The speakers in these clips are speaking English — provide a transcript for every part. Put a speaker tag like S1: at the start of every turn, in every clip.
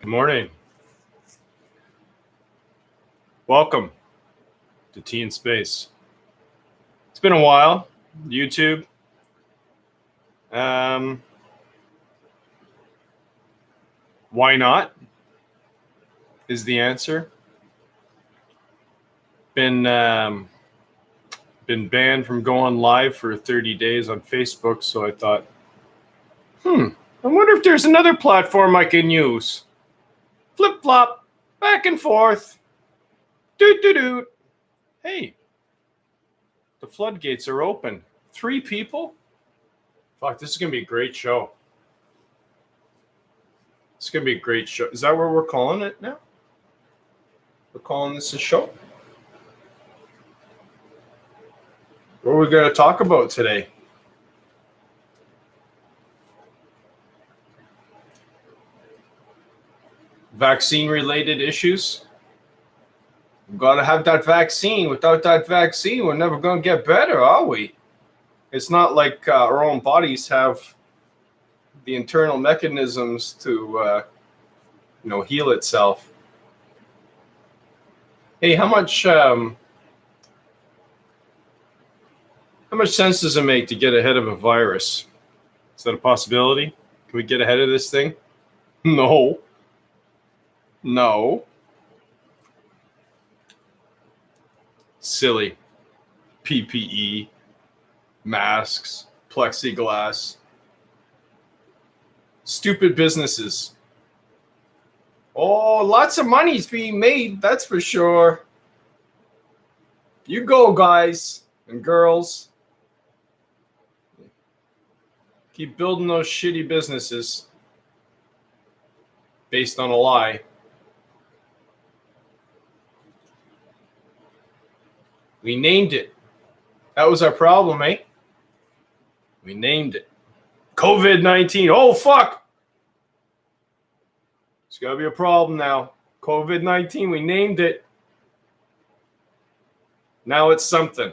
S1: Good morning. Welcome to Tea in Space. It's been a while. YouTube. Why not? Is the answer. Been banned from going live for 30 days on Facebook, so I thought, I wonder if there's another platform I can use. Flip-flop, back and forth. Doot-doot-doot. Hey, the floodgates are open. 3 people? Fuck, this is going to be a great show. It's going to be a great show. Is that what we're calling it now? We're calling this a show? What are we going to talk about today? Vaccine-related issues? We've got to have that vaccine. Without that vaccine, we're never going to get better, are we? It's not like our own bodies have the internal mechanisms to, heal itself. Hey, how much sense does it make to get ahead of a virus? Is that a possibility? Can we get ahead of this thing? No. Silly. PPE, masks, plexiglass. Stupid businesses. Oh, lots of money's being made, that's for sure. You go, guys and girls. Keep building those shitty businesses based on a lie. We named it. That was our problem, eh? We named it. COVID-19. Oh, fuck. It's got to be a problem now. COVID-19. We named it. Now it's something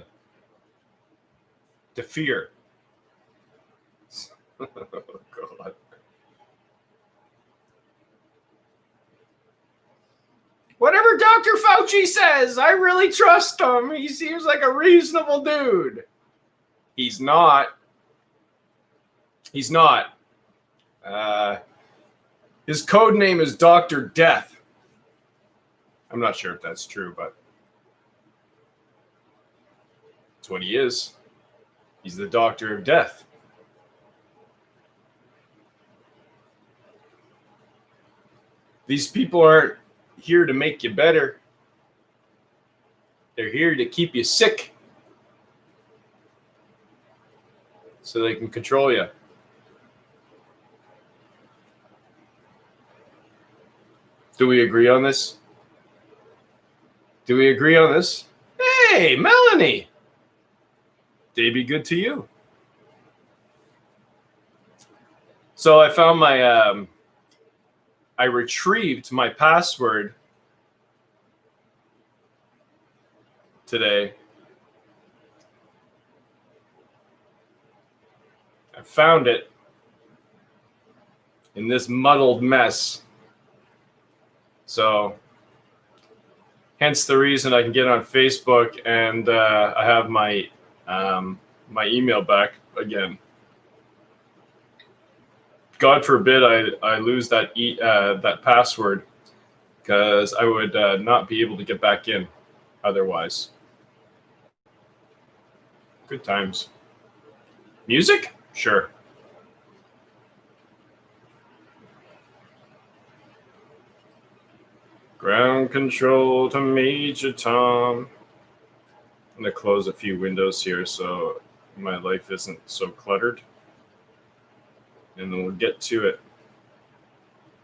S1: to fear. Oh, God. Whatever Dr. Fauci says, I really trust him. He seems like a reasonable dude. He's not. His code name is Dr. Death. I'm not sure if that's true, but that's what he is. He's the Doctor of Death. These people aren't here to make you better. They're here to keep you sick so they can control you. Do we agree on this? Hey, Melanie. Day be good to you. So I found I retrieved my password today. I found it in this muddled mess. So, hence the reason I can get on Facebook and I have my email back again. God forbid I lose that password, because I would not be able to get back in otherwise. Good times. Music? Sure. Ground control to Major Tom. I'm going to close a few windows here so my life isn't so cluttered. And then we'll get to it.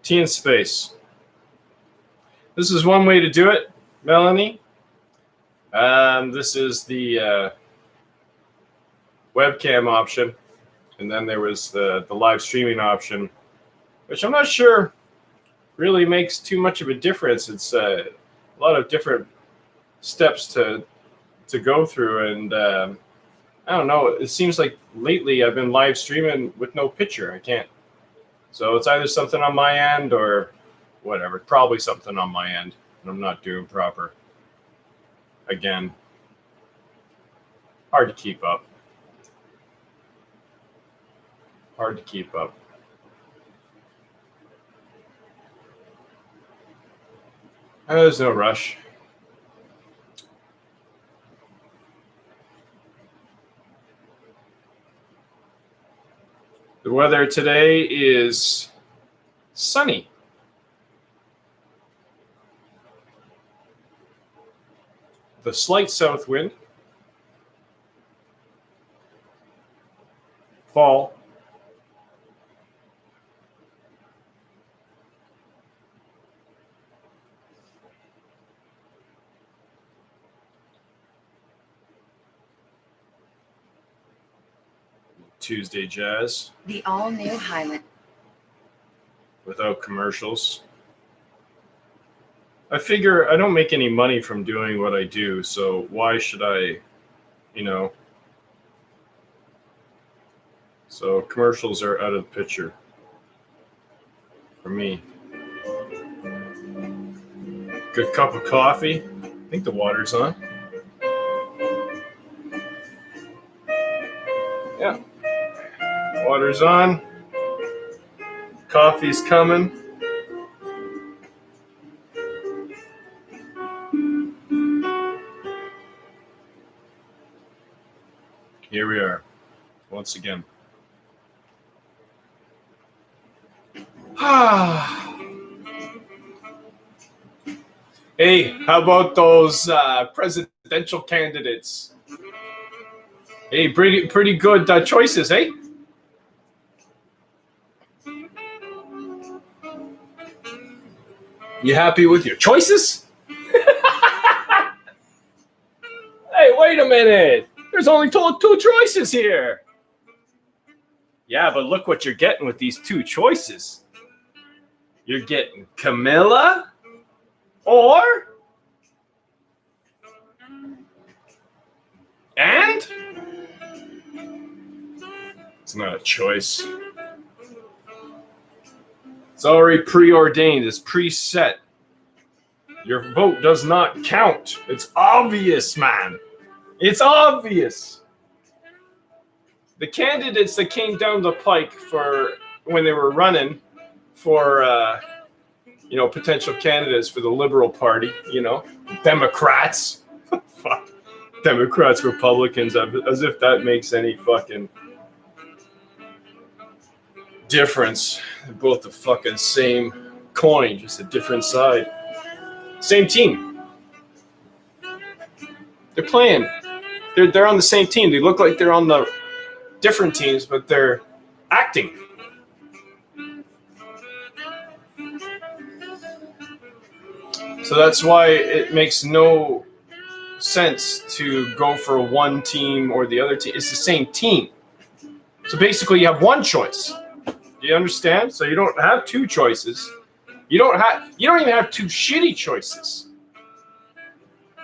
S1: Tea in Space. This is one way to do it, Melanie. This is the webcam option. And then there was the live streaming option, which I'm not sure really makes too much of a difference. It's a lot of different steps to go through. And I don't know. It seems like lately I've been live streaming with no picture. I can't. So it's either something on my end or whatever. Probably something on my end and I'm not doing proper. Again, hard to keep up. Hard to keep up. There's no rush. The weather today is sunny. The slight south wind. Fall. Tuesday Jazz.
S2: The all-new Highland.
S1: Without commercials. I figure I don't make any money from doing what I do, so why should I, So commercials are out of the picture for me. Good cup of coffee. I think the water's on. Yeah. Water's on. Coffee's coming. Here we are, once again. Hey, how about those presidential candidates? Hey, pretty good choices, eh? You happy with your choices? Hey, wait a minute. There's only two choices here. Yeah, but look what you're getting with these two choices. You're getting Camilla or and it's not a choice. It's already preordained. It's preset. Your vote does not count. It's obvious, man. It's obvious. The candidates that came down the pike for when they were running for, potential candidates for the Liberal Party, Democrats. Fuck. Democrats, Republicans, as if that makes any fucking difference. They're both the fucking same coin, just a different side. Same team. They're playing. They're on the same team. They look like they're on the different teams, but they're acting. So that's why it makes no sense to go for one team or the other team. It's the same team. So basically you have one choice. Do you understand? So you don't have two choices. You don't even have two shitty choices.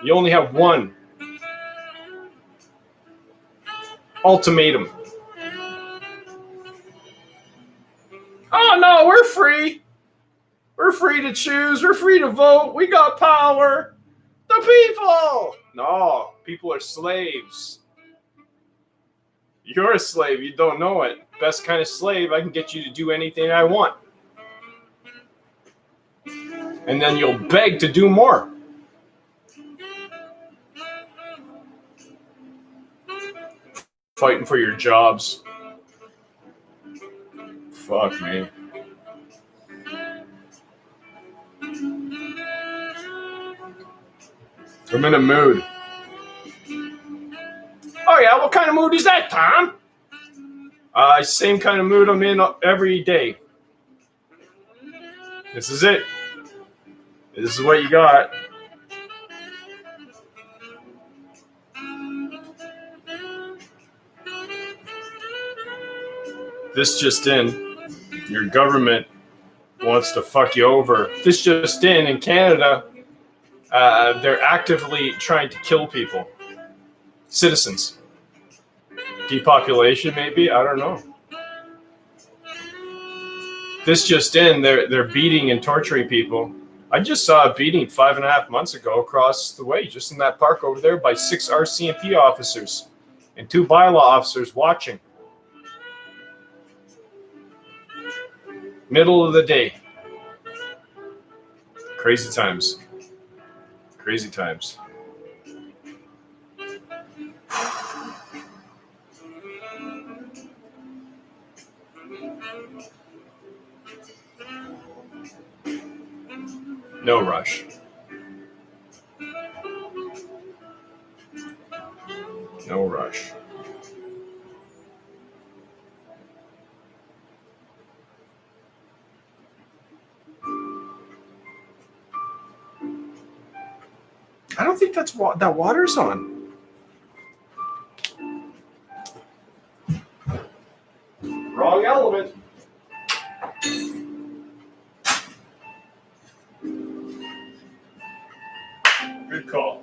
S1: You only have one. Ultimatum. Oh no, we're free. We're free to choose. We're free to vote. We got power. The people. No, people are slaves. You're a slave. You don't know it. Best kind of slave. I can get you to do anything I want. And then you'll beg to do more. Fighting for your jobs. Fuck me. I'm in a mood. Oh yeah, what kind of mood is that, Tom? Same kind of mood I'm in every day. This is it. This is what you got. This just in. Your government wants to fuck you over. This just in Canada, they're actively trying to kill people. Citizens. Depopulation, maybe? I don't know. This just in, they're beating and torturing people. I just saw a beating 5.5 months ago across the way, just in that park over there, by 6 RCMP officers and 2 bylaw officers watching. Middle of the day. Crazy times. Crazy times. No rush. No rush. I don't think that water's on. Wrong element. Good call.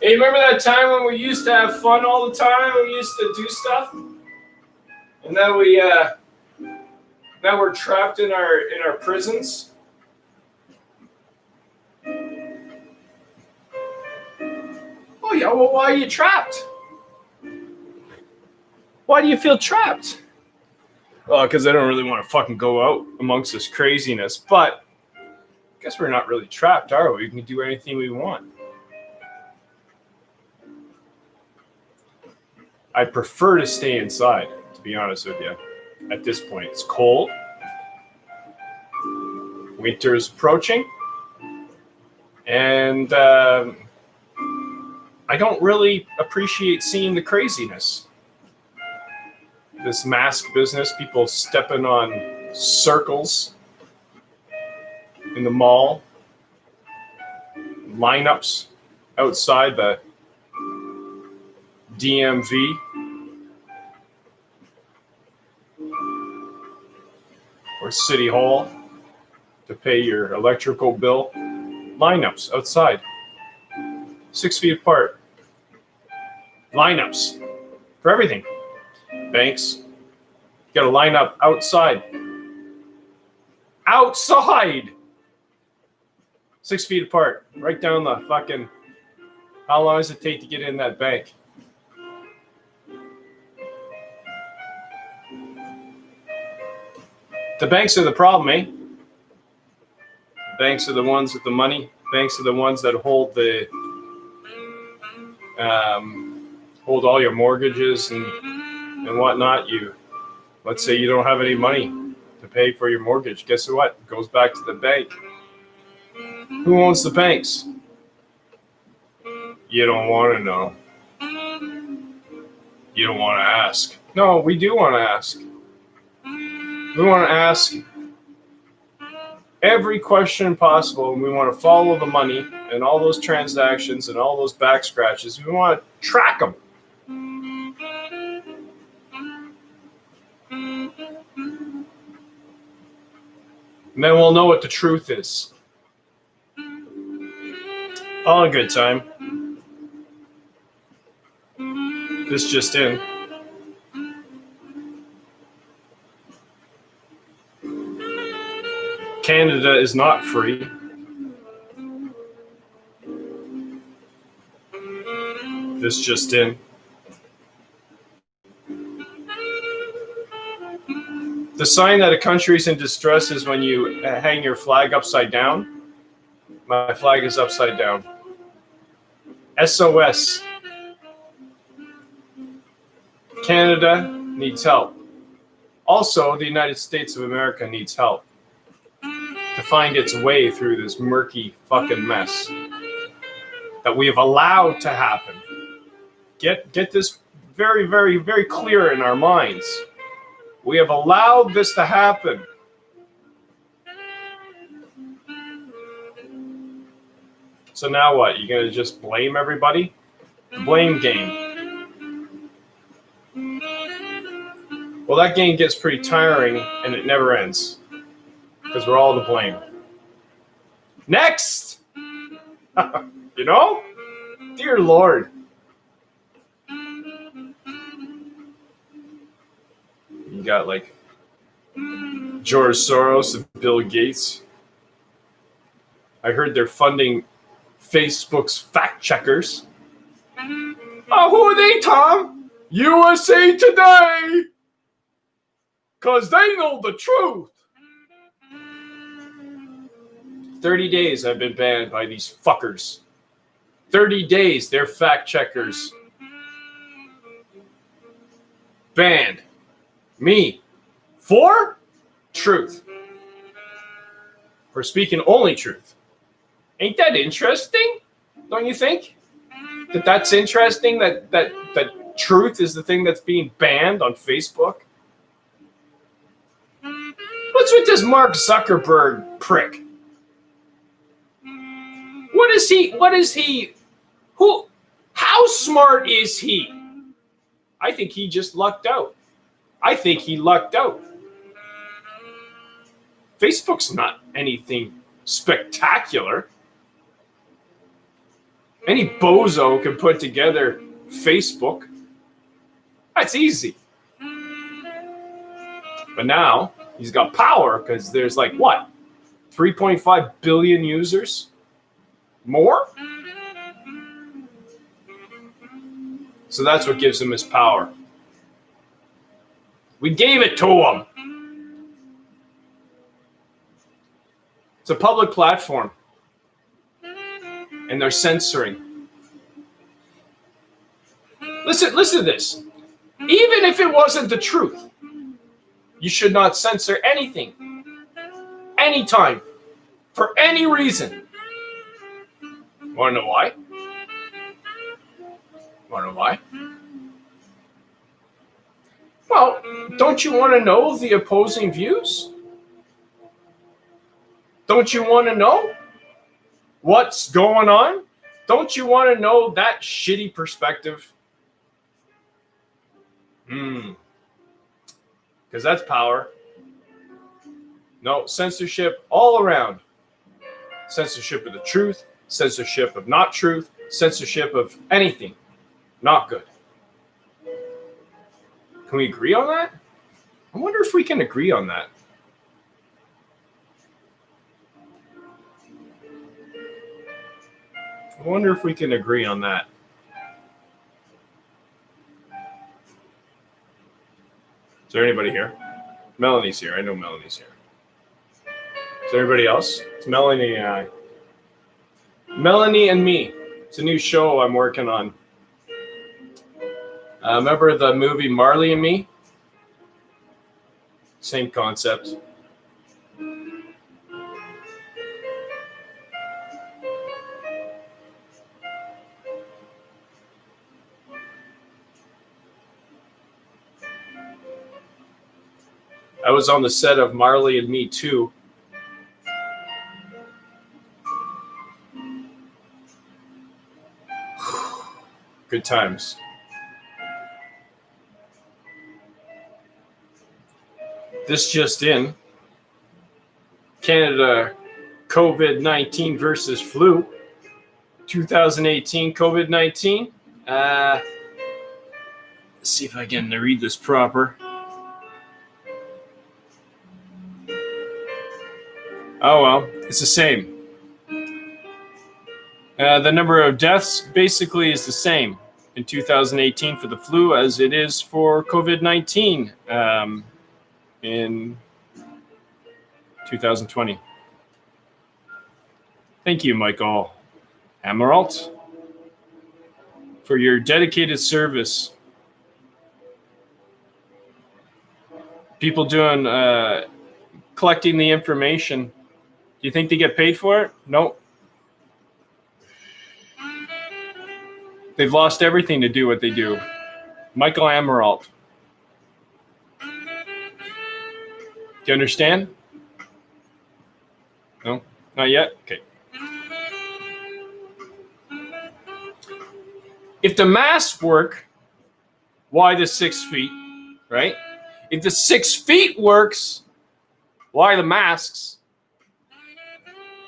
S1: Hey, remember that time when we used to have fun all the time? We used to do stuff, and then now we're trapped in our prisons. Oh yeah, well, why are you trapped? Why do you feel trapped? Well, because I don't really want to fucking go out amongst this craziness. But I guess we're not really trapped, are we? We can do anything we want. I prefer to stay inside, to be honest with you. At this point, it's cold. Winter is approaching. And I don't really appreciate seeing the craziness. This mask business, people stepping on circles in the mall, lineups outside the DMV, or City Hall to pay your electrical bill. Lineups outside, 6 feet apart. Lineups for everything. Banks, you got to line up outside. Outside! 6 feet apart, right down the fucking... How long does it take to get in that bank? The banks are the problem, eh? Banks are the ones with the money. Banks are the ones that hold the... hold all your mortgages and whatnot. Let's say you don't have any money to pay for your mortgage. Guess what? It goes back to the bank. Who owns the banks? You don't want to know. You don't want to ask. No, we do want to ask. We want to ask every question possible, and we want to follow the money and all those transactions and all those back scratches. We want to track them. And then we'll know what the truth is. All a good time. This just in. Canada is not free. This just in. The sign that a country is in distress is when you hang your flag upside down. My flag is upside down. SOS. Canada needs help. Also, the United States of America needs help to find its way through this murky fucking mess that we have allowed to happen. Get this very, very, very clear in our minds. We have allowed this to happen. So now what? You're going to just blame everybody? The blame game. Well, that game gets pretty tiring and it never ends. Because we're all to blame. Next! You know? Dear Lord. You got like George Soros and Bill Gates. I heard they're funding Facebook's fact checkers. Oh, who are they, Tom? USA Today. Because they know the truth. 30 days I've been banned by these fuckers. 30 days, they're fact checkers. Banned. Me. For truth. For speaking only truth. Ain't that interesting? Don't you think? That's interesting that truth is the thing that's being banned on Facebook? What's with this Mark Zuckerberg prick? How smart is he? I think he just lucked out. Facebook's not anything spectacular. Any bozo can put together Facebook. That's easy. But now he's got power because there's like what? 3.5 billion users? More? So that's what gives him his power. We gave it to him. It's a public platform. And they're censoring. Listen to this. Even if it wasn't the truth, you should not censor anything. Anytime. For any reason. Want to know why? Well, don't you want to know the opposing views? Don't you want to know what's going on? Don't you want to know that shitty perspective? Because that's power. No, censorship all around. Censorship of the truth, censorship of not truth, censorship of anything. Not good. Can we agree on that? I wonder if we can agree on that. I wonder if we can agree on that. Is there anybody here? Melanie's here. I know Melanie's here. Is there anybody else? It's Melanie and I. Melanie and Me. It's a new show I'm working on. Remember the movie Marley and Me? Same concept. I was on the set of Marley and Me 2. Good times. This just in. Canada COVID-19 versus flu. 2018 COVID-19. Let's see if I can read this proper. Oh, well, it's the same. The number of deaths basically is the same in 2018 for the flu as it is for COVID-19 in 2020. Thank you, Michael Amaralt, for your dedicated service. People doing, collecting the information. Do you think they get paid for it? Nope. They've lost everything to do what they do. Michael Amaralt. Do you understand? No? Not yet? Okay. If the masks work, why the 6 feet, right? If the 6 feet works, why the masks?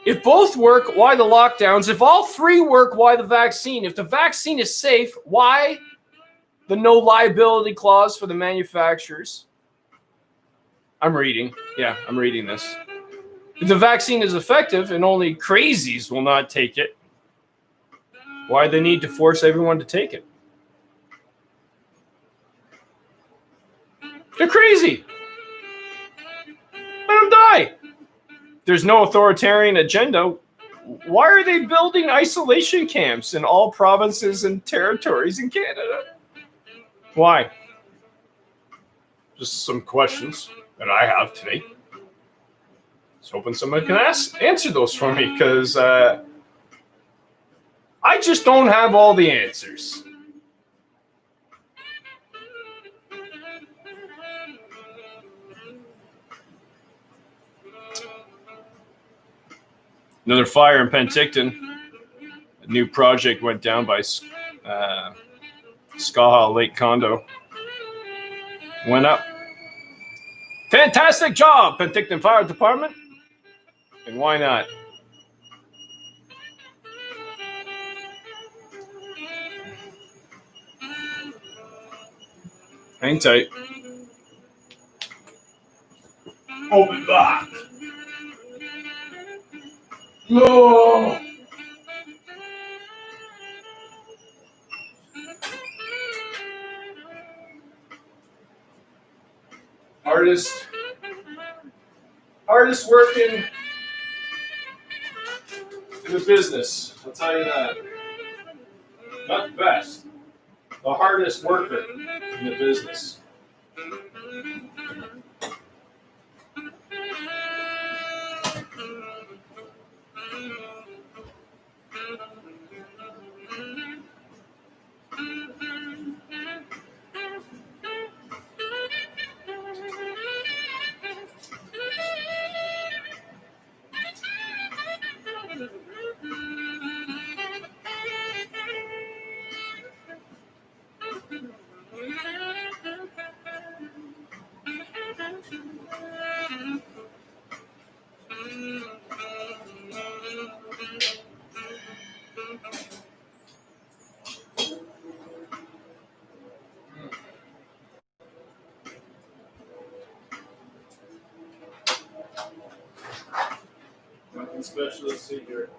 S1: If both work, why the lockdowns? If all three work, why the vaccine? If the vaccine is safe, why the no liability clause for the manufacturers? I'm reading. Yeah, I'm reading this. If the vaccine is effective and only crazies will not take it, why they need to force everyone to take it? They're crazy. Let them die. There's no authoritarian agenda. Why are they building isolation camps in all provinces and territories in Canada? Why? Just some questions that I have today. Just hoping someone can answer those for me, because I just don't have all the answers. Another fire in Penticton. A new project went down by Skaha Lake Condo. Went up. Fantastic job, Penticton Fire Department. And why not? Hang tight. Open back. No. Hardest working in the business. I'll tell you that. Not the best. The hardest worker in the business. Nothing special to see here.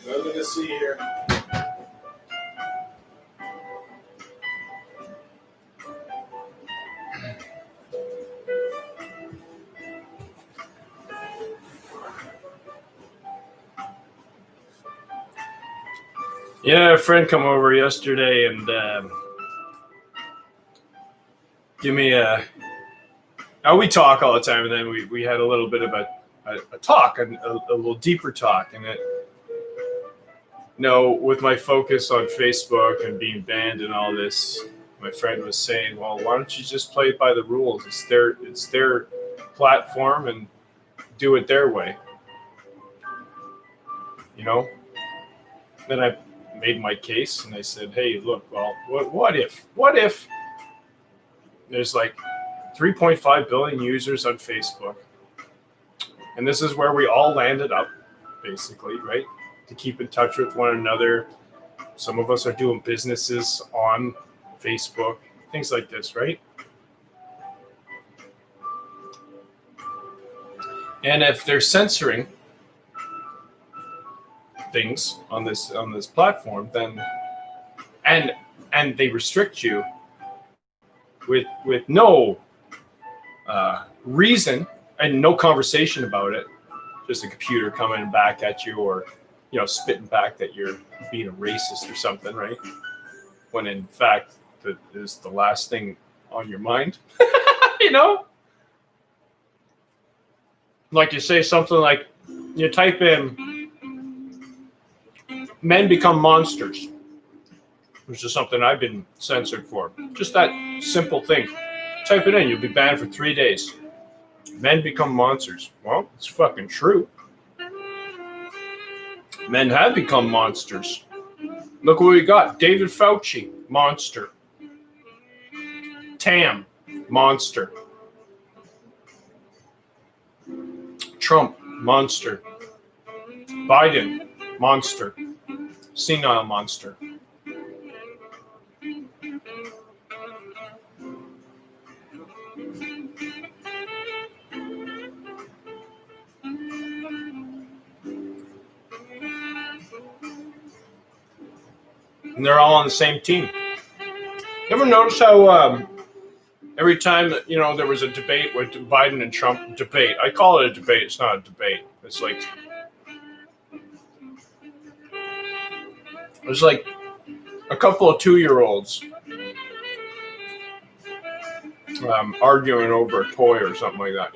S1: Nothing to see here. Yeah, a friend come over yesterday and give me a. Now we talk all the time, and then we had a little bit of a talk, a little deeper talk, and it. No, with my focus on Facebook and being banned and all this, my friend was saying, "Well, why don't you just play it by the rules? It's their platform, and do it their way." You know. Then I made my case, and I said, "Hey, look, well, what if there's like 3.5 billion users on Facebook, and this is where we all landed up, basically, right? To keep in touch with one another. Some of us are doing businesses on Facebook, things like this, right? And if they're censoring things on this platform, then and they restrict you with no reason and no conversation about it, just a computer coming back at you, or spitting back that you're being a racist or something, right? When in fact that is the last thing on your mind. Like you say something like, you type in "men become monsters," which is something I've been censored for. Just that simple thing. Type it in, you'll be banned for 3 days. Men become monsters. Well, it's fucking true. Men have become monsters. Look what we got. David Fauci, monster. Tam, monster. Trump, monster. Biden, monster. Senile monster. And they're all on the same team. You ever notice how every time that, there was a debate with Biden and Trump, debate, I call it a debate, it's not a debate. It's like, there's like a couple of 2-year-olds arguing over a toy or something like that,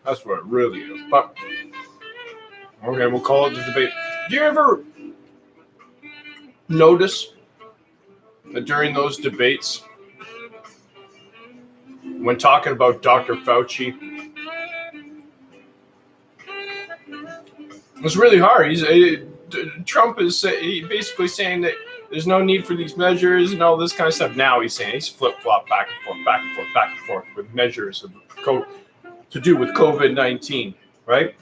S1: That's what it really is. But, okay, we'll call it the debate. Do you ever notice that during those debates, when talking about Dr. Fauci, it's really hard. Trump is basically saying that there's no need for these measures and all this kind of stuff. Now he's saying he's flip-flop back and forth, back and forth, back and forth with measures to do with COVID-19, right?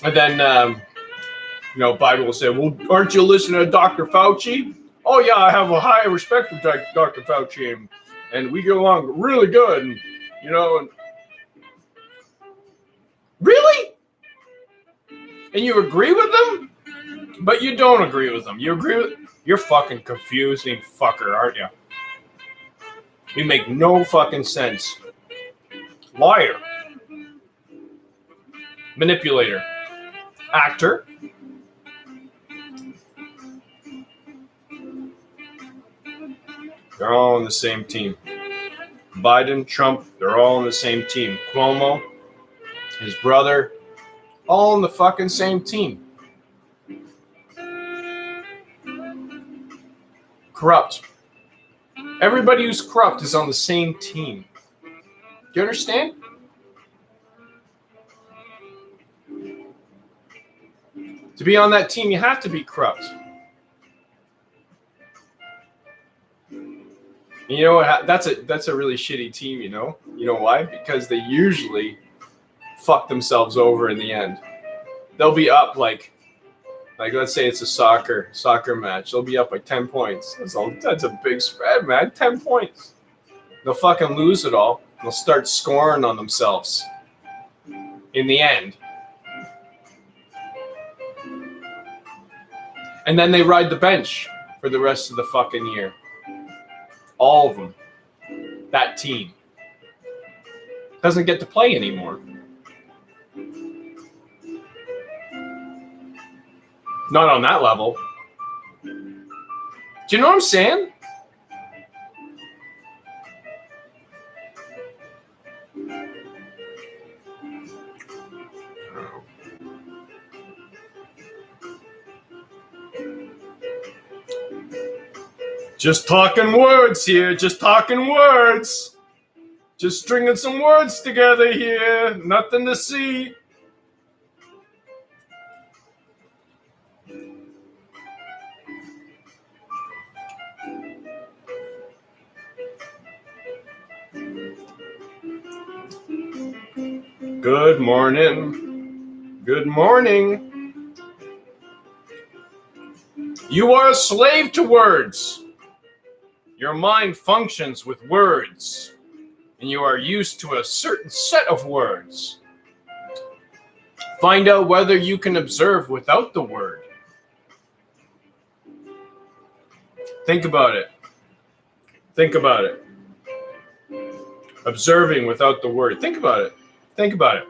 S1: And then, Biden will say, well, aren't you listening to Dr. Fauci? Oh, yeah, I have a high respect for Dr. Fauci, and we get along really good, and, really? And you agree with them? But you don't agree with them. You agree with... You're fucking confusing fucker, aren't you? You make no fucking sense. Liar. Manipulator. Actor. They're all on the same team. Biden, Trump, they're all on the same team. Cuomo, his brother, all on the fucking same team. Corrupt. Everybody who's corrupt is on the same team. Do you understand? To be on that team, you have to be corrupt. You know what? That's a really shitty team, You know why? Because they usually fuck themselves over in the end. They'll be up like let's say it's a soccer match. They'll be up by 10 points. That's a big spread, man. 10 points. They'll fucking lose it all. They'll start scoring on themselves in the end. And then they ride the bench for the rest of the fucking year. All of them. That team doesn't get to play anymore. Not on that level. Do you know what I'm saying? Just talking words here. Just talking words. Just stringing some words together here. Nothing to see. Good morning. Good morning. You are a slave to words. Your mind functions with words, and you are used to a certain set of words. Find out whether you can observe without the word. Think about it. Think about it. Observing without the word. Think about it. Think about it.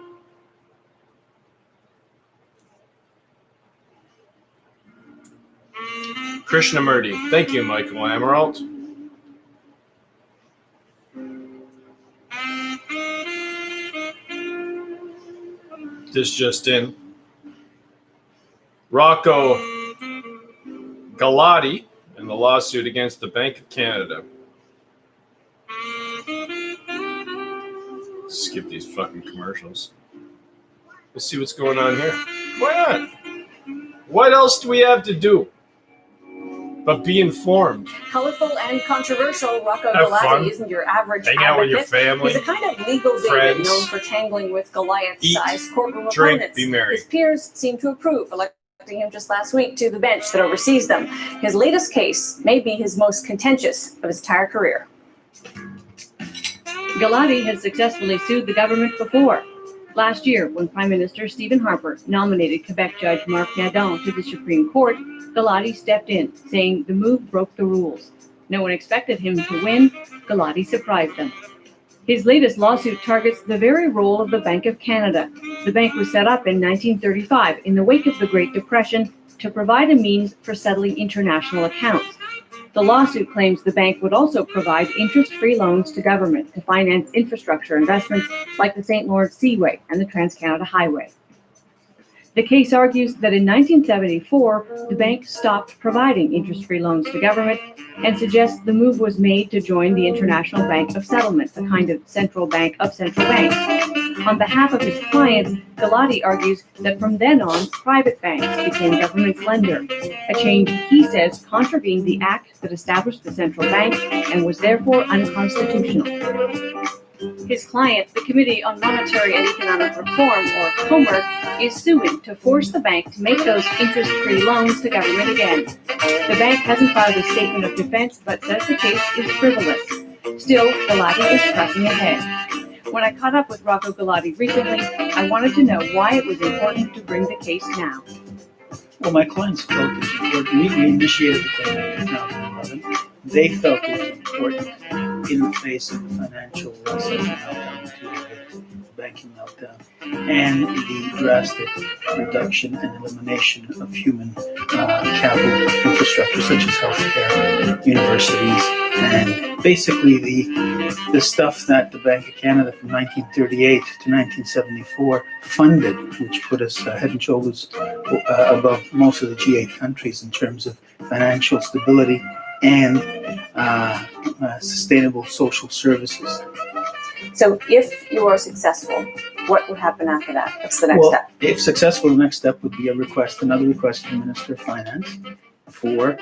S1: Krishnamurti. Thank you, Michael Emerald. This just in. Rocco Galati in the lawsuit against the Bank of Canada. Skip these fucking commercials. Let's see what's going on here. Why not? What else do we have to do but be informed.
S2: Colorful and controversial, Rocco
S1: Have
S2: Galati
S1: fun.
S2: isn't your average
S1: Hang out with your
S2: advocate.
S1: family.
S2: He's a kind of legal David
S1: friends.
S2: known for tangling with Goliath-sized courtroom
S1: drink,
S2: opponents.
S1: be merry.
S2: His peers seem to approve, electing him just last week to the bench that oversees them. His latest case may be his most contentious of his entire career.
S3: Galati has successfully sued the government before. Last year, when Prime Minister Stephen Harper nominated Quebec Judge Marc Nadon to the Supreme Court, Galati stepped in, saying the move broke the rules. No one expected him to win. Galati surprised them. His latest lawsuit targets the very role of the Bank of Canada. The bank was set up in 1935 in the wake of the Great Depression to provide a means for settling international accounts. The lawsuit claims the bank would also provide interest-free loans to government to finance infrastructure investments like the St. Lawrence Seaway and the Trans-Canada Highway. The case argues that in 1974, the bank stopped providing interest-free loans to government and suggests the move was made to join the International Bank of Settlements, a kind of central bank of central banks. On behalf of his clients, Galati argues that from then on, private banks became government's lender, a change he says contravened the act that established the central bank and was therefore unconstitutional. His client, the Committee on Monetary and Economic Reform, or COMER, is suing to force the bank to make those interest-free loans to government again. The bank hasn't filed a statement of defense, but says the case is frivolous. Still, Galati is pressing ahead. When I caught up with Rocco Galati recently, I wanted to know why it was important to bring the case now.
S4: Well, my clients felt it was important. We initiated the claim in 2011. They felt it was important in the face of the financial meltdown, the banking meltdown, and the drastic reduction and elimination of human capital infrastructure, such as healthcare, universities, and basically the stuff that the Bank of Canada from 1938 to 1974 funded, which put us head and shoulders above most of the G8 countries in terms of financial stability and sustainable social services.
S2: So if you are successful, what would happen after that? What's the next step?
S4: If successful, the next step would be another request to the Minister of Finance for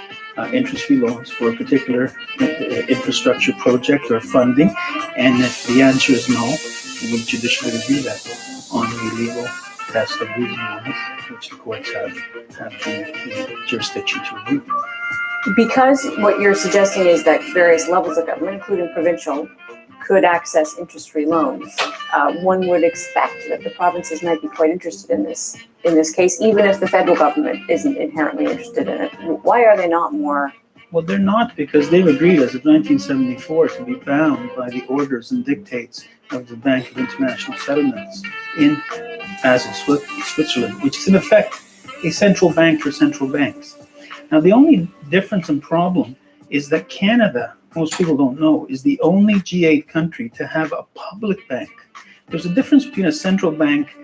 S4: interest-free loans for a particular infrastructure project or funding. And if the answer is no, we would judicially review that on the legal test of reasonableness, which the courts have the jurisdiction to review.
S2: Because what you're suggesting is that various levels of government, including provincial, could access interest-free loans, one would expect that the provinces might be quite interested in this case, even if the federal government isn't inherently interested in it. Why are they not more?
S4: Well, they're not, because they've agreed as of 1974 to be bound by the orders and dictates of the Bank of International Settlements in Switzerland, which is in effect a central bank for central banks. Now, the only difference and problem is that Canada, most people don't know, is the only G8 country to have a public bank. There's a difference between a central bank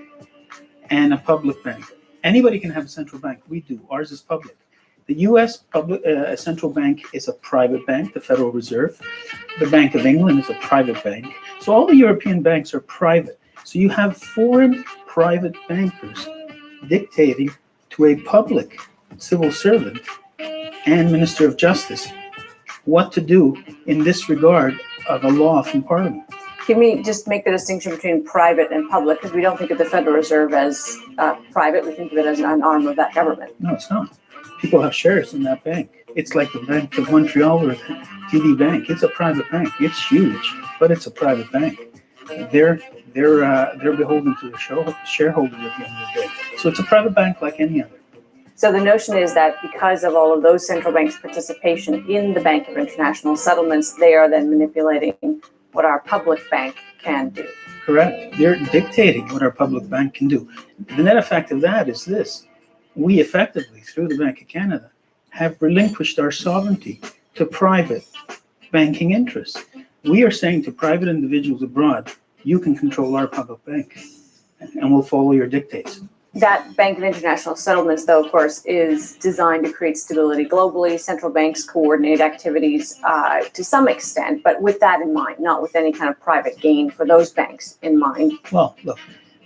S4: and a public bank. Anybody can have a central bank. We do. Ours is public. The U.S. public central bank is a private bank, the Federal Reserve. The Bank of England is a private bank. So all the European banks are private. So you have foreign private bankers dictating to a public civil servant and Minister of Justice what to do in this regard of a law from Parliament.
S2: Can we just make the distinction between private and public? Because we don't think of the Federal Reserve as private. We think of it as an arm of that government.
S4: No, it's not. People have shares in that bank. It's like the Bank of Montreal or TD Bank. It's a private bank. It's huge, but it's a private bank. They're beholden to the shareholders at the end of the day. So it's a private bank like any other.
S2: So the notion is that because of all of those central banks' participation in the Bank of International Settlements, they are then manipulating what our public bank can do.
S4: Correct. They're dictating what our public bank can do. The net effect of that is this. We effectively, through the Bank of Canada, have relinquished our sovereignty to private banking interests. We are saying to private individuals abroad, you can control our public bank and we'll follow your dictates.
S2: That Bank of International Settlements, though, of course, is designed to create stability globally. Central banks coordinate activities to some extent, but with that in mind, not with any kind of private gain for those banks in mind.
S4: Well, look,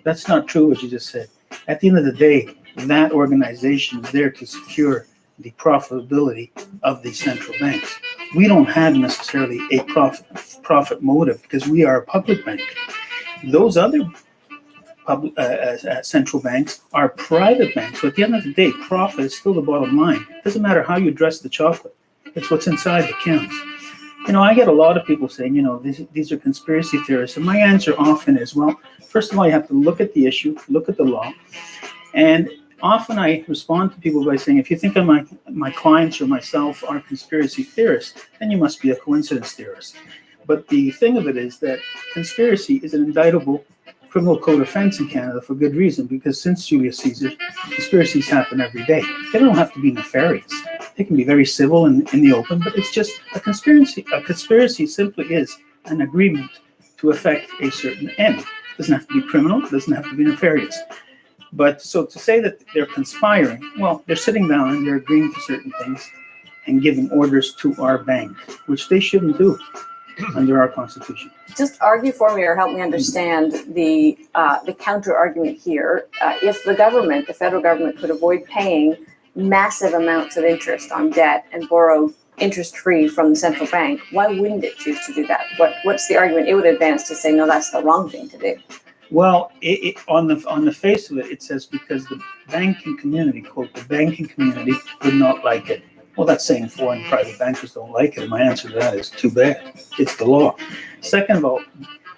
S4: that's not true what you just said. At the end of the day, that organization is there to secure the profitability of the central banks. We don't have necessarily a profit motive because we are a public bank. Those other public central banks are private banks. So at the end of the day, profit is still the bottom line. It doesn't matter how you dress the chocolate. It's what's inside that counts. I get a lot of people saying, these are conspiracy theorists. And my answer often is, well, first of all, you have to look at the issue, look at the law. And often I respond to people by saying, if you think my clients or myself are conspiracy theorists, then you must be a coincidence theorist. But the thing of it is that conspiracy is an indictable criminal code offense in Canada for good reason, because since Julius Caesar, conspiracies happen every day. They don't have to be nefarious. They can be very civil and in the open, but it's just a conspiracy. A conspiracy simply is an agreement to effect a certain end. It doesn't have to be criminal. It doesn't have to be nefarious. But so to say that they're conspiring, well, they're sitting down and they're agreeing to certain things and giving orders to our bank, which they shouldn't do under our Constitution.
S2: Just argue for me or help me understand the counter argument here. If the federal government, could avoid paying massive amounts of interest on debt and borrow interest-free from the central bank, why wouldn't it choose to do that? What's the argument it would advance to say, no, that's the wrong thing to do?
S4: Well, on the face of it, it says because the banking community, quote, the banking community would not like it. Well, that's saying foreign private bankers don't like it. And my answer to that is too bad. It's the law. Second of all,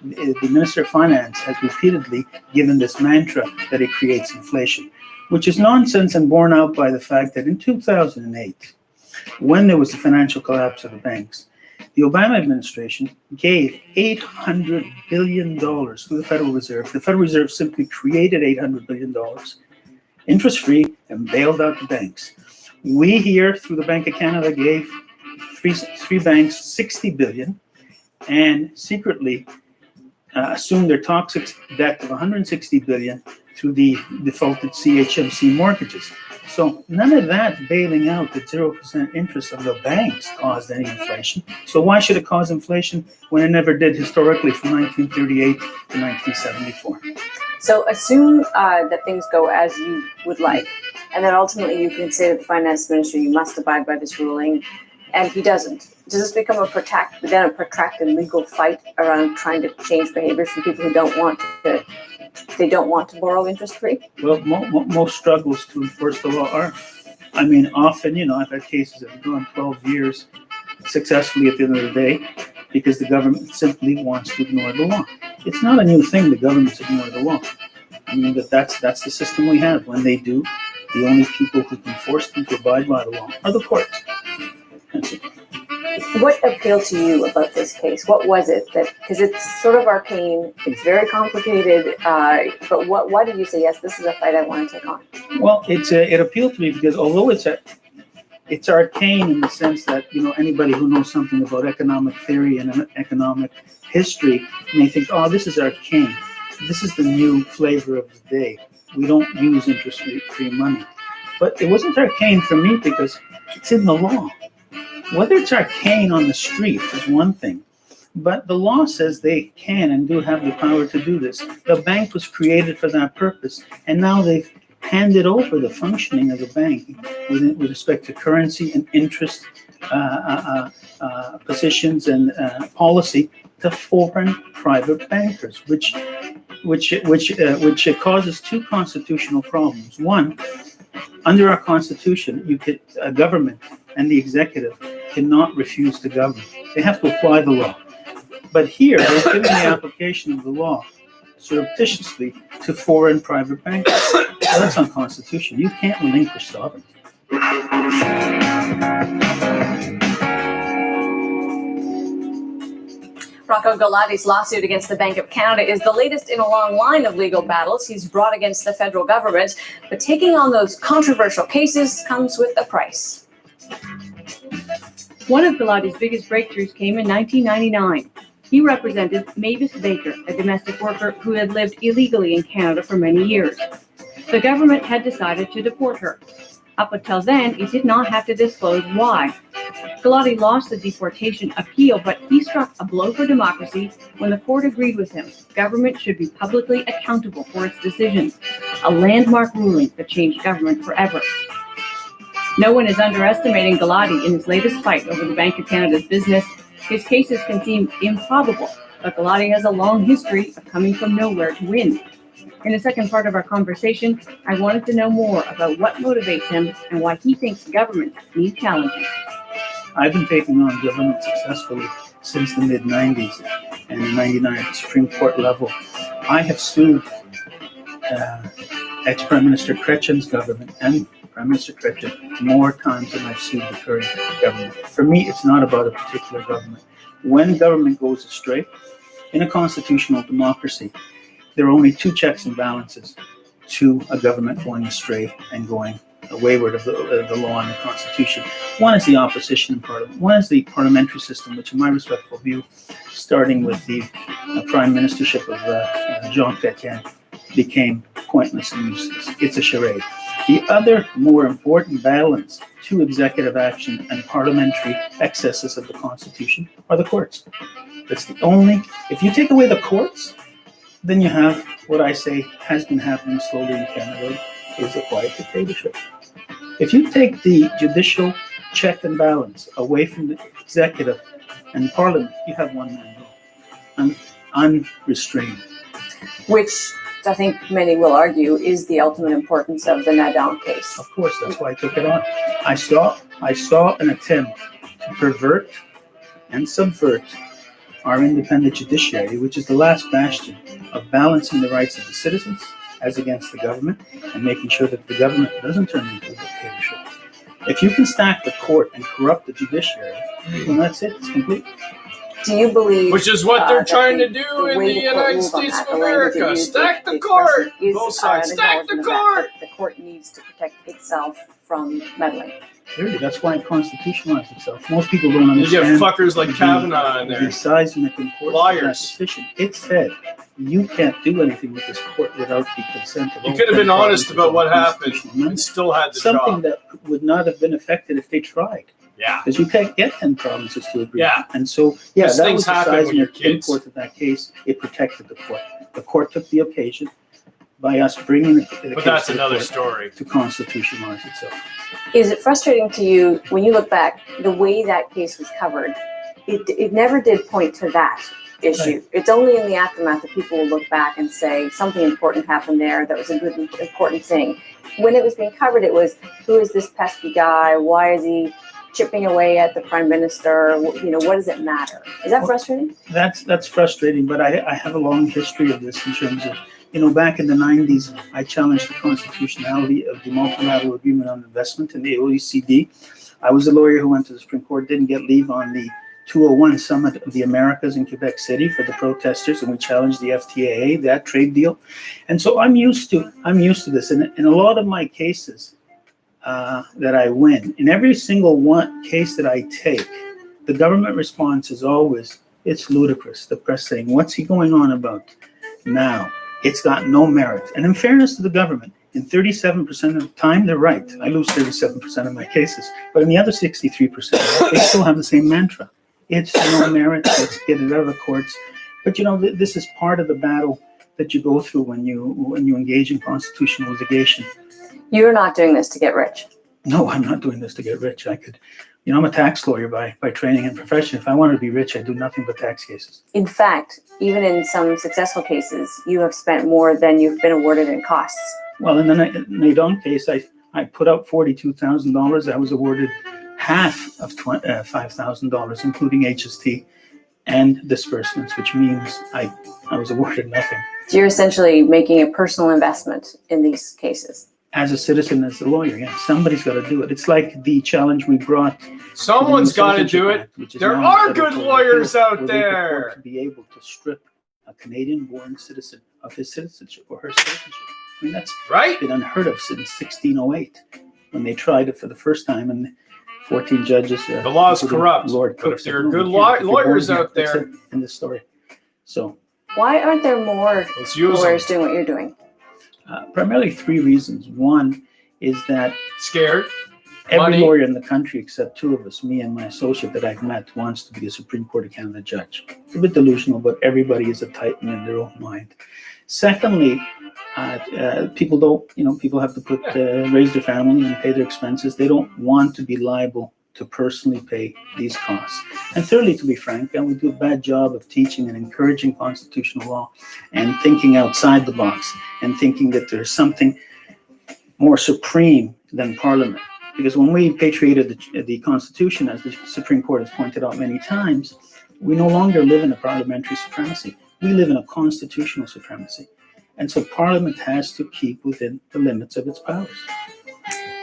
S4: the Minister of Finance has repeatedly given this mantra that it creates inflation, which is nonsense and borne out by the fact that in 2008, when there was the financial collapse of the banks, the Obama administration gave $800 billion to the Federal Reserve. The Federal Reserve simply created $800 billion, interest-free, and bailed out the banks. We here, through the Bank of Canada, gave three banks $60 billion and secretly assumed their toxic debt of $160 billion through the defaulted CHMC mortgages. So none of that bailing out at 0% interest of the banks caused any inflation. So why should it cause inflation when it never did historically from 1938 to 1974? So
S2: assume that things go as you would like, and then ultimately you can say to the finance minister, you must abide by this ruling, and he doesn't. Does this become a protracted legal fight around trying to change behavior from people who don't want to borrow interest-free?
S4: Well, most struggles to enforce the law are. Often, I've had cases that have gone 12 years successfully at the end of the day because the government simply wants to ignore the law. It's not a new thing, the government's ignore the law. That's the system we have. When they do, the only people who can force them to abide by the law are the courts. That's it.
S2: What appealed to you about this case? What was it because it's sort of arcane, it's very complicated, but why did you say, yes, this is a fight I want to take on?
S4: Well, it appealed to me because although it's arcane in the sense that, anybody who knows something about economic theory and economic history may think, oh, this is arcane. This is the new flavor of the day. We don't use interest-free money. But it wasn't arcane for me because it's in the law. Whether it's arcane on the street is one thing, but the law says they can and do have the power to do this. The bank was created for that purpose, and now they've handed over the functioning of the bank with respect to currency and interest positions and policy to foreign private bankers, which causes two constitutional problems. One, under our Constitution, a government and the executive cannot refuse to govern. They have to apply the law. But here, they're giving the application of the law surreptitiously to foreign private bankers. Well, that's unconstitutional. You can't relinquish sovereignty.
S2: Rocco Galati's lawsuit against the Bank of Canada is the latest in a long line of legal battles he's brought against the federal government. But taking on those controversial cases comes with a price.
S3: One of Galati's biggest breakthroughs came in 1999. He represented Mavis Baker, a domestic worker who had lived illegally in Canada for many years. The government had decided to deport her. Up until then, it did not have to disclose why. Galati lost the deportation appeal, but he struck a blow for democracy when the court agreed with him. Government should be publicly accountable for its decisions, a landmark ruling that changed government forever. No one is underestimating Galati in his latest fight over the Bank of Canada's business. His cases can seem improbable, but Galati has a long history of coming from nowhere to win. In the second part of our conversation, I wanted to know more about what motivates him and why he thinks government needs challenging.
S4: I've been taking on government successfully since the mid-90s, and in 99 at the Supreme Court level. I have sued ex-Prime Minister Chrétien's government and Prime Minister Chrétien more times than I've sued the current government. For me, it's not about a particular government. When government goes astray, in a constitutional democracy, there are only two checks and balances to a government going astray and going wayward of the law and the Constitution. One is the opposition in Parliament. One is the parliamentary system, which in my respectful view, starting with the prime ministership of Jean Chrétien, became pointless and useless. It's a charade. The other more important balance to executive action and parliamentary excesses of the Constitution are the courts. That's the only, if you take away the courts, then you have what I say has been happening slowly in Canada, is a quiet dictatorship. If you take the judicial check and balance away from the executive and parliament, you have one man rule, unrestrained.
S2: Which I think many will argue is the ultimate importance of the Nadon case.
S4: Of course, that's why I took it on. I saw an attempt to pervert and subvert our independent judiciary, which is the last bastion of balancing the rights of the citizens as against the government and making sure that the government doesn't turn into a dictatorship. If you can stack the court and corrupt the judiciary, then that's it. It's complete.
S2: Do you believe,
S1: Which is what they're trying to do
S2: the
S1: in
S2: way
S1: the
S2: the court
S1: United
S2: ruled on
S1: States
S2: that,
S1: of
S2: the language it
S1: America?
S2: used,
S1: Stack the
S2: the
S1: court.
S2: expression is,
S1: Both sides.
S2: an
S1: Stack the
S2: acknowledgement
S1: court.
S2: that the court needs to protect itself from meddling?
S4: Clearly, that's why it constitutionalized itself. Most people don't
S1: You get
S4: understand
S1: fuckers like Kavanaugh in
S4: the
S1: there.
S4: seismic importance of that
S1: Liars.
S4: decision. It said you can't do anything with this court without the consent of
S1: You
S4: all
S1: could have been
S4: 10
S1: honest
S4: provinces
S1: about
S4: and
S1: what
S4: the
S1: happened
S4: constitutional
S1: and
S4: amendment.
S1: still had the
S4: Something
S1: job.
S4: that would not have been affected if they tried.
S1: Yeah.
S4: Because you can't get 10 provinces to agree.
S1: Yeah.
S4: And so, yeah,
S1: These
S4: that
S1: things
S4: was the
S1: happen when you're
S4: seismic
S1: kids.
S4: import of that case. It protected the court. The court took the occasion by us bringing the
S1: But
S4: case
S1: that's
S4: to the
S1: another
S4: court
S1: story.
S4: to constitutionalize itself.
S2: Is it frustrating to you when you look back, the way that case was covered, it never did point to that issue.
S4: Right.
S2: It's only in the aftermath that people will look back and say something important happened there. That was a good, important thing. When it was being covered, it was, who is this pesky guy? Why is he chipping away at the prime minister? You know, what does it matter? Is that frustrating?
S4: That's frustrating, but I have a long history of this in terms of, back in the 90s, I challenged the constitutionality of the multilateral agreement on investment in the OECD. I was a lawyer who went to the Supreme Court, didn't get leave on the 201 Summit of the Americas in Quebec City for the protesters, and we challenged the FTAA, that trade deal. And so I'm used to this. And in a lot of my cases that I win, in every single one case that I take, the government response is always, it's ludicrous. The press saying, what's he going on about now? It's got no merit. And in fairness to the government, in 37% of the time, they're right. I lose 37% of my cases. But in the other 63%, they still have the same mantra. It's no merit. Let's get it out of the courts. But this is part of the battle that you go through when you engage in constitutional litigation.
S2: You're not doing this to get rich.
S4: No, I'm not doing this to get rich. I'm a tax lawyer by training and profession. If I wanted to be rich, I'd do nothing but tax cases.
S2: In fact, even in some successful cases, you have spent more than you've been awarded in costs.
S4: Well, in the Nadon case, I put up $42,000. I was awarded half of $5,000, including HST and disbursements, which means I was awarded nothing.
S2: So you're essentially making a personal investment in these cases.
S4: As a citizen, as a lawyer, yeah, somebody's got to do it. It's like the challenge we brought.
S1: Someone's got to do it. There are good lawyers out
S4: there.
S1: there.
S4: To be able to strip a Canadian-born citizen of his citizenship or her citizenship. I mean, that's
S1: Right?
S4: been unheard of since 1608 when they tried it for the first time, and 14 judges.
S1: The law's
S4: including
S1: corrupt,
S4: Lord
S1: but
S4: Cook
S1: if
S4: said,
S1: there are
S4: "No,
S1: good
S4: we can't. If you're
S1: lawyers
S4: born here,
S1: out
S4: that's
S1: there-
S4: it," in this story. So
S2: Why aren't there more
S1: Let's use them.
S2: lawyers doing what you're doing?
S4: primarily three reasons. One is that
S1: Scared?
S4: every
S1: Money.
S4: lawyer in the country, except two of us, me and my associate that I've met, wants to be a Supreme Court of Canada judge. It's a bit delusional, but everybody is a titan in their own mind. Secondly, People don't, people have to raise their family and pay their expenses. They don't want to be liable to personally pay these costs. And thirdly, to be frank, we do a bad job of teaching and encouraging constitutional law and thinking outside the box and thinking that there's something more supreme than Parliament. Because when we patriated the Constitution, as the Supreme Court has pointed out many times, we no longer live in a parliamentary supremacy. We live in a constitutional supremacy. And so Parliament has to keep within the limits of its powers.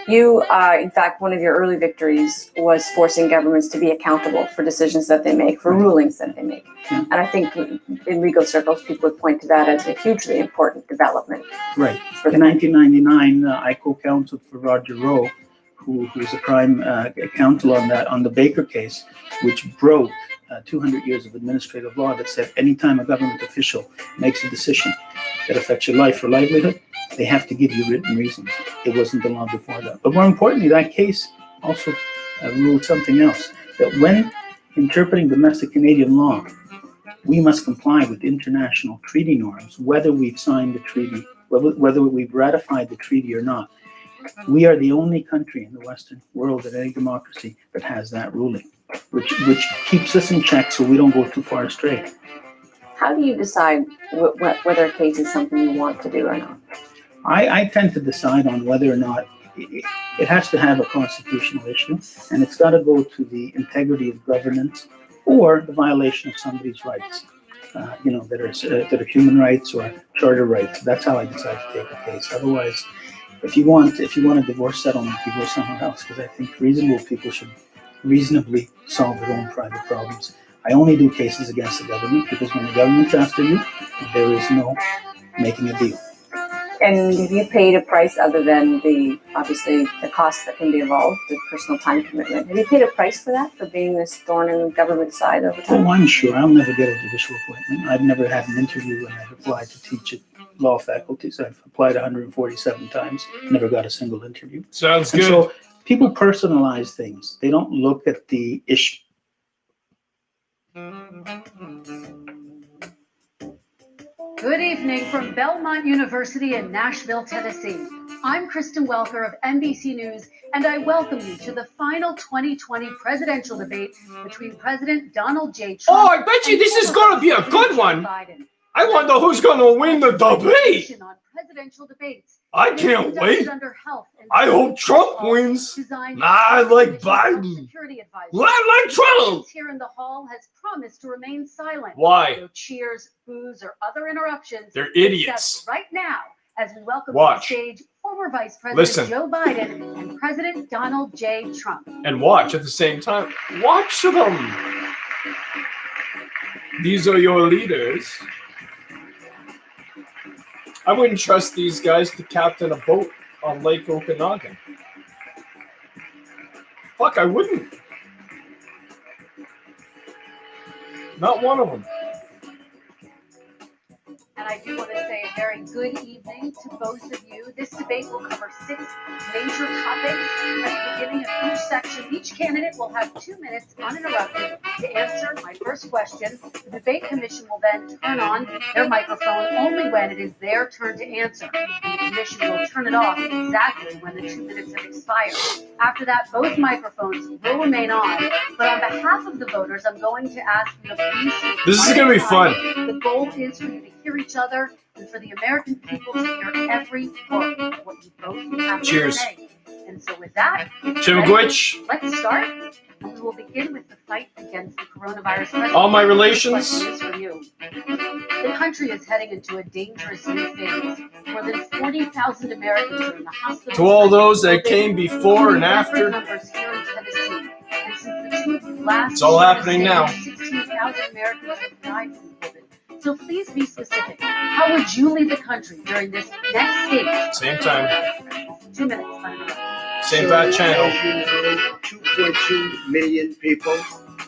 S2: You, in fact, one of your early victories was forcing governments to be accountable for decisions that they make, for rulings that they make.
S4: Yeah.
S2: And I think in legal circles, people would point to that as a hugely important development.
S4: Right.
S2: For the
S4: In 1999, I co-counseled for Roger Rowe, who was a prime counsel on the Baker case, which broke 200 years of administrative law that said anytime a government official makes a decision that affects your life or livelihood, they have to give you written reasons. It wasn't the law before that. But more importantly, that case also ruled something else, that when interpreting domestic Canadian law, we must comply with international treaty norms, whether we've signed the treaty, whether we've ratified the treaty or not. We are the only country in the Western world, in any democracy, that has that ruling, which keeps us in check so we don't go too far astray.
S2: How do you decide whether a case is something you want to do or not?
S4: I tend to decide on whether or not it has to have a constitutional issue, and it's got to go to the integrity of governance or the violation of somebody's rights, that are human rights or charter rights. That's how I decide to take a case. Otherwise, if you want a divorce settlement, you go somewhere else, because I think reasonable people should reasonably solve their own private problems. I only do cases against the government because when the government's after you, there is no making a deal.
S2: And have you paid a price other than obviously the costs that can be involved, the personal time commitment? Have you paid a price for that, for being this thorn in the government side over time?
S4: Oh, I'm sure. I'll never get a judicial appointment. I've never had an interview when I've applied to teach at law faculties. I've applied 147 times, never got a single interview.
S1: Sounds
S4: And
S1: good.
S4: so people personalize things. They don't look at the issue.
S5: Good evening from Belmont University in Nashville, Tennessee. I'm Kristen Welker of NBC News, and I welcome you to the final 2020 presidential debate between President Donald J. Trump.
S1: Oh, I bet you this is going to be a good one.
S5: Biden.
S1: I wonder who's going to win the debate.
S5: On presidential debates.
S1: I
S5: It is
S1: can't
S5: conducted
S1: wait.
S5: under health and
S1: I hope
S5: safety
S1: Trump
S5: protocols
S1: wins.
S5: designed
S1: Nah, I
S5: to
S1: like
S5: protect national
S1: Biden.
S5: security advisors.
S1: I like Trump.
S5: Here in the hall has promised to remain silent.
S1: Why?
S5: No cheers, boos, or other interruptions.
S1: They're
S5: Except
S1: idiots.
S5: right now, as we welcome
S1: Watch.
S5: to the stage former Vice President
S1: Listen.
S5: Joe Biden and President Donald J. Trump.
S1: And watch at the same time. Watch them. These are your leaders. I wouldn't trust these guys to captain a boat on Lake Okanagan. Fuck, I wouldn't. Not one of them.
S5: And I do want to say a very good evening to both of you. This debate will cover 6 major topics. At the beginning of each section, each candidate will have 2 minutes uninterrupted to answer my first question. The debate commission will then turn on their microphone only when it is their turn to answer. And the commission will turn it off exactly when the 2 minutes have expired. After that, both microphones will remain on. But on behalf of the voters, I'm going to ask you to please speak
S1: This is
S5: one
S1: gonna
S5: at
S1: be
S5: a
S1: fun.
S5: time. The goal is for you to hear each other and for the American people to hear every word of what you both have
S1: Cheers.
S5: to say. And so with that,
S1: Chimagwich,
S5: let's start. And we will begin with the fight against the coronavirus.
S1: all my
S5: The
S1: relations.
S5: question is for you. The country is heading into a dangerous new phase. More than 40,000 Americans are in the hospital.
S1: To all those that came before and after.
S5: Numbers here in Tennessee. And since the 2 last
S1: It's all
S5: years,
S1: happening now.
S5: 16,000 Americans have died from COVID. So please be specific. How would you lead the country during this next stage?
S1: Same time,
S5: 2 minutes, uninterrupted.
S1: same bad channel.
S6: As you know, 2.2 million people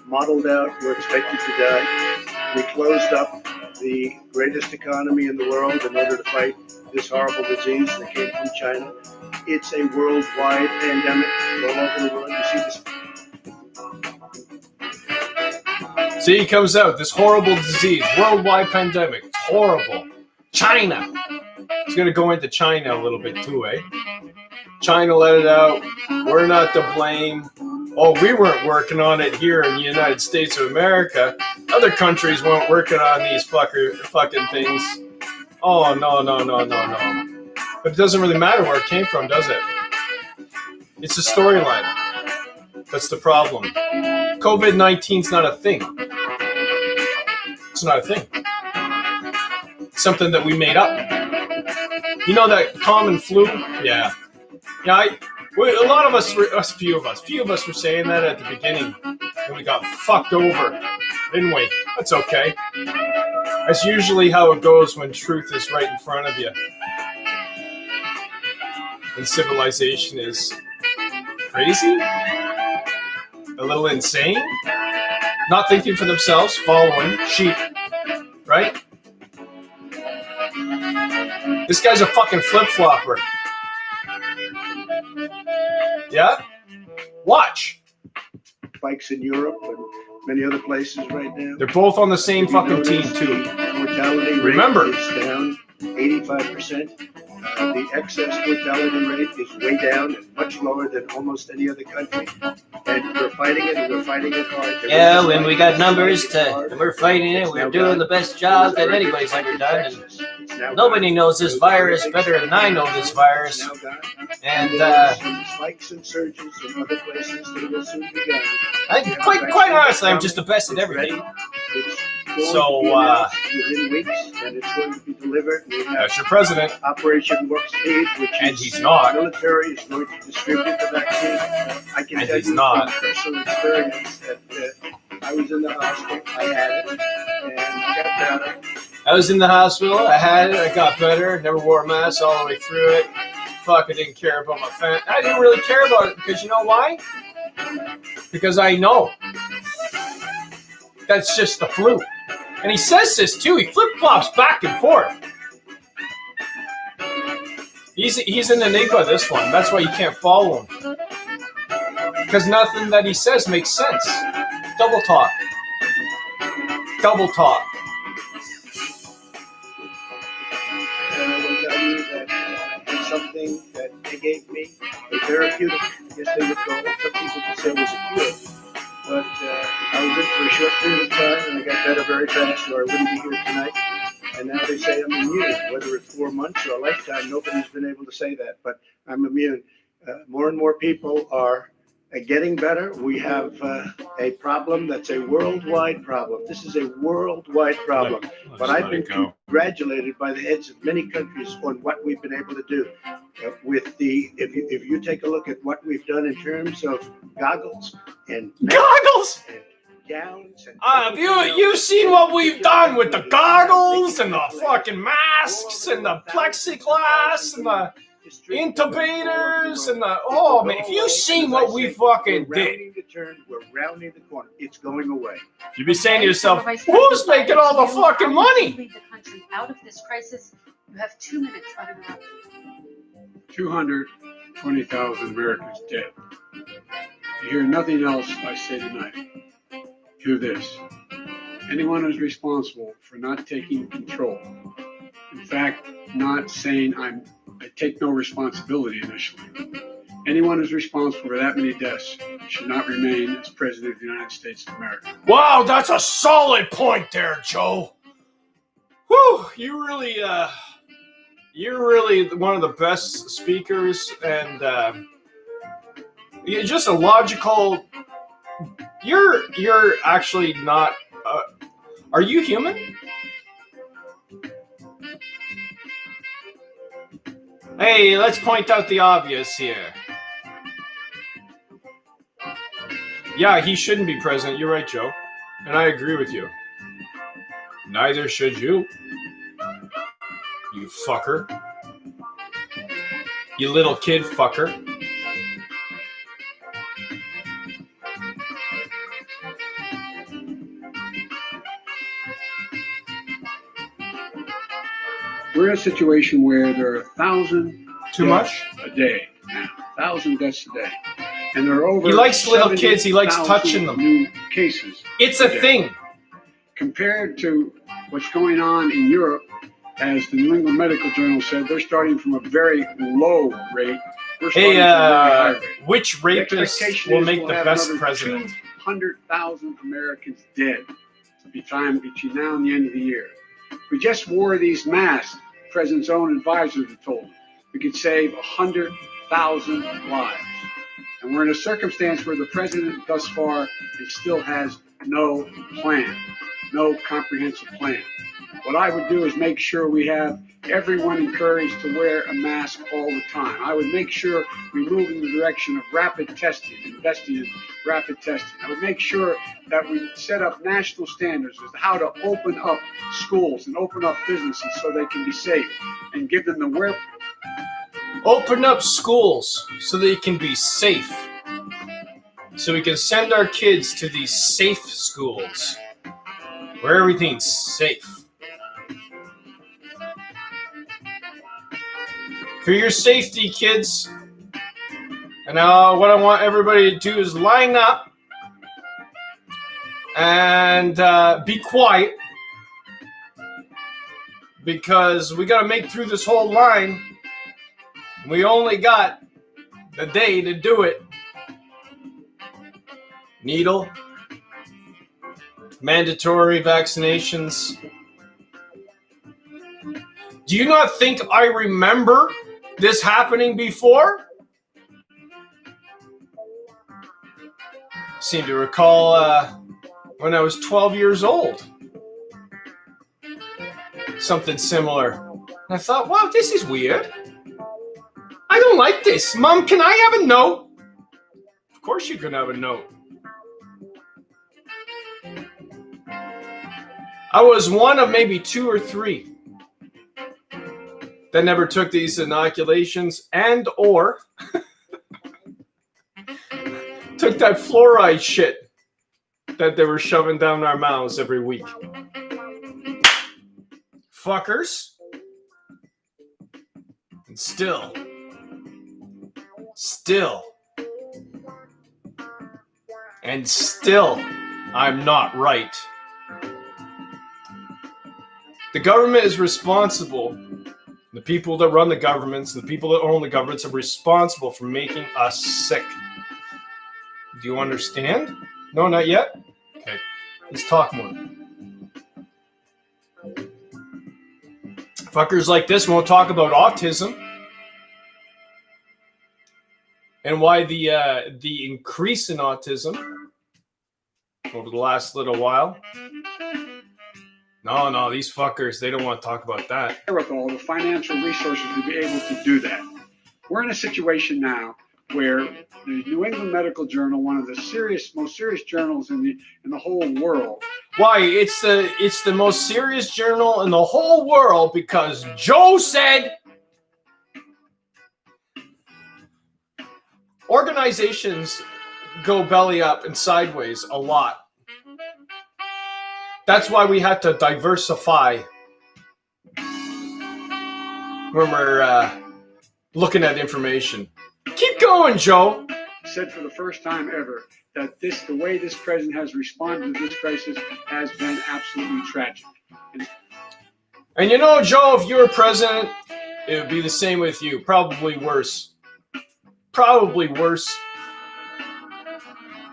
S6: modeled out were expected to die. We closed up the greatest economy in the world in order to fight this horrible disease that came from China. It's a worldwide pandemic all over the world. You see this.
S1: See, it comes out. This horrible disease, worldwide pandemic. It's horrible. China. It's going to go into China a little bit too, eh? China let it out. We're not to blame. Oh, we weren't working on it here in the United States of America. Other countries weren't working on these fucking things. Oh, no. But it doesn't really matter where it came from, does it? It's a storyline. That's the problem. COVID-19's not a thing. It's not a thing. It's something that we made up. You know that common flu? Yeah. Yeah, a lot of us, few of us were saying that at the beginning, and we got fucked over, didn't we? That's okay. That's usually how it goes when truth is right in front of you. And civilization is crazy, a little insane, not thinking for themselves, following sheep, right? This guy's a fucking flip-flopper. Yeah? Watch.
S6: Spikes in Europe and many other places right now.
S1: They're both on the same fucking team, too.
S6: Mortality rate
S1: Remember.
S6: is down 85%. The excess mortality rate is way down and much lower than almost any other country. And we're fighting it, and we're fighting it hard.
S7: Yeah, when we got numbers and we're fighting it, we're doing the best job that anybody's ever done. And nobody knows this virus better than I know this virus. And
S6: spikes and surges in other places that will soon be gone.
S1: Quite honestly, I'm just the best at everything. So,
S6: within weeks, and it's going to be delivered. We have
S1: that's your president.
S6: Operation Warp Speed, which
S1: And
S6: is
S1: he's not.
S6: the military is going to distribute the vaccine. I can
S1: And
S6: tell
S1: he's
S6: you
S1: not.
S6: from personal experience that I was in the hospital, I had it, and I got better.
S1: I was in the hospital. I had it. I got better. Never wore a mask all the way through it. Fuck, I didn't care about my family. I didn't really care about it because you know why? Because I know. That's just the flu. And he says this too. He flip-flops back and forth. He's an enigma, this one. That's why you can't follow him. Because nothing that he says makes sense. Double talk. Double talk.
S6: And I will tell you that it's something that they gave me, a therapeutic. I guess they would call it. Some people would say it was a cure. But I was in for a short period of time, and I got better very fast, or I wouldn't be here tonight. And now they say I'm immune. Whether it's 4 months or a lifetime, nobody's been able to say that. But I'm immune. More and more people are getting better. We have a problem that's a worldwide problem. This is a worldwide problem. But I've been congratulated by the heads of many countries on what we've been able to do. If you take a look at what we've done in terms of goggles and
S1: Goggles!
S6: and gowns and
S1: You've seen what we've done with the goggles and the fucking masks and the plexiglass and the intubators and the man, if you've seen what we fucking did,
S6: we're rounding the corner. It's going away.
S1: you'd be saying to yourself, who's making all the fucking money?
S5: Lead the country out of this crisis. You have 2 minutes uninterrupted.
S8: 220,000 Americans dead. You hear nothing else I say tonight. Hear this. Anyone who's responsible for not taking control, in fact, not saying I take no responsibility initially. Anyone who's responsible for that many deaths should not remain as President of the United States of America.
S1: Wow, that's a solid point there, Joe. Whew, you're really one of the best speakers, and you're just a logical. You're actually not. Are you human? Hey, let's point out the obvious here. Yeah, he shouldn't be president. You're right, Joe. And I agree with you. Neither should you. You fucker. You little kid fucker.
S8: We're in a situation where there are 1,000
S1: Too much?
S8: a day now, 1,000 deaths a day. And there are over
S1: He likes little kids. He likes
S8: 70,000
S1: touching them.
S8: new cases.
S1: It's a thing.
S8: Compared to what's going on in Europe, as the New England Medical Journal said, they're starting from a very low rate. We're starting
S1: Hey,
S8: from a very high rate.
S1: which
S8: The
S1: rapist
S8: expectation
S1: will
S8: is
S1: make
S8: we'll
S1: the
S8: have
S1: best
S8: another
S1: president?
S8: 200,000 Americans dead between now and the end of the year. We just wore these masks. The president's own advisors have told him we could save 100,000 lives. And we're in a circumstance where the president thus far still has no plan, no comprehensive plan. What I would do is make sure we have everyone encouraged to wear a mask all the time. I would make sure we move in the direction of rapid testing, investing in rapid testing. I would make sure that we set up national standards as to how to open up schools and open up businesses so they can be safe and give them the
S1: Open up schools so they can be safe. So we can send our kids to these safe schools where everything's safe. For your safety, kids. And what I want everybody to do is line up and be quiet, because we got to make through this whole line. We only got the day to do it. Needle, mandatory vaccinations. Do you not think I remember this happening before? Seem to recall when I was 12 years old. Something similar. And I thought, wow, this is weird. I don't like this. Mom, can I have a note? Of course you can have a note. I was one of maybe 2 or 3 that never took these inoculations and or took that fluoride shit that they were shoving down our mouths every week. Fuckers. And still, I'm not right. The government is responsible. The people that run the governments, the people that own the governments are responsible for making us sick. Do you understand? No, not yet? Okay, let's talk more. Fuckers like this won't talk about autism and why the increase in autism over the last little while. No, these fuckers, they don't want to talk about that.
S8: with all the financial resources to be able to do that. We're in a situation now where the New England Medical Journal, one of the most serious journals in the whole world.
S1: Why? It's the most serious journal in the whole world because Joe said. Organizations go belly up and sideways a lot. That's why we had to diversify when we're looking at information. Keep going, Joe.
S8: Said for the first time ever that the way this president has responded to this crisis has been absolutely tragic.
S1: And you know, Joe, if you were president, it would be the same with you. Probably worse. Probably worse.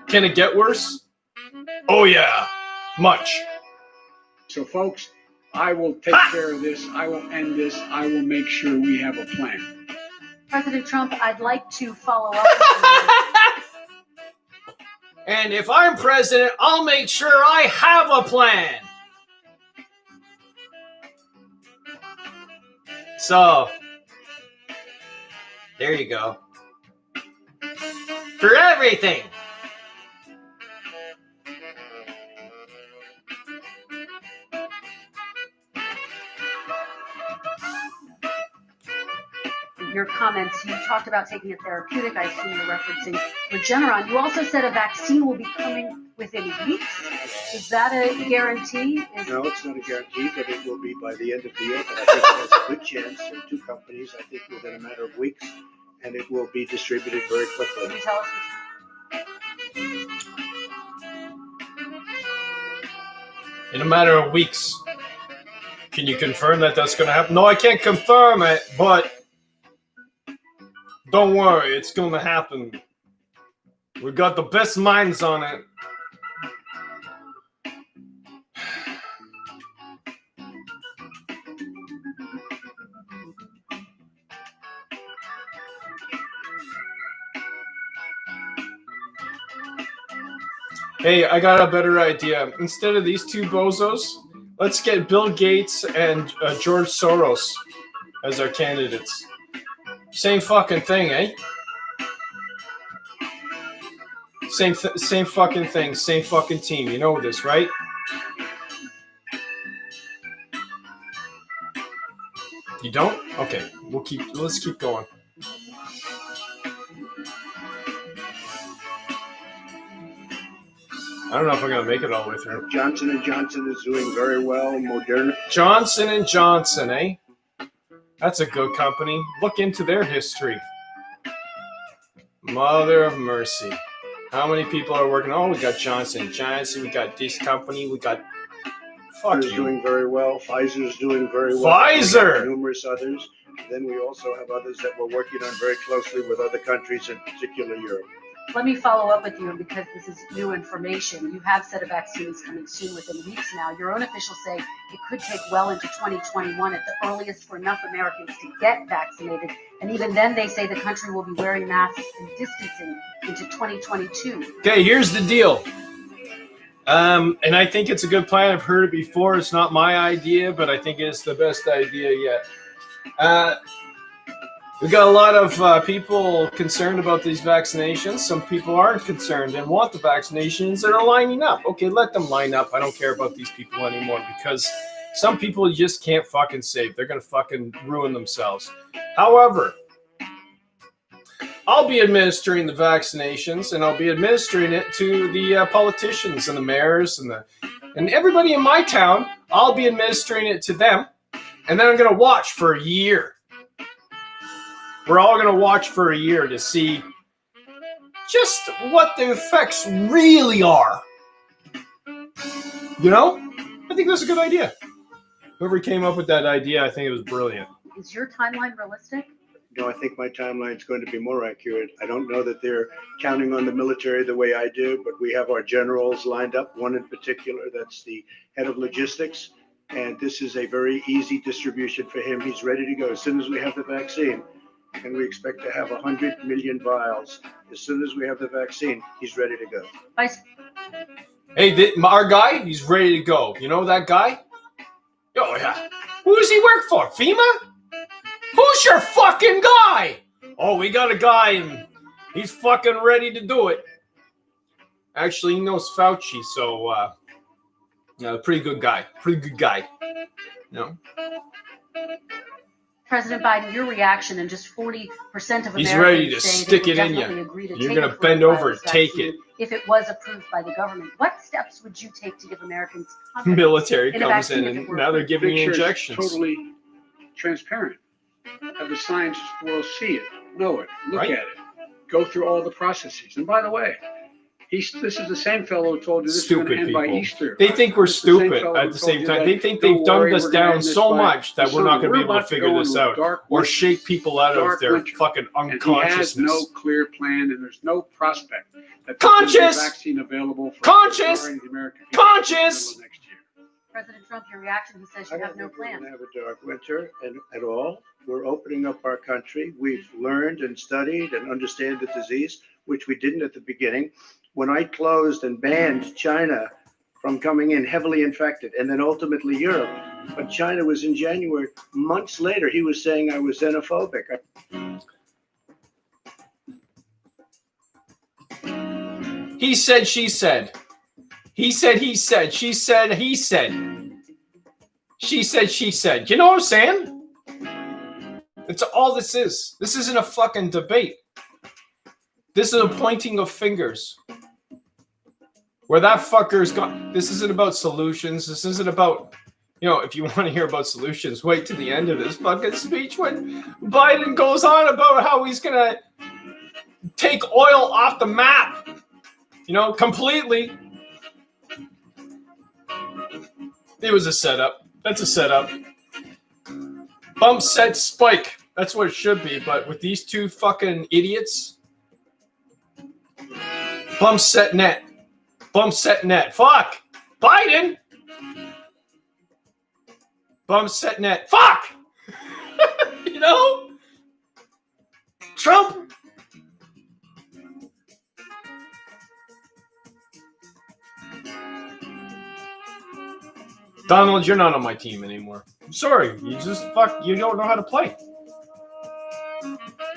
S1: Can it get worse? Oh yeah, much.
S8: So, folks, I will take care of this. I will end this. I will make sure we have a plan.
S5: President Trump, I'd like to follow up with
S1: And if I'm president, I'll make sure I have a plan. So, there you go. For everything.
S5: your comments. You talked about taking a therapeutic. I assume you're referencing Regeneron. You also said a vaccine will be coming within weeks. Is that a guarantee?
S6: No, it's not a guarantee, but it will be by the end of the year. But I think it has a good chance. There are 2 companies, I think, within a matter of weeks, and it will be distributed very quickly.
S5: Can you tell us?
S1: In a matter of weeks. Can you confirm that that's going to happen? No, I can't confirm it, but don't worry, it's going to happen. We got the best minds on it. Hey, I got a better idea. Instead of these two bozos, let's get Bill Gates and George Soros as our candidates. Same fucking thing, eh? Same fucking thing, same fucking team. You know this, right? You don't? Okay, let's keep going. I don't know if I'm gonna make it all the way through.
S6: Johnson & Johnson is doing very well. Moderna.
S1: Johnson & Johnson, eh? That's a good company. Look into their history. Mother of mercy. How many people are working? Oh, we got Johnson & Johnson. We got this company. We got... Fuck
S6: Pfizer's
S1: you.
S6: doing very well. Pfizer's doing very well.
S1: Pfizer!
S6: Numerous others. Then we also have others that we're working on very closely with other countries, in particular Europe.
S5: Let me follow up with you because this is new information. You have said a vaccine is coming soon within weeks now. Your own officials say it could take well into 2021 at the earliest for enough Americans to get vaccinated. And even then, they say the country will be wearing masks and distancing into 2022.
S1: Okay, here's the deal. And I think it's a good plan. I've heard it before. It's not my idea, but I think it's the best idea yet. We got a lot of people concerned about these vaccinations. Some people aren't concerned and want the vaccinations and are lining up. Okay, let them line up. I don't care about these people anymore because some people you just can't fucking save. They're going to fucking ruin themselves. However, I'll be administering the vaccinations and I'll be administering it to the politicians and the mayors and everybody in my town. I'll be administering it to them and then I'm going to watch for a year. We're all going to watch for a year to see just what the effects really are. You know? I think that's a good idea. Whoever came up with that idea, I think it was brilliant.
S5: Is your timeline realistic?
S6: No, I think my timeline is going to be more accurate. I don't know that they're counting on the military the way I do, but we have our generals lined up, one in particular that's the head of logistics. And this is a very easy distribution for him. He's ready to go as soon as we have the vaccine. And we expect to have 100 million vials. As soon as we have the vaccine, he's ready to go.
S5: Vice
S1: Hey, our guy, he's ready to go. You know that guy? Oh, yeah. Who does he work for? FEMA? Who's your fucking guy? Oh, we got a guy and he's fucking ready to do it. Actually, he knows Fauci, so, pretty good guy. Pretty good guy. You know?
S5: President Biden, your reaction, and just 40% of Americans
S1: He's ready to
S5: say
S1: stick
S5: they would
S1: it in
S5: definitely
S1: you.
S5: agree to
S1: You're
S5: take
S1: going to
S5: a
S1: bend over and
S5: coronavirus
S1: take
S5: vaccine
S1: it.
S5: if it was approved by the government. What steps would you take to give Americans confidence
S1: Military
S5: in a
S1: comes
S5: vaccine
S1: in
S5: if it
S1: and
S5: were
S1: now they're
S5: approved?
S1: giving you
S8: Picture is
S1: injections.
S8: Totally transparent. Have the science world see it, know it, look
S1: Right.
S8: at it, go through all the processes. And by the way, this is the same fellow who told you this is going to
S1: Stupid
S8: end by
S1: people.
S8: Easter.
S1: They think we're
S8: It's the same
S1: stupid
S8: fellow
S1: at
S8: who
S1: the
S8: told
S1: same
S8: you
S1: time.
S8: that,
S1: They think
S8: "Don't
S1: they've dumbed
S8: worry,
S1: us
S8: we're gonna
S1: down
S8: end this
S1: so
S8: by
S1: much that we're not going to be able to
S8: about
S1: figure
S8: go
S1: this
S8: into a
S1: out
S8: dark
S1: or
S8: winter.
S1: shake people out of
S8: Dark
S1: their
S8: winter.
S1: fucking
S8: And he has no
S1: unconsciousness.
S8: clear plan, and there's no prospect that there's
S1: Conscious!
S8: a vaccine available for
S1: Conscious!
S8: the American people
S1: Conscious!
S8: until next year.
S5: President Trump, your reaction, he says
S6: I
S5: you
S6: don't
S5: have no
S6: think we're
S5: plan.
S6: going to have a dark winter at all. We're opening up our country. We've learned and studied and understand the disease, which we didn't at the beginning. When I closed and banned China from coming in heavily infected, and then ultimately Europe, but China was in January. Months later, he was saying I was xenophobic.
S1: He said, she said. He said, he said. She said, he said. She said, she said. You know what I'm saying? It's all this is. This isn't a fucking debate. This is a pointing of fingers. Where that fucker's gone. This isn't about solutions. This isn't about, if you want to hear about solutions, wait to the end of this fucking speech when Biden goes on about how he's going to take oil off the map. Completely. It was a setup. That's a setup. Bump set spike. That's what it should be. But with these two fucking idiots, bump set net. Bump set net. Fuck. Biden. Bump set net. Fuck. You know? Trump. Donald, you're not on my team anymore. I'm sorry. You don't know how to play.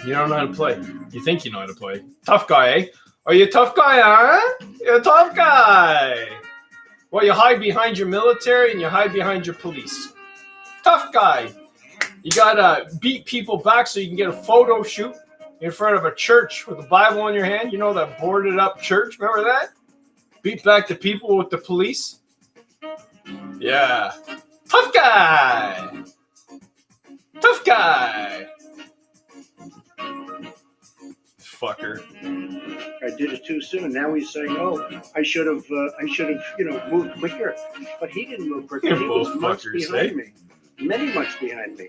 S1: You don't know how to play. You think you know how to play. Tough guy, eh? Are you a tough guy, huh? You're a tough guy. Well, you hide behind your military and you hide behind your police. Tough guy. You gotta beat people back so you can get a photo shoot in front of a church with a Bible in your hand. You know, that boarded up church. Remember that? Beat back the people with the police. Yeah. Tough guy. Tough guy. Fucker.
S6: I did it too soon. Now he's saying, "Oh, I should have, moved quicker." But he didn't move quicker. He was much behind me, much behind me.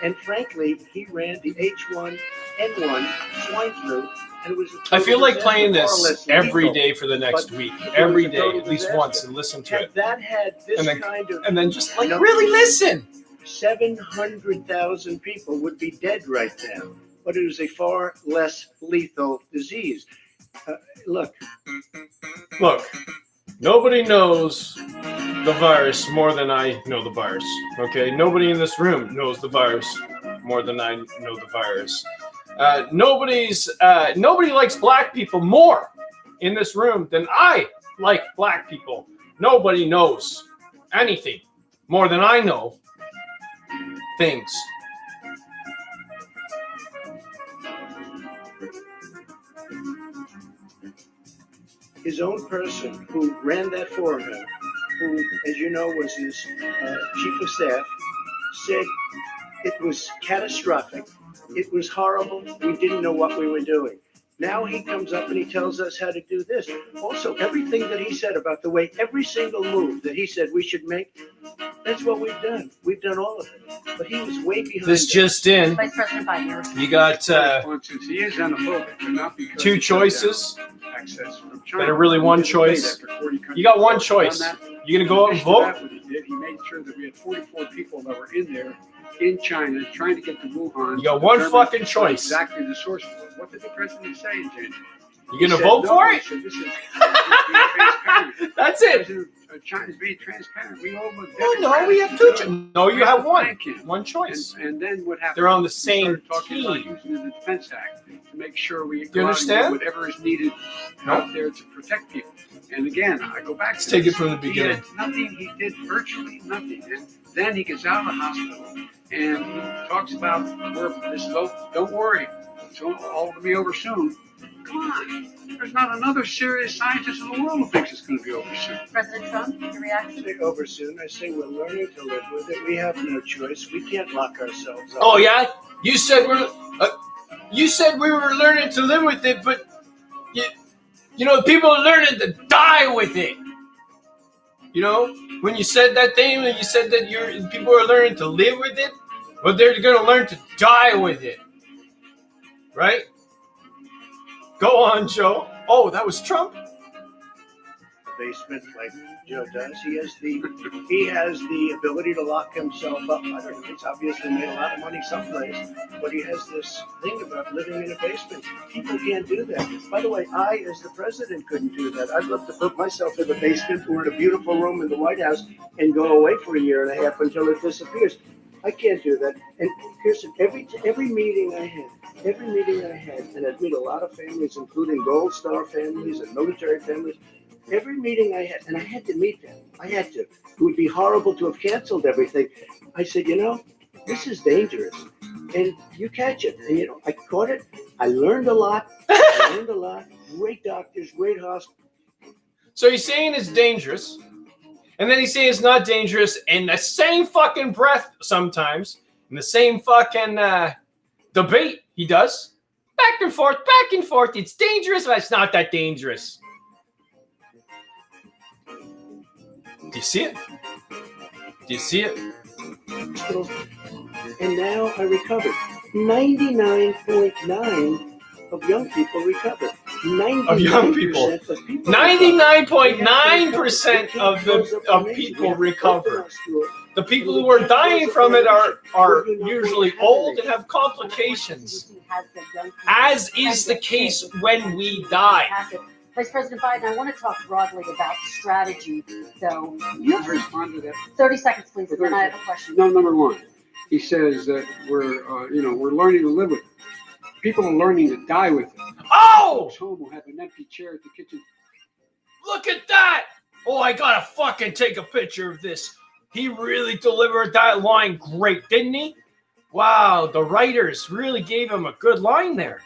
S6: And frankly, he ran the H1N1 swine flu, and it was.
S1: I feel like playing this every day for the next week, every day, at least once, and listen to it.
S6: That had this
S1: and then just like really listen.
S6: 700,000 people would be dead right now, but it is a far less lethal disease. Look,
S1: nobody knows the virus more than I know the virus. Okay, nobody in this room knows the virus more than I know the virus. Nobody likes black people more in this room than I like black people. Nobody knows anything more than I know things.
S6: his own person who ran that for him, who, as you know, was his chief of staff, said it was catastrophic. It was horrible. We didn't know what we were doing. Now he comes up and he tells us how to do this. Also, everything that he said about the way every single move that he said we should make, that's what we've done. We've done all of it. But he was way behind.
S1: This just in.
S5: Vice President Biden.
S1: You got
S8: He is xenophobic, but not because
S1: two choices
S8: access from
S1: that
S8: China.
S1: are really one choice. You got one choice. You're going to go out and vote?
S8: He made sure that we had 44 people that were in there in China trying to get to Wuhan.
S1: You got one fucking choice.
S8: Exactly the source was. What did the president say, James?
S1: You going to vote for it?
S8: This is transparent.
S1: That's it.
S8: China's being transparent. We all look.
S1: Oh, no, we have two choices. No, you have one. One choice.
S8: And then what happened?
S1: They're on the same
S8: talking about
S1: team.
S8: using the Defense Act to make sure we
S1: Do you understand?
S8: whatever is needed out there to protect people. And again, I go back
S1: Let's
S8: to
S1: take
S8: this.
S1: it from the beginning.
S8: He had nothing. He did virtually nothing. And then he gets out of the hospital and he talks about this vote. Don't worry, it's all going to be over soon. Come on. There's not another serious scientist in the world who thinks it's going to be over soon.
S5: President Trump, your reaction?
S6: Say over soon. I say we're learning to live with it. We have no choice. We can't lock ourselves up.
S1: Oh yeah, you said we were learning to live with it, but you know people are learning to die with it. You know, when you said that thing, and you said that people are learning to live with it, but they're going to learn to die with it, right? Go on, Joe. Oh, that was Trump.
S6: Basement like Joe does. He has the ability to lock himself up. I don't know. He's obviously made a lot of money someplace, but he has this thing about living in a basement. People can't do that. By the way, I, as the president, couldn't do that. I'd love to put myself in the basement or in a beautiful room in the White House and go away for a year and a half until it disappears. I can't do that. And Kirsten, every meeting I had, and I'd meet a lot of families, including Gold Star families and military families. Every meeting I had, and I had to meet them. I had to. It would be horrible to have canceled everything. I said, this is dangerous. And you catch it. And, I caught it. I learned a lot. Great doctors, great hospitals.
S1: So he's saying it's dangerous, and then he's saying it's not dangerous in the same fucking breath sometimes, in the same fucking debate he does. Back and forth. It's dangerous, but it's not that dangerous. Do you see it?
S6: So, and now I recovered. 99.9 of young people recovered. 99%
S1: Of young people.
S6: of people
S1: 99.9% of people recover. The people who are dying from it are usually old and have complications, as is the case when we die.
S5: Vice President Biden, I want to talk broadly about strategy, though.
S8: You have to respond to that.
S5: 30 seconds, please, and then I have a question.
S8: No, number one, he says that we're learning to live with it. People are learning to die with it.
S1: Oh!
S8: Folks home will have an empty chair at the kitchen.
S1: Look at that! Oh, I gotta fucking take a picture of this. He really delivered that line great, didn't he? Wow, the writers really gave him a good line there.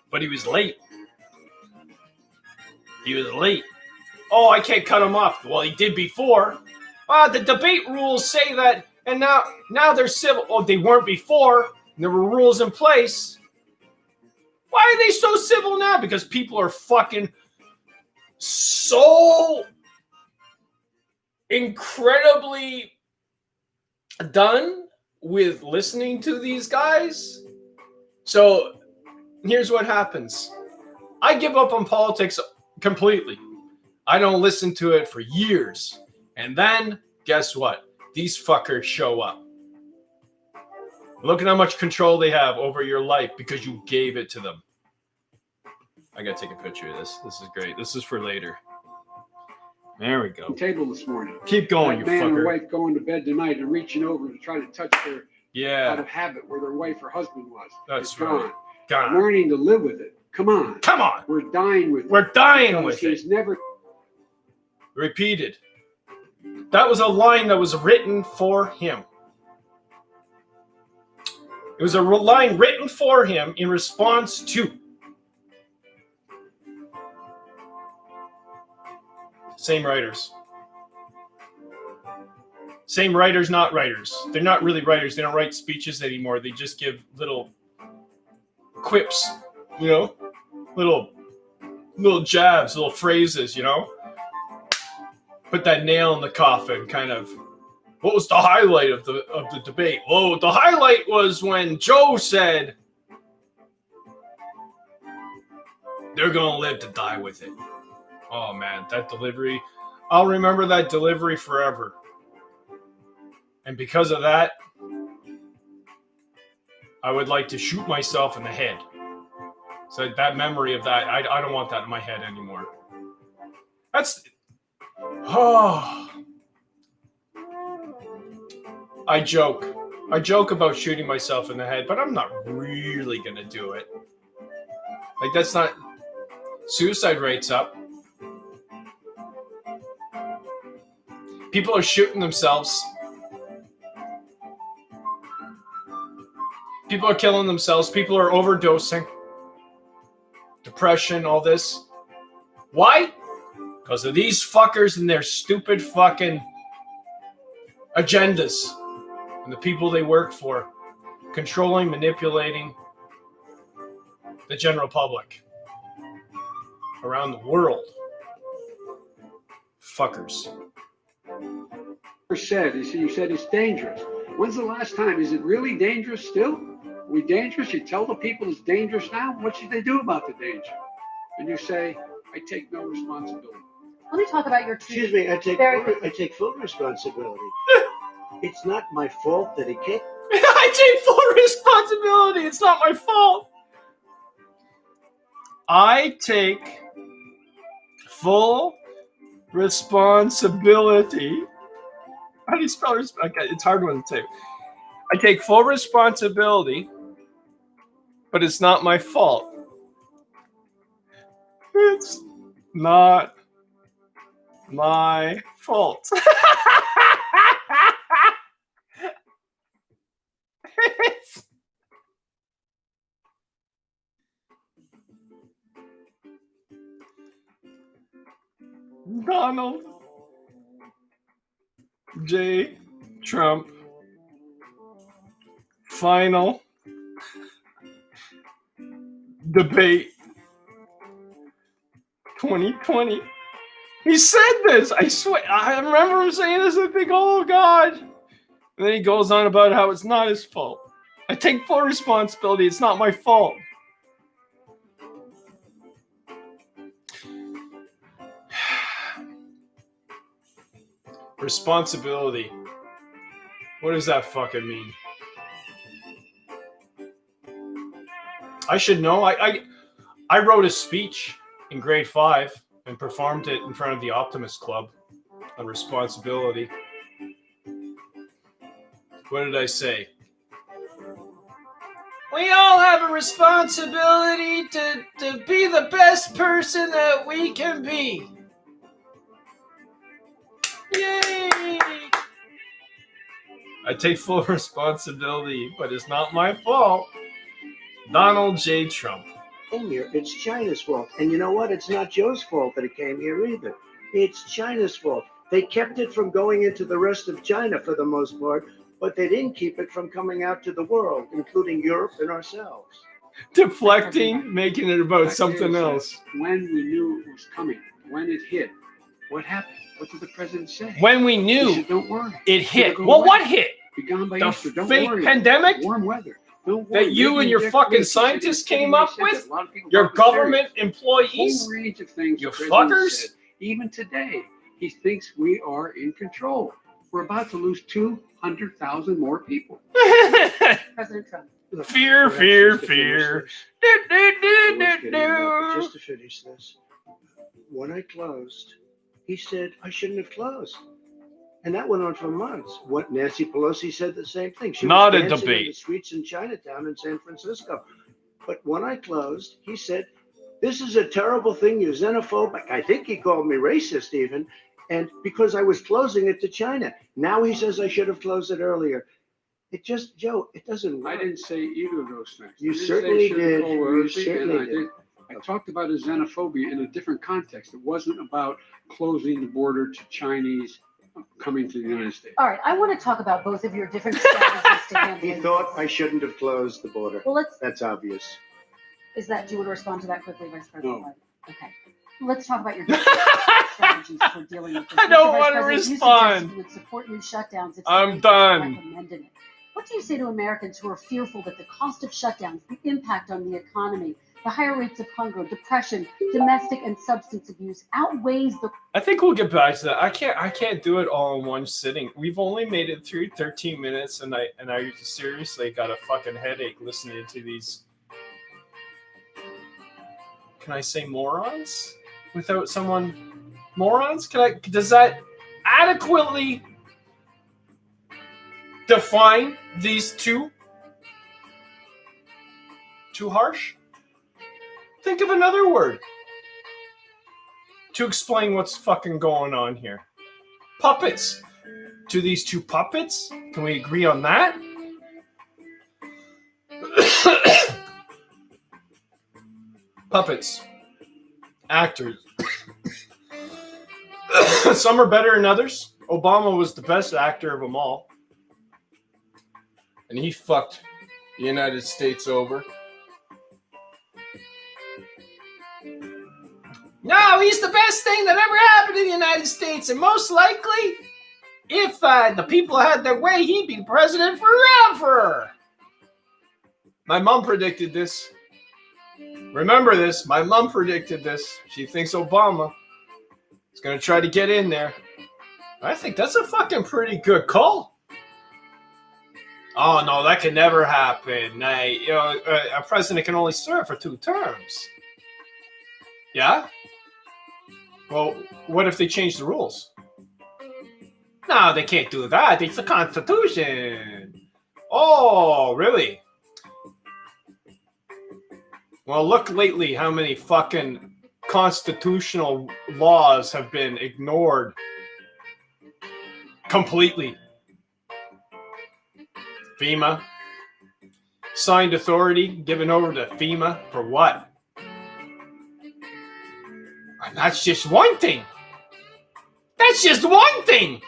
S1: But he was late. He was late. Oh, I can't cut him off. Well, he did before. The debate rules say that, and now they're civil. Oh, they weren't before. There were rules in place. Why are they so civil now? Because people are fucking so incredibly done with listening to these guys. So here's what happens. I give up on politics completely. I don't listen to it for years. And then, guess what? These fuckers show up. Look at how much control they have over your life because you gave it to them. I gotta take a picture of this. This is great. This is for later. There we go.
S8: Table this morning.
S1: Keep going, you
S8: man and
S1: fucker.
S8: wife going to bed tonight and reaching over to try to touch their out
S1: Yeah,
S8: of habit where their wife or husband was.
S1: that's
S8: It's
S1: right.
S8: gone.
S1: God.
S8: Learning to live with it. Come on.
S1: Come on.
S8: We're dying with it.
S1: We're dying
S8: Because
S1: with it.
S8: he's never
S1: Repeated. That was a line that was written for him. It was a line written for him in response to. Same writers. Same writers, not writers. They're not really writers. They don't write speeches anymore. They just give little quips, little jabs, little phrases, Put that nail in the coffin, kind of. What was the highlight of the debate? Oh, the highlight was when Joe said they're going to live to die with it. Oh, man, that delivery. I'll remember that delivery forever. And because of that, I would like to shoot myself in the head. So that memory of that, I don't want that in my head anymore. I joke about shooting myself in the head, but I'm not really going to do it. Like, that's not... Suicide rate's up. People are shooting themselves. People are killing themselves. People are overdosing. Depression, all this. Why? Because of these fuckers and their stupid fucking agendas. And the people they work for. Controlling, manipulating the general public. Around the world. Fuckers.
S8: said. You said it's dangerous. When's the last time? Is it really dangerous still? Are we dangerous? You tell the people it's dangerous now? What should they do about the danger? And you say, I take no responsibility.
S5: Let me talk about your tweet.
S6: Excuse me, I take full responsibility. It's not my fault that he kicked.
S1: I take full responsibility. It's not my fault. I take full responsibility. How do you spell responsibility? It's a hard one to say. I take full responsibility, but it's not my fault. It's not my fault. Donald J. Trump final debate 2020 He said this. I swear. I remember him saying this. I think, oh God. And then he goes on about how it's not his fault. I take full responsibility. It's not my fault. Responsibility. What does that fucking mean? I should know. I wrote a speech in grade 5 and performed it in front of the Optimist Club on responsibility. What did I say? We all have a responsibility to be the best person that we can be. Yay! I take full responsibility, but it's not my fault. Donald J. Trump.
S6: Came here. It's China's fault. And you know what? It's not Joe's fault that it came here either. It's China's fault. They kept it from going into the rest of China for the most part, but they didn't keep it from coming out to the world, including Europe and ourselves.
S1: Deflecting, making it about
S8: That
S1: something
S8: is,
S1: else.
S8: When we knew it was coming, when it hit, what happened? What did the president say?
S1: When we
S8: He
S1: knew
S8: said, don't worry.
S1: it hit.
S8: It'll go
S1: Well,
S8: away.
S1: what hit?
S8: Be gone by
S1: The
S8: Easter. Don't
S1: fake
S8: worry.
S1: pandemic
S8: Warm weather. Don't worry.
S1: that you
S8: Maybe
S1: and your
S8: next
S1: fucking
S8: week,
S1: scientists
S8: they
S1: came up
S8: said that.
S1: with?
S8: A lot of people
S1: Your
S8: thought it was
S1: government
S8: serious.
S1: employees?
S8: Whole range of things.
S1: You
S8: the president
S1: fuckers?
S8: said. Even today, he thinks we are in control. We're about to lose 200,000 more people.
S5: President Trump.
S6: Look,
S1: Fear,
S6: perhaps
S1: fear,
S6: just to finish
S1: fear.
S6: this,
S1: Do, do,
S6: I
S1: do,
S6: was
S1: do,
S6: getting enough, but
S1: do.
S6: just to finish this, when I closed, he said I shouldn't have closed. And that went on for months. What Nancy Pelosi said the same thing. She
S1: Not
S6: was
S1: a
S6: dancing in
S1: debate.
S6: the streets in Chinatown in San Francisco. But when I closed, he said, this is a terrible thing. You're xenophobic. I think he called me racist even. And because I was closing it to China. Now he says I should have closed it earlier. It just, Joe, it doesn't work.
S8: I didn't say either of those things.
S6: You
S8: I didn't
S6: certainly
S8: say
S6: did.
S8: sugarcoat
S6: You
S8: royalty,
S6: certainly
S8: and
S6: did.
S8: I talked about a xenophobia in a different context. It wasn't about closing the border to Chinese coming to the United States.
S5: All right, I want to talk about both of your different strategies to
S6: He
S5: handling.
S6: thought I shouldn't have closed the border.
S5: Well,
S6: That's obvious.
S5: do you want to respond to that quickly, Vice President?
S8: No.
S5: White? Okay. Let's talk about your different strategies for dealing with this.
S1: I don't
S5: Mr. Vice
S1: want to
S5: President, you
S1: respond.
S5: suggested you would support new shutdowns if
S1: I'm
S5: states
S1: done.
S5: recommended it. What do you say to Americans who are fearful that the cost of shutdowns, the impact on the economy, the higher rates of hunger, depression, domestic and substance abuse outweighs the
S1: I think we'll get back to that. I can't do it all in one sitting. We've only made it through 13 minutes, and I seriously got a fucking headache listening to these. Can I say morons without someone? Morons? Does that adequately define these two? Too harsh? Think of another word to explain what's fucking going on here. Puppets. To these two puppets? Can we agree on that? Puppets. Actors. Some are better than others. Obama was the best actor of them all. And he fucked the United States over. No, he's the best thing that ever happened to the United States. And most likely, if the people had their way, he'd be president forever. My mom predicted this. Remember this. My mom predicted this. She thinks Obama is going to try to get in there. I think that's a fucking pretty good call. Oh, no, that can never happen. A president can only serve for 2 terms. Yeah? Well, what if they change the rules? No, they can't do that. It's the Constitution. Oh, really? Well, look lately how many fucking constitutional laws have been ignored completely. FEMA. Signed authority given over to FEMA for what? And that's just one thing. That's just one thing.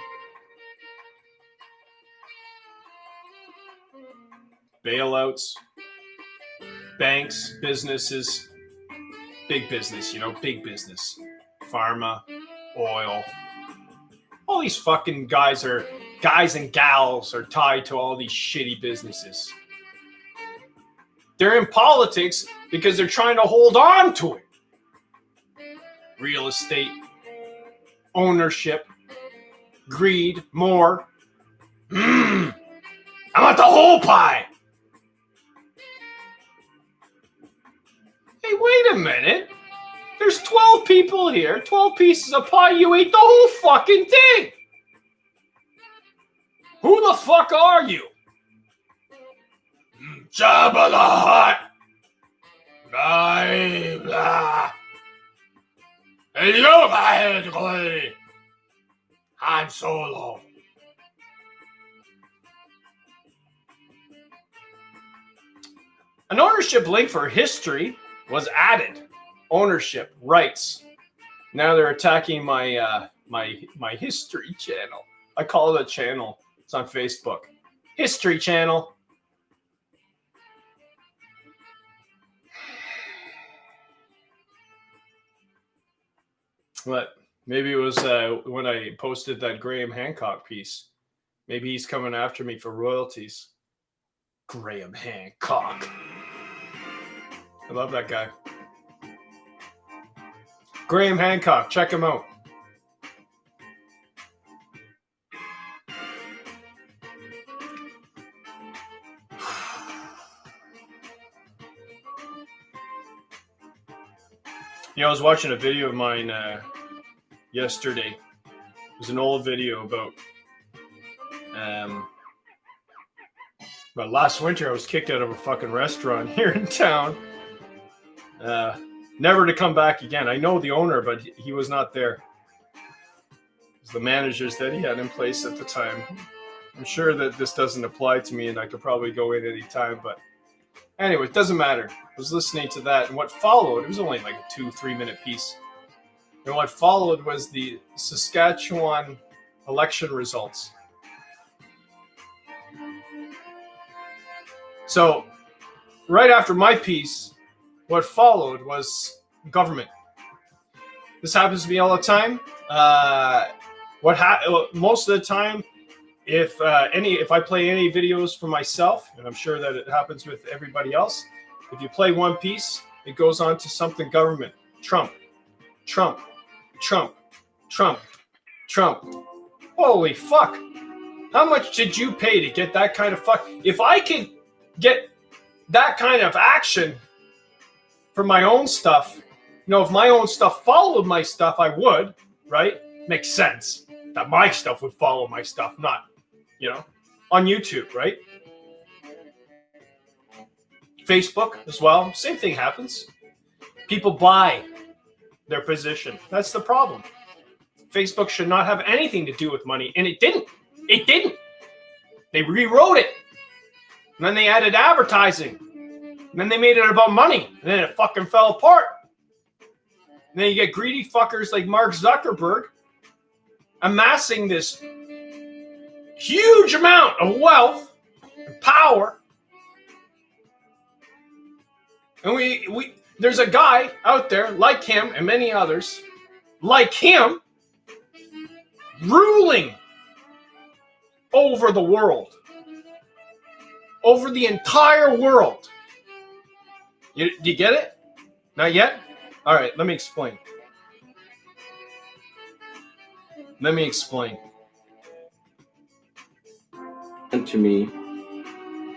S1: Bailouts, banks, businesses, big business, big business, pharma, oil. All these fucking guys and gals are tied to all these shitty businesses. They're in politics because they're trying to hold on to it. Real estate, ownership, greed, more. I want the whole pie. Hey, wait a minute. There's 12 people here, 12 pieces of pie. You ate the whole fucking thing. Who the fuck are you? Jabba the Hutt. Blah, blah. Hello, my head, Han Solo. An ownership link for history was added. Ownership rights. Now they're attacking my my history channel. I call it a channel. It's on Facebook. History channel. But maybe it was when I posted that Graham Hancock piece. Maybe he's coming after me for royalties. Graham Hancock. I love that guy. Graham Hancock, check him out. I was watching a video of mine yesterday. It was an old video about last winter I was kicked out of a fucking restaurant here in town. Never to come back again. I know the owner, but he was not there. It was the managers that he had in place at the time. I'm sure that this doesn't apply to me and I could probably go in any time, but anyway, it doesn't matter. I was listening to that, and what followed, it was only like a 2-3 minute piece. And what followed was the Saskatchewan election results. So, right after my piece, what followed was government. This happens to me all the time. Most of the time, if I play any videos for myself, and I'm sure that it happens with everybody else, if you play one piece, it goes on to something government. Trump, Trump, Trump, Trump, Trump. Holy fuck. How much did you pay to get that kind of fuck? If I could get that kind of action for my own stuff, if my own stuff followed my stuff, I would, right? Makes sense that my stuff would follow my stuff, not, on YouTube, right? Facebook as well, same thing happens. People buy their position. That's the problem. Facebook should not have anything to do with money, and it didn't. It didn't. They rewrote it. And then they added advertising. And then they made it about money. And then it fucking fell apart. And then you get greedy fuckers like Mark Zuckerberg amassing this huge amount of wealth and power. And there's a guy out there like him and many others like him ruling over the world. Over the entire world. Do you get it? Not yet? All right, let me explain.
S9: To me,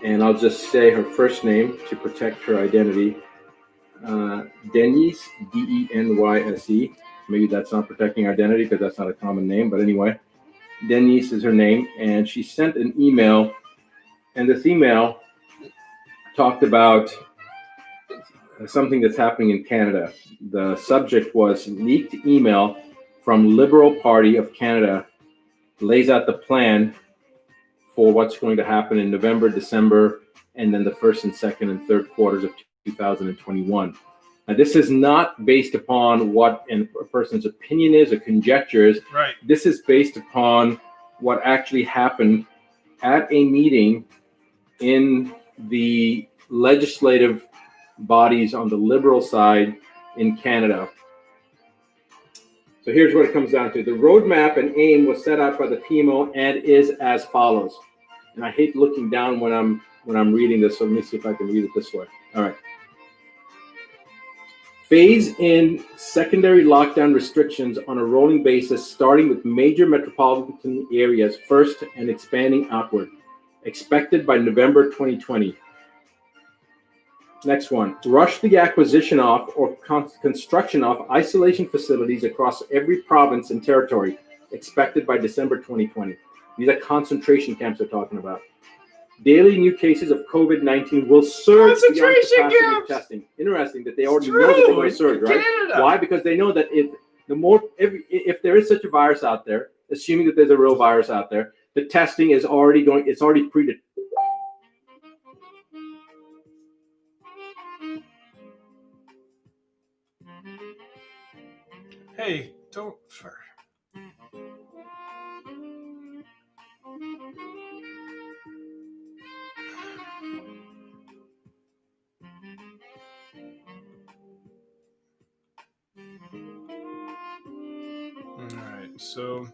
S9: and I'll just say her first name to protect her identity. Denise, Denys. Maybe that's not protecting identity because that's not a common name, but anyway, Denise is her name, and she sent an email, and this email talked about something that's happening in Canada. The subject was leaked email from Liberal Party of Canada lays out the plan for what's going to happen in November, December, and then the first and second and third quarters of 2021. Now, this is not based upon what a person's opinion is or conjecture is.
S1: Right.
S9: This is based upon what actually happened at a meeting in the legislative bodies on the Liberal side in Canada. So here's what it comes down to. The roadmap and aim was set out by the PMO and is as follows. And I hate looking down when I'm reading this, so let me see if I can read it this way. All right. Phase in secondary lockdown restrictions on a rolling basis, starting with major metropolitan areas first and expanding outward. Expected by November 2020. Next one. Rush the acquisition of or construction of isolation facilities across every province and territory. Expected by December 2020. These are concentration camps they're talking about. Daily new cases of COVID-19 will surge beyond capacity of testing. Interesting that they already know that they're going to surge, right?
S1: Canada.
S9: Why? Because they know that if there is such a virus out there, assuming that there's a real virus out there, the testing is already going. It's already predetermined.
S1: Hey, don't. So,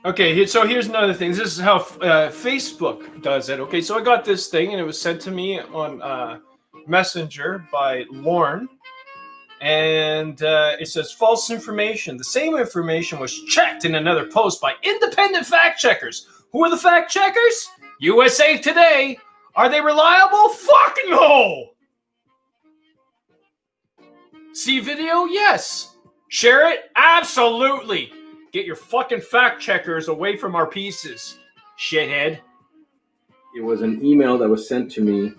S1: okay, so here's another thing. This is how Facebook does it. Okay, so I got this thing, and it was sent to me on Messenger by Lauren, and it says false information. The same information was checked in another post by independent fact checkers. Who are the fact checkers? USA Today. Are they reliable? Fucking no! See video? Yes. Share it? Absolutely. Get your fucking fact checkers away from our pieces, shithead.
S9: It was an email that was sent to me,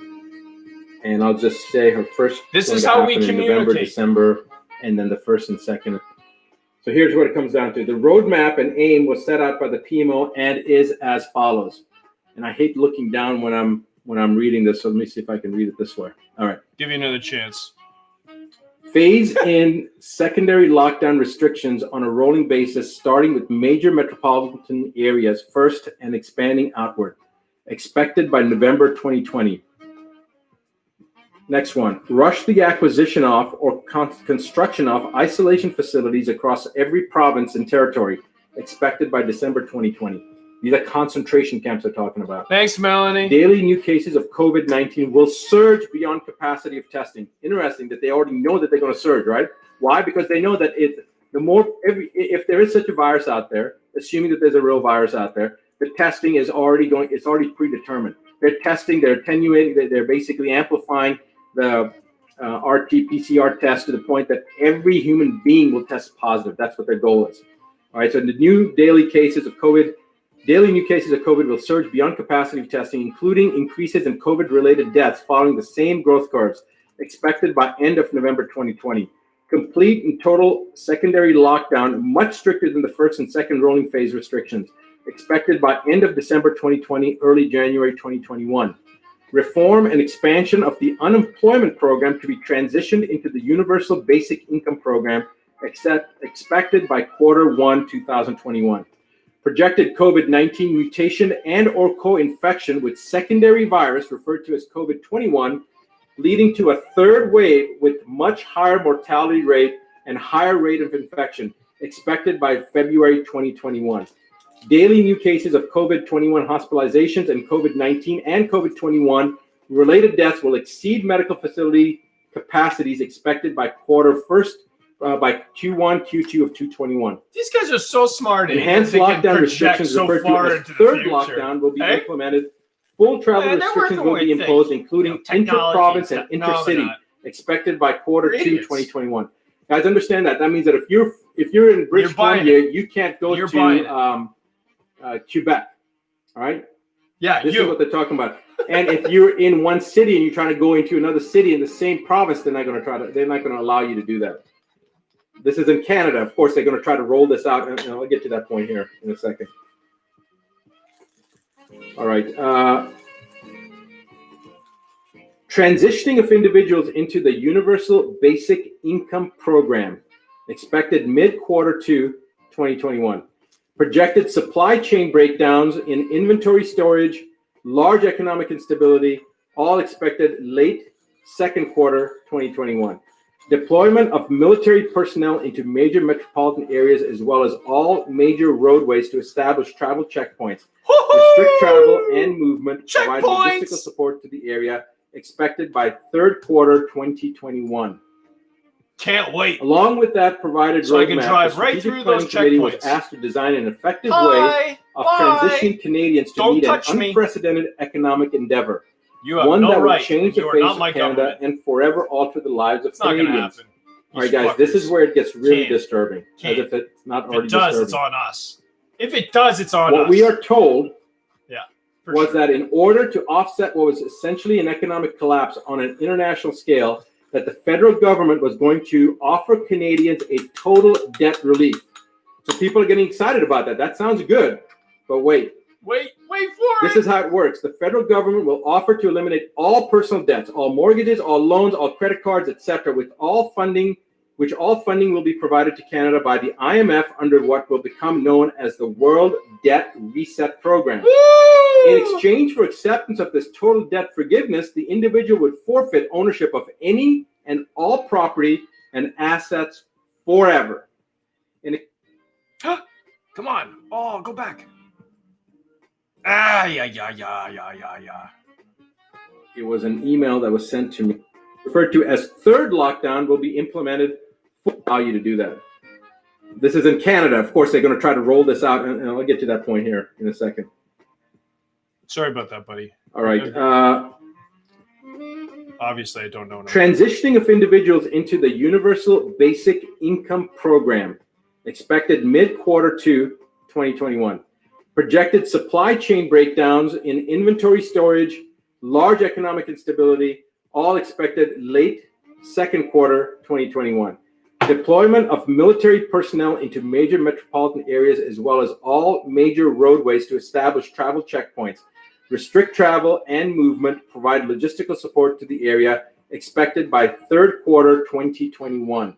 S9: and I'll just say her first.
S1: This is how we communicate.
S9: November, December, and then the first and second. So here's what it comes down to. The roadmap and aim was set out by the PMO and is as follows. And I hate looking down when I'm reading this, so let me see if I can read it this way. All right.
S1: Give you another chance.
S9: Phase in secondary lockdown restrictions on a rolling basis, starting with major metropolitan areas first and expanding outward. Expected by November 2020. Next one. Rush the acquisition of or construction of isolation facilities across every province and territory. Expected by December 2020. These are concentration camps they're talking about.
S1: Thanks, Melanie.
S9: Daily new cases of COVID-19 will surge beyond capacity of testing. Interesting that they already know that they're going to surge, right? Why? Because they know that if there is such a virus out there, assuming that there's a real virus out there, the testing is already going. It's already predetermined. They're testing. They're attenuating. They're basically amplifying the RT-PCR test to the point that every human being will test positive. That's what their goal is. All right. So the new daily cases of COVID. Daily new cases of COVID will surge beyond capacity of testing, including increases in COVID-related deaths following the same growth curves, expected by end of November 2020. Complete and total secondary lockdown, much stricter than the first and second rolling phase restrictions, expected by end of December 2020, early January 2021. Reform and expansion of the unemployment program to be transitioned into the Universal Basic Income Program, expected by Q1 2021. Projected COVID-19 mutation and or co-infection with secondary virus referred to as COVID-21, leading to a third wave with much higher mortality rate and higher rate of infection, expected by February 2021. Daily new cases of COVID-21 hospitalizations and COVID-19 and COVID-21 related deaths will exceed medical facility capacities expected by by Q1, Q2 of 2021.
S1: These guys are so smart.
S9: Enhanced lockdown restrictions referred to as third lockdown will be implemented. Full travel restrictions will be imposed, including inter-province and intercity, expected by Q2 2021. Guys, understand that. That means that if you're in British Columbia, you can't go to Quebec. All right?
S1: Yeah,
S9: this is what they're talking about. And if you're in one city and you're trying to go into another city in the same province, they're not going to allow you to do that. This is in Canada. Of course, they're going to try to roll this out, and I'll get to that point here in a second. All right. Transitioning of individuals into the Universal Basic Income Program, expected mid-Q2 2021. Projected supply chain breakdowns in inventory storage, large economic instability, all expected late second quarter 2021. Deployment of military personnel into major metropolitan areas as well as all major roadways to establish travel checkpoints, restrict travel and movement, provide
S1: Checkpoints!
S9: logistical support to the area, expected by third quarter 2021.
S1: Can't wait.
S9: Along with that provided
S1: So I can
S9: roadmap,
S1: drive
S9: the
S1: right
S9: Strategic
S1: through
S9: Planning
S1: those
S9: Committee was
S1: checkpoints.
S9: asked to design an effective way
S1: Bye.
S9: of
S1: Bye.
S9: transitioning Canadians to
S1: Don't
S9: meet an
S1: touch me.
S9: unprecedented economic endeavor,
S1: You have
S9: one
S1: no
S9: that would
S1: right.
S9: change the
S1: You are
S9: face
S1: not
S9: of
S1: my
S9: Canada
S1: government.
S9: and forever alter the lives of
S1: It's not going to
S9: Canadians.
S1: happen.
S9: All right, guys, this is where it gets really disturbing,
S1: Can't.
S9: as if it's not
S1: If
S9: already
S1: it does,
S9: disturbing.
S1: it's on us. If it does, it's on
S9: What
S1: us.
S9: we are told
S1: For
S9: was
S1: sure.
S9: that in order to offset what was essentially an economic collapse on an international scale, that the federal government was going to offer Canadians a total debt relief. So people are getting excited about that. That sounds good, but wait.
S1: Wait for
S9: This
S1: it.
S9: is how it works. The federal government will offer to eliminate all personal debts, all mortgages, all loans, all credit cards, etc., which all funding will be provided to Canada by the IMF under what will become known as the World Debt Reset Program. In exchange for acceptance of this total debt forgiveness, the individual would forfeit ownership of any and all property and assets forever.
S1: Come on. Oh, go back. Yeah.
S9: It was an email that was sent to me, referred to as third lockdown, will be implemented to allow you to do that. This is in Canada. Of course, they're going to try to roll this out, and I'll get to that point here in a second.
S1: Sorry about that, buddy.
S9: All right.
S1: Obviously, I don't know.
S9: Transitioning of individuals into the Universal Basic Income Program, expected mid-quarter 2, 2021. Projected supply chain breakdowns in inventory storage, large economic instability, all expected late second quarter 2021. Deployment of military personnel into major metropolitan areas as well as all major roadways to establish travel checkpoints, restrict travel and movement, provide logistical support to the area, expected by third quarter 2021.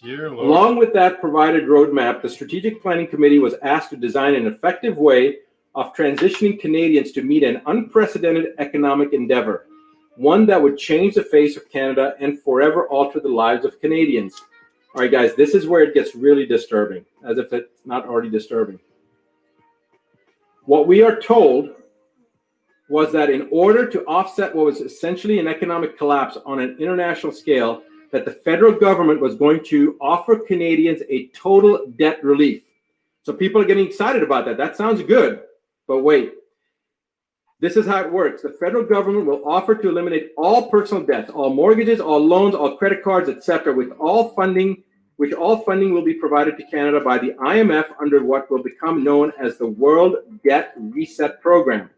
S1: Dear Lord.
S9: Along with that provided roadmap, the Strategic Planning Committee was asked to design an effective way of transitioning Canadians to meet an unprecedented economic endeavor, one that would change the face of Canada and forever alter the lives of Canadians. All right, guys, this is where it gets really disturbing, as if it's not already disturbing. What we are told was that in order to offset what was essentially an economic collapse on an international scale, that the federal government was going to offer Canadians a total debt relief. So people are getting excited about that. That sounds good, but wait. This is how it works. The federal government will offer to eliminate all personal debts, all mortgages, all loans, all credit cards, etc., which all funding will be provided to Canada by the IMF under what will become known as the World Debt Reset Program.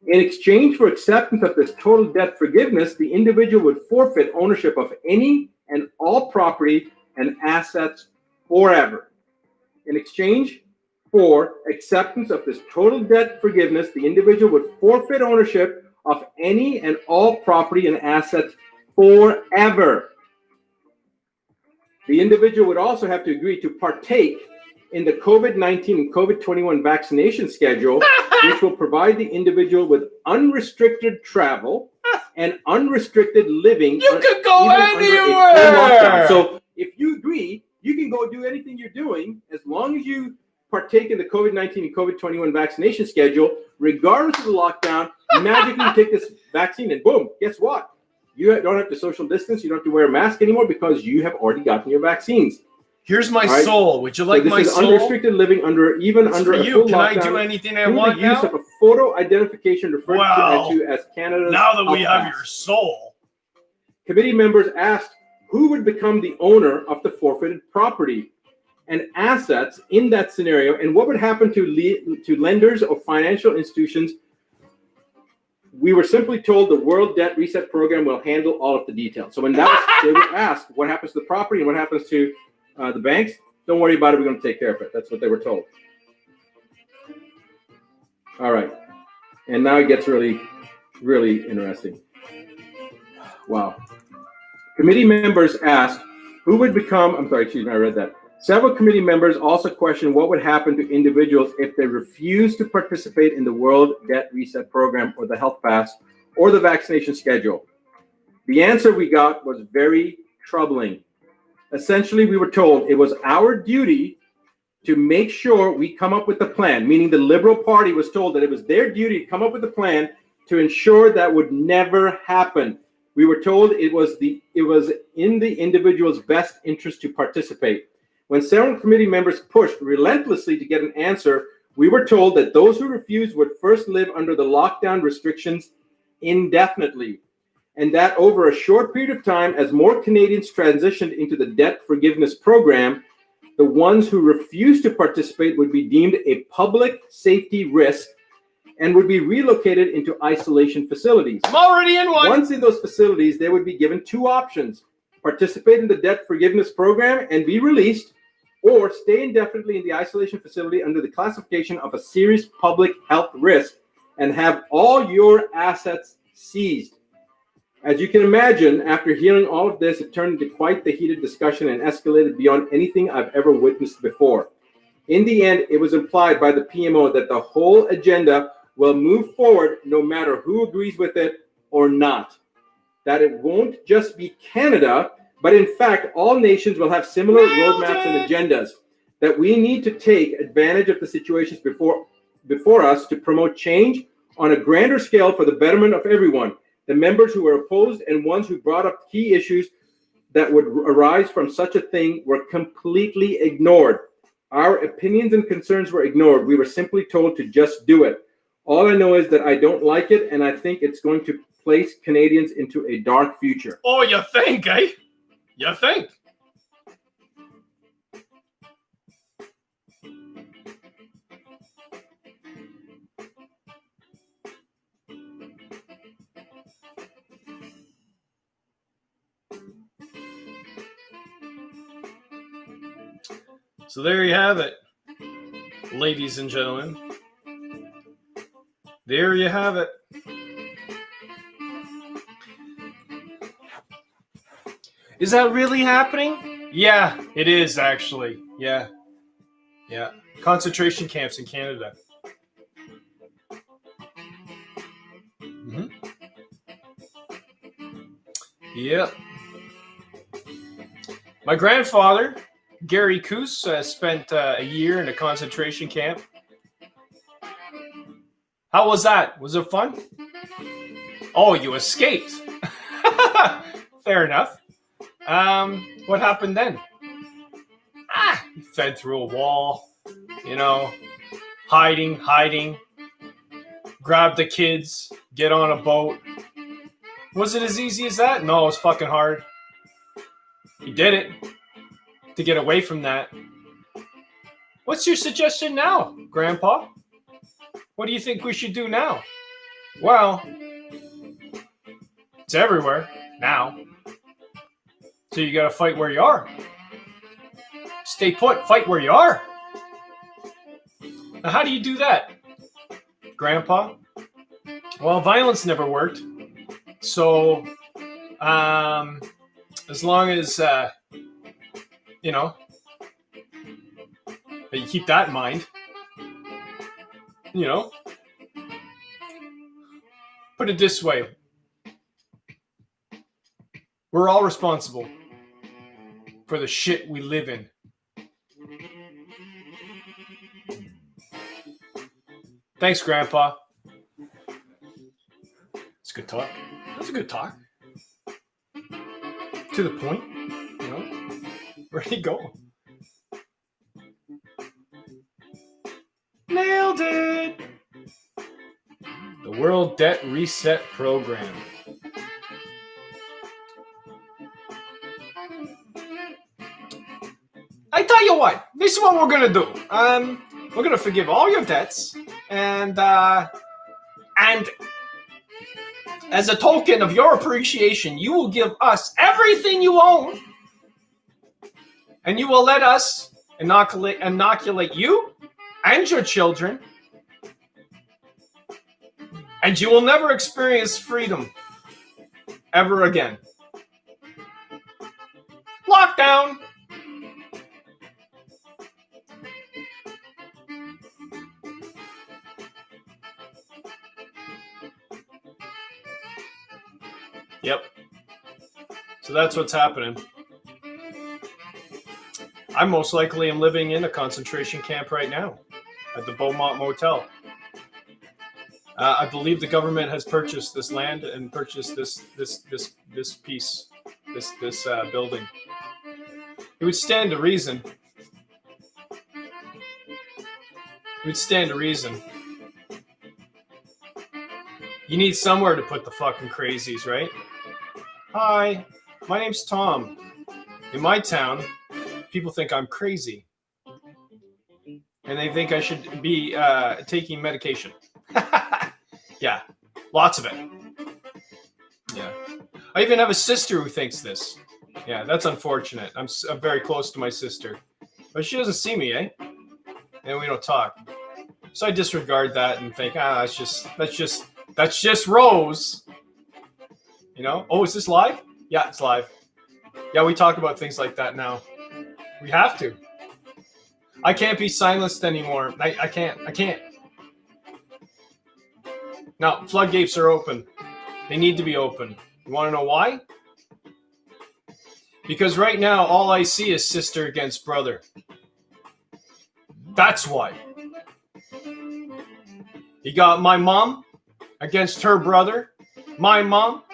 S9: In exchange for acceptance of this total debt forgiveness, the individual would forfeit ownership of any and all property and assets forever. In exchange for acceptance of this total debt forgiveness, the individual would forfeit ownership of any and all property and assets forever. The individual would also have to agree to partake in the COVID-19 and COVID-21 vaccination schedule, which will provide the individual with unrestricted travel and unrestricted living.
S1: You can go
S9: even under a full
S1: anywhere.
S9: lockdown. So if you agree, you can go do anything you're doing as long as you partake in the COVID-19 and COVID-21 vaccination schedule, regardless of the lockdown. You magically take this vaccine and boom, guess what? You don't have to social distance. You don't have to wear a mask anymore because you have already gotten your vaccines.
S1: Here's my
S9: All right?
S1: soul. Would you like
S9: so this
S1: my
S9: is
S1: soul?
S9: unrestricted living under
S1: It's
S9: under
S1: for
S9: a
S1: you.
S9: full
S1: Can I
S9: lockdown
S1: do anything I
S9: through
S1: want
S9: the use
S1: now?
S9: of a photo identification referred
S1: Wow.
S9: to as Canada's
S1: Now that we
S9: Health
S1: have
S9: Pass.
S1: your soul.
S9: Committee members asked who would become the owner of the forfeited property and assets in that scenario, and what would happen to lenders or financial institutions. We were simply told the World Debt Reset Program will handle all of the details. So when that was, they were asked what happens to the property and what happens to the banks, don't worry about it. We're going to take care of it. That's what they were told. All right. And now it gets really, really interesting. Wow. Committee members asked who would become, I read that. Several committee members also questioned what would happen to individuals if they refused to participate in the World Debt Reset Program or the Health Pass or the vaccination schedule. The answer we got was very troubling. Essentially, we were told it was our duty to make sure we come up with a plan, meaning the Liberal Party was told that it was their duty to come up with a plan to ensure that would never happen. We were told it was in the individual's best interest to participate. When several committee members pushed relentlessly to get an answer, we were told that those who refused would first live under the lockdown restrictions indefinitely, and that over a short period of time, as more Canadians transitioned into the debt forgiveness program, the ones who refused to participate would be deemed a public safety risk and would be relocated into isolation facilities.
S7: I'm already in one.
S9: Once in those facilities, they would be given two options: participate in the debt forgiveness program and be released, or stay indefinitely in the isolation facility under the classification of a serious public health risk and have all your assets seized. As you can imagine, after hearing all of this, it turned into quite the heated discussion and escalated beyond anything I've ever witnessed before. In the end, it was implied by the PMO that the whole agenda will move forward no matter who agrees with it or not. That it won't just be Canada, but in fact, all nations will have similar roadmaps and agendas. That we need to take advantage of the situations before us to promote change on a grander scale for the betterment of everyone. The members who were opposed and ones who brought up key issues that would arise from such a thing were completely ignored. Our opinions and concerns were ignored. We were simply told to just do it. All I know is that I don't like it, and I think it's going to place Canadians into a dark future.
S1: Oh, you think, eh? You think? So there you have it, ladies and gentlemen. There you have it. Is that really happening? Yeah, it is actually. Yeah. Concentration camps in Canada. Yep. My grandfather, Gary Coos, spent a year in a concentration camp. How was that? Was it fun? Oh, you escaped. Fair enough. What happened then? You fed through a wall, hiding, grab the kids, get on a boat. Was it as easy as that? No, it was fucking hard. He did it to get away from that. What's your suggestion now, Grandpa? What do you think we should do now? Well, it's everywhere now. So you gotta fight where you are. Stay put, fight where you are. Now, how do you do that, Grandpa? Well, violence never worked. So, as long as, that you keep that in mind, put it this way. We're all responsible for the shit we live in. Thanks, Grandpa. It's good talk. That's a good talk. To the point, Where'd he go? Nailed it! The World Debt Reset Program. I tell you what, this is what we're gonna do. We're gonna forgive all your debts, and as a token of your appreciation, you will give us everything you own, and you will let us inoculate you and your children, and you will never experience freedom ever again. Lockdown. Yep. So that's what's happening. I most likely am living in a concentration camp right now at the Beaumont Motel. I believe the government has purchased this land and purchased this piece, this building. It would stand to reason. It would stand to reason. You need somewhere to put the fucking crazies, right? Hi, my name's Tom. In my town, people think I'm crazy. And they think I should be taking medication. Yeah, lots of it. Yeah. I even have a sister who thinks this. Yeah, that's unfortunate. I'm very close to my sister. But she doesn't see me, eh? And we don't talk. So I disregard that and think, that's just Rose. You know? Oh, is this live? Yeah, it's live. Yeah, we talk about things like that now. We have to. I can't be silenced anymore. I can't. Now, floodgates are open. They need to be open. You want to know why? Because right now, all I see is sister against brother. That's why. You got my mom against her brother. My mom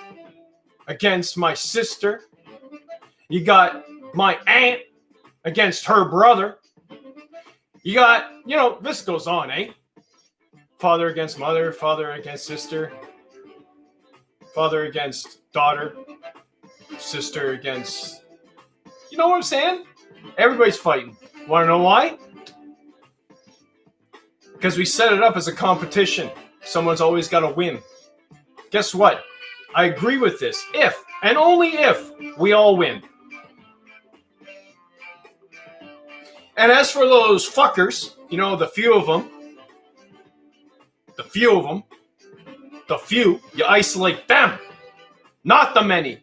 S1: against my sister. You got my aunt against her brother. You got, this goes on, eh? Father against mother, father against sister, father against daughter, sister against... You know what I'm saying? Everybody's fighting. Want to know why? Because we set it up as a competition. Someone's always got to win. Guess what? I agree with this. If, and only if, we all win. And as for those fuckers, the few of them, you isolate them, not the many.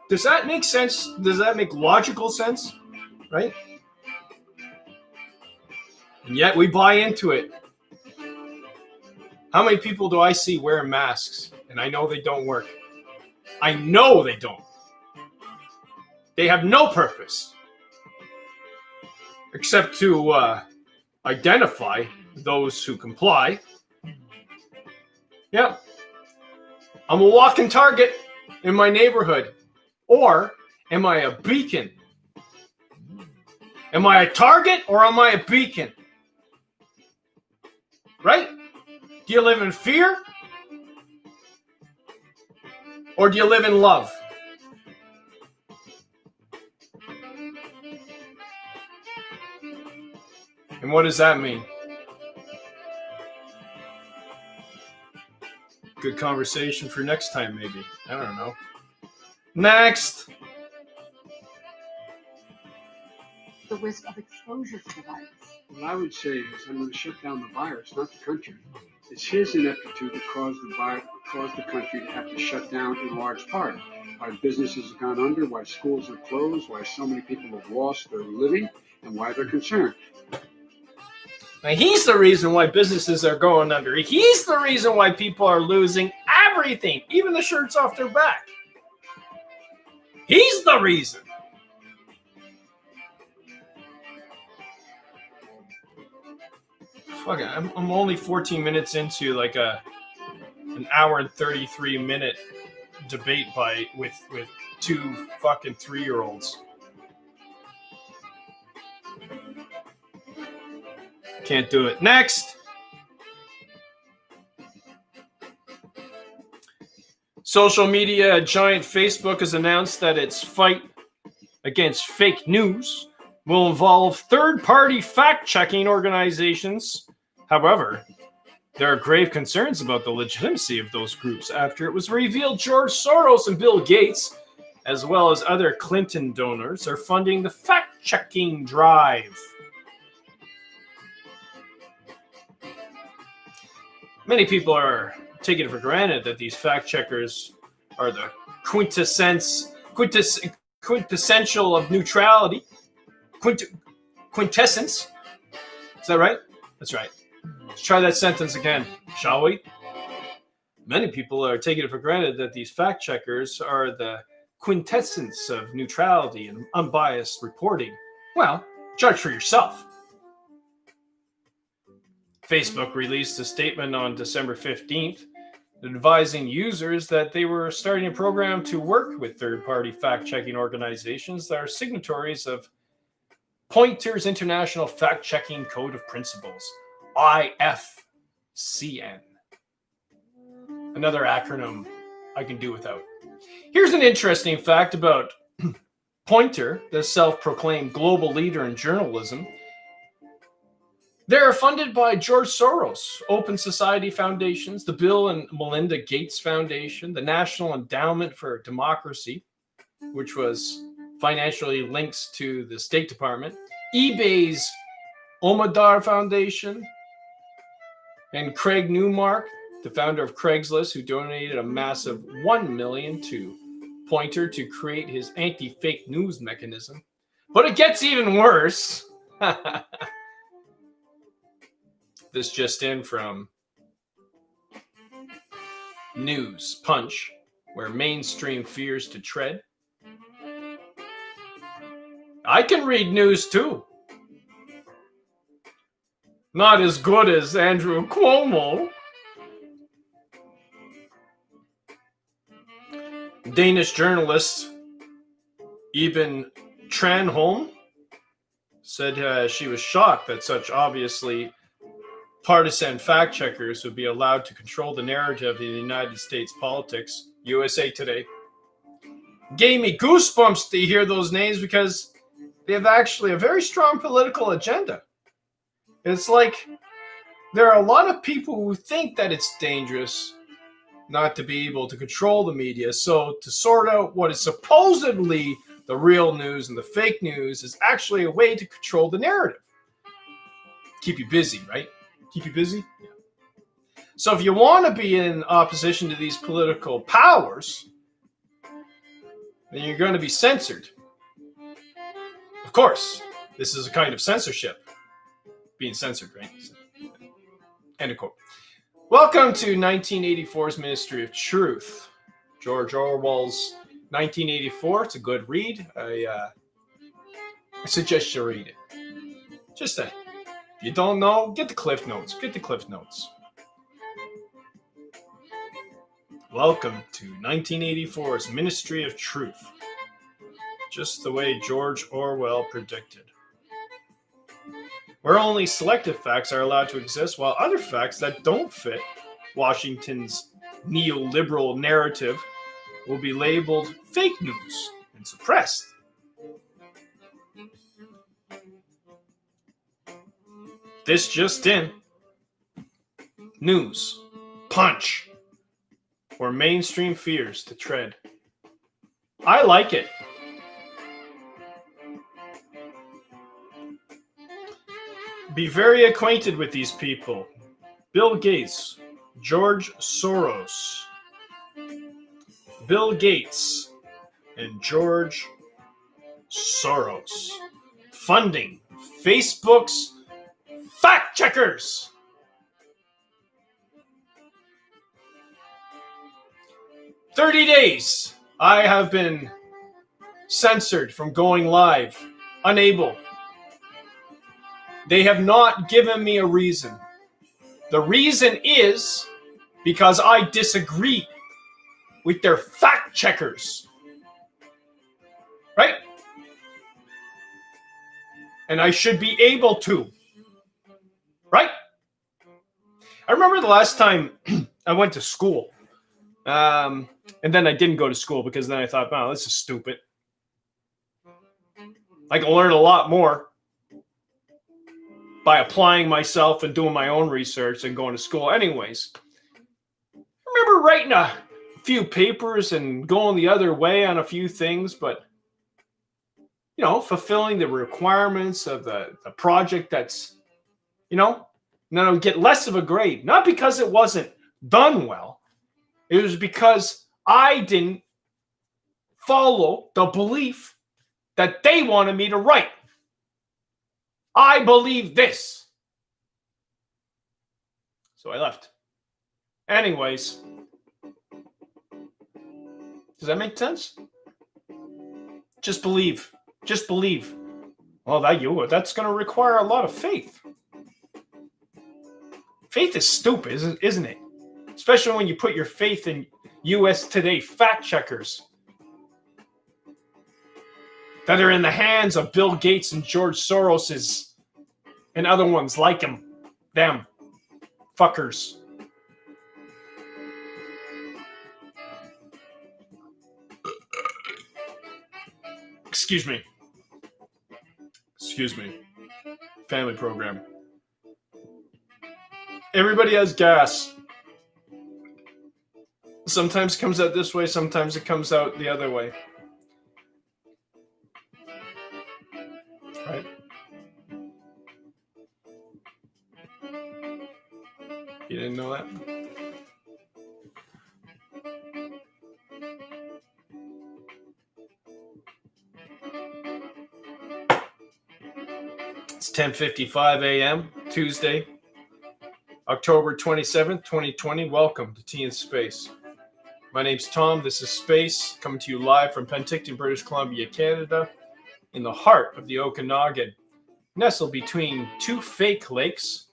S1: Does that make sense? Does that make logical sense? Right? And yet we buy into it. How many people do I see wearing masks? And I know they don't work. I know they don't. They have no purpose. Except to identify those who comply. Yep. I'm a walking target in my neighborhood. Or am I a beacon? Am I a target or am I a beacon? Right? Do you live in fear? Or do you live in love? And what does that mean? Good conversation for next time, maybe. I don't know. Next.
S5: The risk of exposure to the virus.
S8: What I would say is I'm going to shut down the virus, not the country. It's his ineptitude that caused the country to have to shut down in large part. Why businesses have gone under, why schools are closed, why so many people have lost their living, and why they're concerned.
S1: Now, he's the reason why businesses are going under. He's the reason why people are losing everything, even the shirts off their back. He's the reason. Fuck it, I'm only 14 minutes into like an hour and 33-minute debate with two fucking 3-year-olds. Can't do it. Next. Social media giant Facebook has announced that its fight against fake news will involve third-party fact-checking organizations. However, there are grave concerns about the legitimacy of those groups after it was revealed George Soros and Bill Gates, as well as other Clinton donors, are funding the fact-checking drive. Many people are taking it for granted that these fact-checkers are the quintessential of neutrality. Quintessence. Is that right? That's right. Let's try that sentence again, shall we? Many people are taking it for granted that these fact-checkers are the quintessence of neutrality and unbiased reporting? Well, judge for yourself. Facebook released a statement on December 15th advising users that they were starting a program to work with third-party fact-checking organizations that are signatories of Poynter's International Fact-Checking Code of Principles, IFCN. Another acronym I can do without. Here's an interesting fact about Poynter, the self-proclaimed global leader in journalism. They're funded by George Soros, Open Society Foundations, the Bill and Melinda Gates Foundation, the National Endowment for Democracy, which was financially linked to the State Department, eBay's Omadar Foundation, and Craig Newmark, the founder of Craigslist, who donated a massive $1 million to Poynter to create his anti-fake news mechanism. But it gets even worse. This just in from News Punch, where mainstream fears to tread. I can read news too. Not as good as Andrew Cuomo. Danish journalist Eben Tranholm said she was shocked that such obviously partisan fact checkers would be allowed to control the narrative in the United States politics. USA Today. Gave me goosebumps to hear those names because they have actually a very strong political agenda. It's like there are a lot of people who think that it's dangerous not to be able to control the media. So to sort out what is supposedly the real news and the fake news is actually a way to control the narrative. Keep you busy, right? Keep you busy? Yeah. So if you want to be in opposition to these political powers, then you're going to be censored. Of course, this is a kind of censorship. Being censored, right? End of quote. Welcome to 1984's Ministry of Truth. George Orwell's 1984. It's a good read. I suggest you read it. Just saying. If you don't know, get the Cliff Notes. Get the Cliff Notes. Welcome to 1984's Ministry of Truth. Just the way George Orwell predicted. Where only selective facts are allowed to exist, while other facts that don't fit Washington's neoliberal narrative will be labeled fake news and suppressed. This just in. News. Punch. Where mainstream fears to tread. I like it. Be very acquainted with these people. Bill Gates, George Soros. Bill Gates and George Soros. Funding Facebook's fact checkers. "30 days. I have been censored from going live. Unable. They have not given me a reason. The reason is because I disagree with their fact checkers." Right? And I should be able to. Right? I remember the last time I went to school. And then I didn't go to school because then I thought, wow, this is stupid. I can learn a lot more by applying myself and doing my own research and going to school anyways. I remember writing a few papers and going the other way on a few things, but, you know, fulfilling the requirements of the project that's, you know, then I would get less of a grade. Not because it wasn't done well. It was because I didn't follow the belief that they wanted me to write. I believe this. So I left. Anyways. Does that make sense? Just believe. Just believe. Well, that's going to require a lot of faith. Faith is stupid, isn't it? Especially when you put your faith in US Today fact checkers that are in the hands of Bill Gates and George Soros's and other ones like him. Them. Fuckers. Excuse me. Family program. Everybody has gas. Sometimes it comes out this way, sometimes it comes out the other way. Right? You didn't know that? It's 10:55 a.m. Tuesday, October 27th, 2020. Welcome to Tea in Space. My name's Tom. This is Space, coming to you live from Penticton, British Columbia, Canada, in the heart of the Okanagan, nestled between two fake lakes,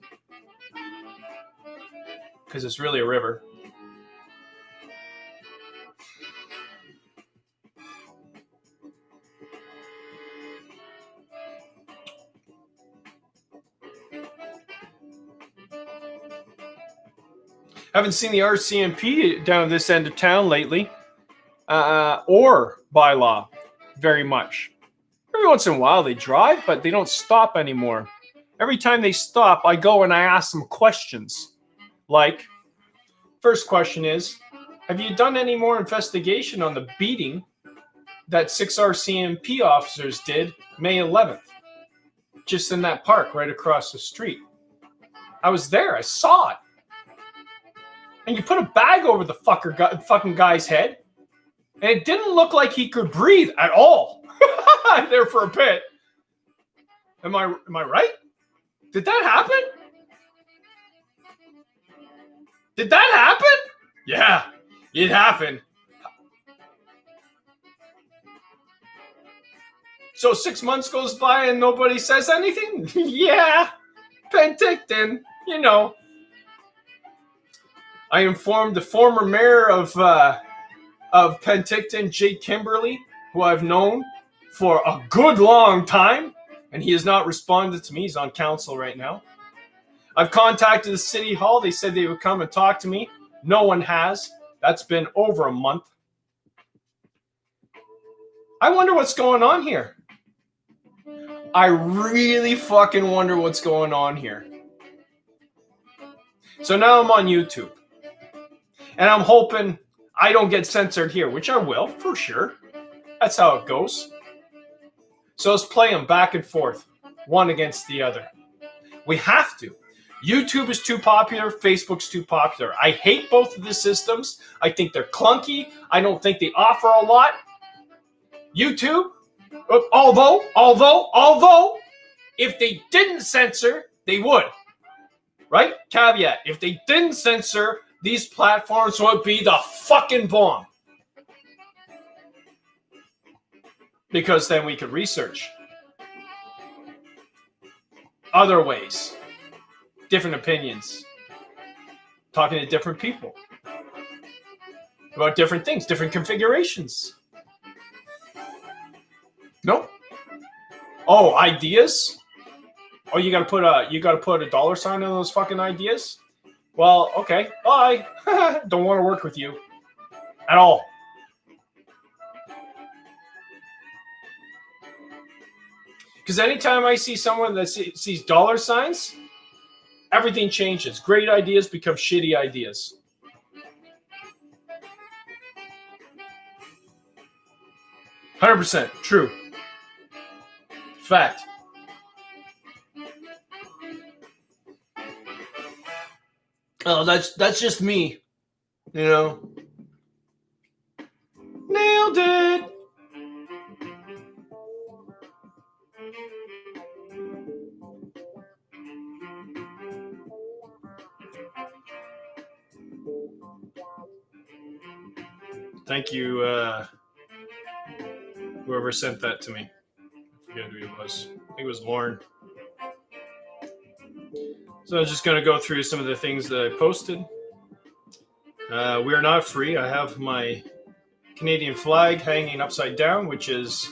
S1: because it's really a river. Haven't seen the RCMP down this end of town lately, or bylaw very much. Every once in a while they drive, but they don't stop anymore. Every time they stop, I go and I ask them questions. Like, first question is, have you done any more investigation on the beating that 6 RCMP officers did May 11th? Just in that park right across the street. I was there. I saw it. And you put a bag over the fucking guy's head, and it didn't look like he could breathe at all. There for a bit. Am I right? Did that happen? Did that happen? Yeah, it happened. So 6 months goes by and nobody says anything? Yeah, Penticton, you know. I informed the former mayor of Penticton, Jake Kimberly, who I've known for a good long time, and he has not responded to me. He's on council right now. I've contacted the city hall. They said they would come and talk to me. No one has. That's been over a month. I wonder what's going on here. I really fucking wonder what's going on here. So now I'm on YouTube. And I'm hoping I don't get censored here, which I will, for sure. That's how it goes. So let's play them back and forth, one against the other. We have to. YouTube is too popular. Facebook's too popular. I hate both of the systems. I think they're clunky. I don't think they offer a lot. YouTube, although, if they didn't censor, they would. Right? Caveat. If they didn't censor, these platforms would be the fucking bomb. Because then we could research other ways, different opinions, talking to different people about different things, different configurations. Nope. Oh, ideas? Oh, you gotta put a dollar sign on those fucking ideas? Well, okay, bye. Don't want to work with you at all. Because anytime I see someone that sees dollar signs, everything changes. Great ideas become shitty ideas. %, true. Fact. Oh, that's just me. You know. Nailed it. Thank you, Whoever sent that to me. I forget who it was. I think it was Lauren. So I'm just going to go through some of the things that I posted. We are not free. I have my Canadian flag hanging upside down, which is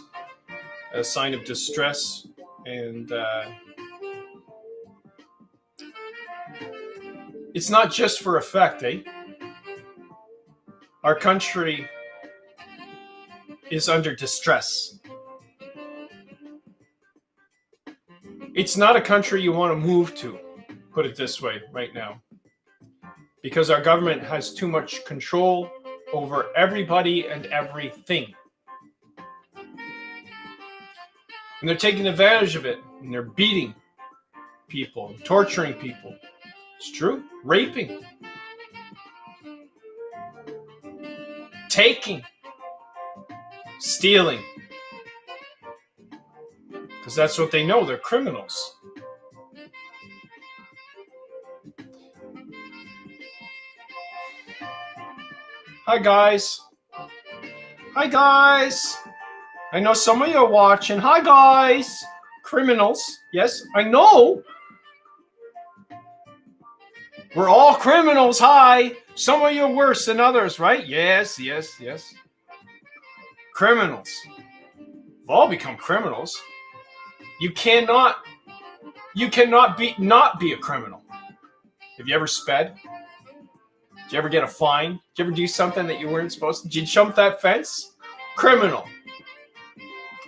S1: a sign of distress. And it's not just for effect, eh? Our country is under distress. It's not a country you want to move to, put it this way, right now. Because our government has too much control over everybody and everything. And they're taking advantage of it. And they're beating people, and torturing people. It's true. Raping. Taking. Stealing. Because that's what they know. They're criminals. Hi, guys. Hi, guys. I know some of you are watching. Hi, guys. Criminals. Yes, I know. We're all criminals. Hi. Some of you are worse than others, right? Yes, yes, yes. Criminals. We've all become criminals. You cannot not be a criminal. Have you ever sped? Did you ever get a fine? Did you ever do something that you weren't supposed to? Did you jump that fence? Criminal.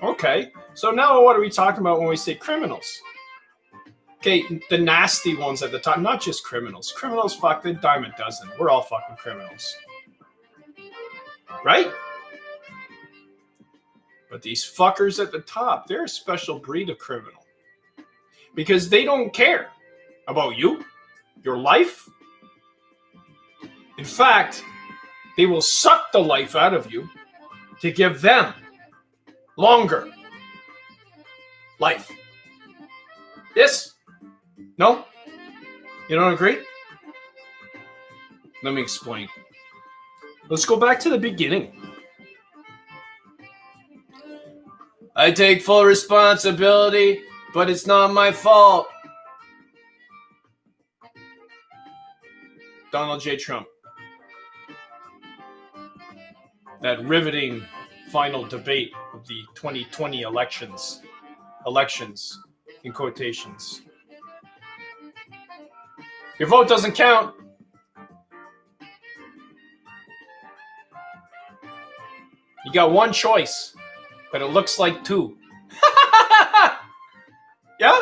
S1: Okay, so now what are we talking about when we say criminals? Okay, the nasty ones at the top, not just criminals. Criminals, fuck, the dime a dozen. We're all fucking criminals. Right? But these fuckers at the top, they're a special breed of criminal. Because they don't care about you, your life. In fact, they will suck the life out of you to give them longer life. Yes? No? You don't agree? Let me explain. Let's go back to the beginning. I take full responsibility, but it's not my fault. Donald J. Trump. That riveting final debate of the 2020 elections in quotations. Your vote doesn't count. You got one choice, but it looks like two. Yeah?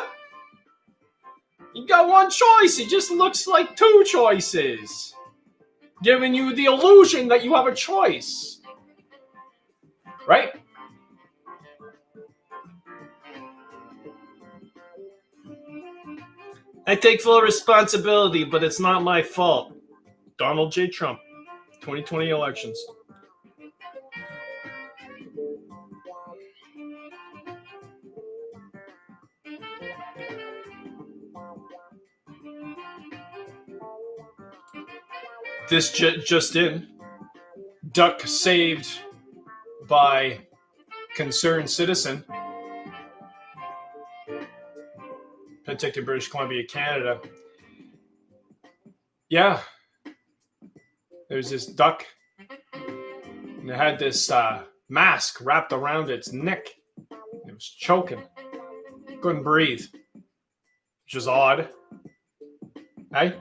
S1: You got one choice. It just looks like two choices. Giving you the illusion that you have a choice. Right? I take full responsibility, but it's not my fault. Donald J. Trump, 2020 elections. This just in. Duck saved by concerned citizen. Penticton, British Columbia, Canada. Yeah. There's this duck. And it had this mask wrapped around its neck. It was choking. Couldn't breathe. Which is odd. Hey?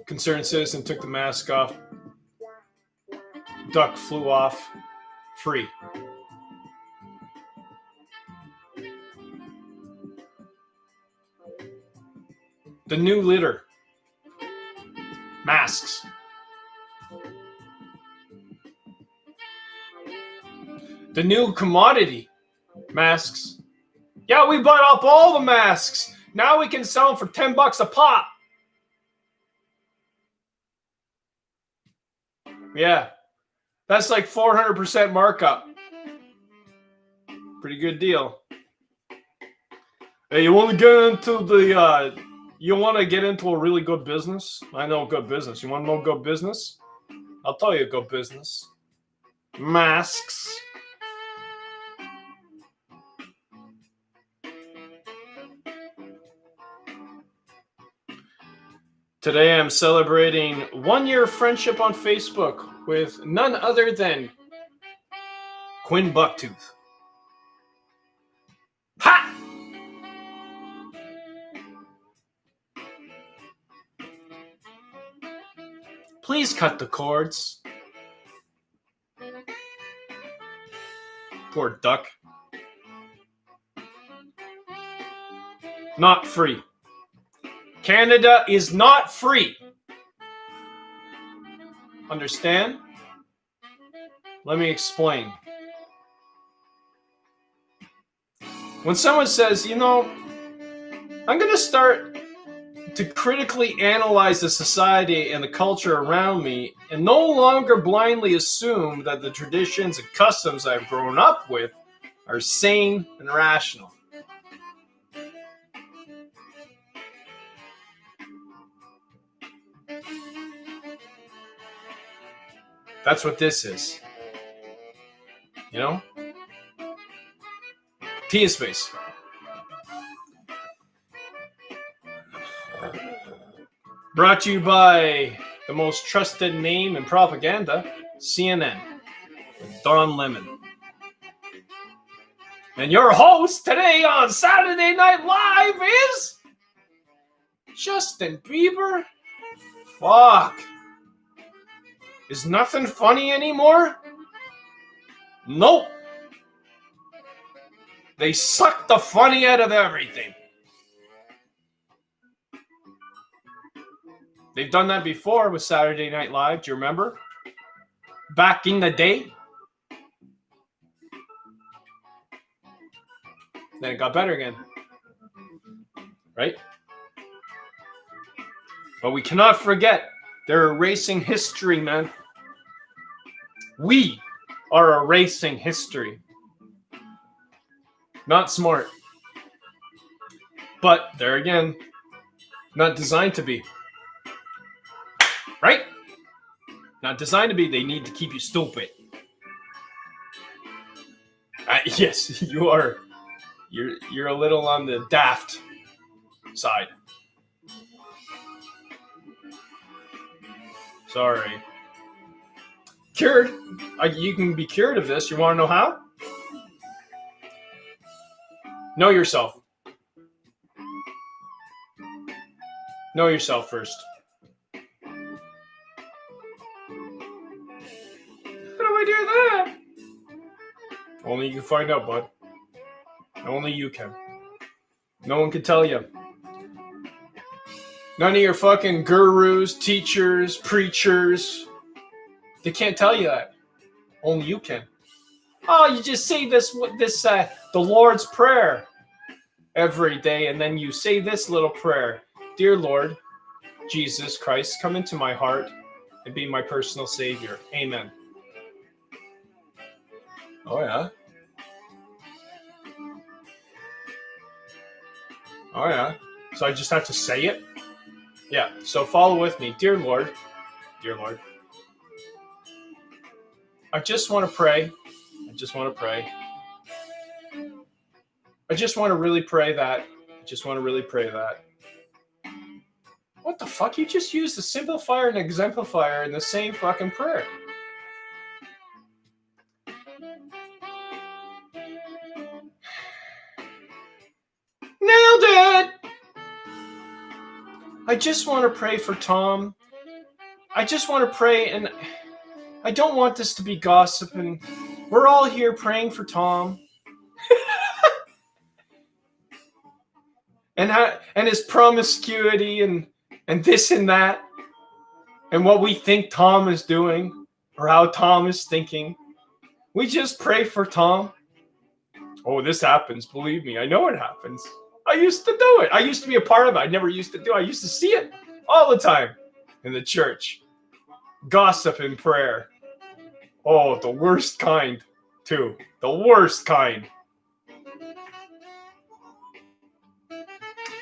S1: Concerned citizen took the mask off. Duck flew off free. The new litter. Masks. The new commodity. Masks. Yeah, we bought up all the masks. Now we can sell them for $10 a pop. Yeah. That's like 400% markup. Pretty good deal. Hey, you want to get into the you want to get into a really good business? I know good business. You want to know good business? I'll tell you good business. masks. Today I'm celebrating 1 year of friendship on Facebook with none other than Quinn Bucktooth. Ha! Please cut the cords. Poor duck. Not free. Canada is not free. Understand? Let me explain. When someone says, I'm going to start to critically analyze the society and the culture around me and no longer blindly assume that the traditions and customs I've grown up with are sane and rational. That's what this is. Tea space. Brought to you by the most trusted name in propaganda, CNN, with Don Lemon. And your host today on Saturday Night Live is Justin Bieber. Fuck. Is nothing funny anymore? Nope. They suck the funny out of everything. They've done that before with Saturday Night Live. Do you remember? Back in the day. Then it got better again. Right? But we cannot forget they're erasing history, man. We are erasing history. Not smart. But there again, not designed to be. Right? Not designed to be. They need to keep you stupid. Yes, you are. You're a little on the daft side. Sorry. Cured. You can be cured of this. You want to know how? Know yourself. Know yourself first. How do I do that? Only you can find out, bud. Only you can. No one can tell you. None of your fucking gurus, teachers, preachers, they can't tell you that. Only you can. Oh, you just say the Lord's Prayer every day, and then you say this little prayer. Dear Lord Jesus Christ, come into my heart and be my personal Savior. Amen. Oh, yeah? Oh, yeah. So I just have to say it? Yeah, so follow with me. Dear Lord, I just want to pray. I just want to really pray that. What the fuck? You just used the simplifier and exemplifier in the same fucking prayer. Nailed it! I just want to pray for Tom. I just want to pray, and I don't want this to be gossiping. We're all here praying for Tom. and his promiscuity and this and that. And what we think Tom is doing, or how Tom is thinking. We just pray for Tom. Oh, this happens. Believe me, I know it happens. I used to do it. I used to be a part of it. I never used to do it. I used to see it all the time in the church. Gossip in prayer. Oh, the worst kind, too. The worst kind.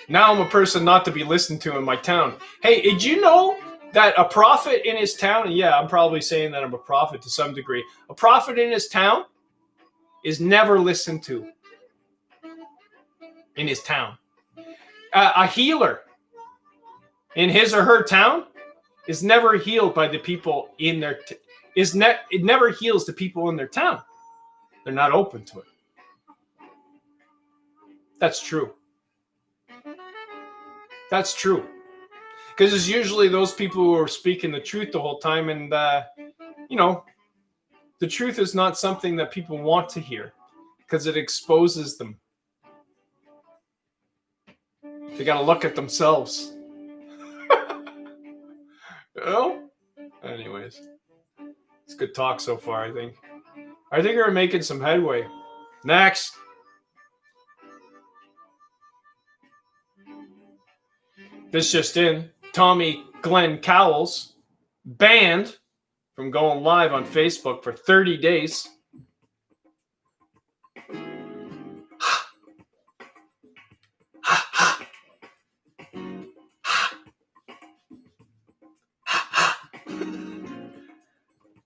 S1: Now I'm a person not to be listened to in my town. Hey, did you know that a prophet in his town, and yeah, I'm probably saying that I'm a prophet to some degree, a prophet in his town is never listened to in his town. A healer in his or her town is never healed by the people in their it never heals the people in their town. They're not open to it. That's true. That's true. Because it's usually those people who are speaking the truth the whole time, and you know, the truth is not something that people want to hear because it exposes them. They got to look at themselves. You know? Anyways, it's good talk so far, I think. I think we're making some headway. Next. This just in. Tommy Glenn Cowles banned from going live on Facebook for 30 days.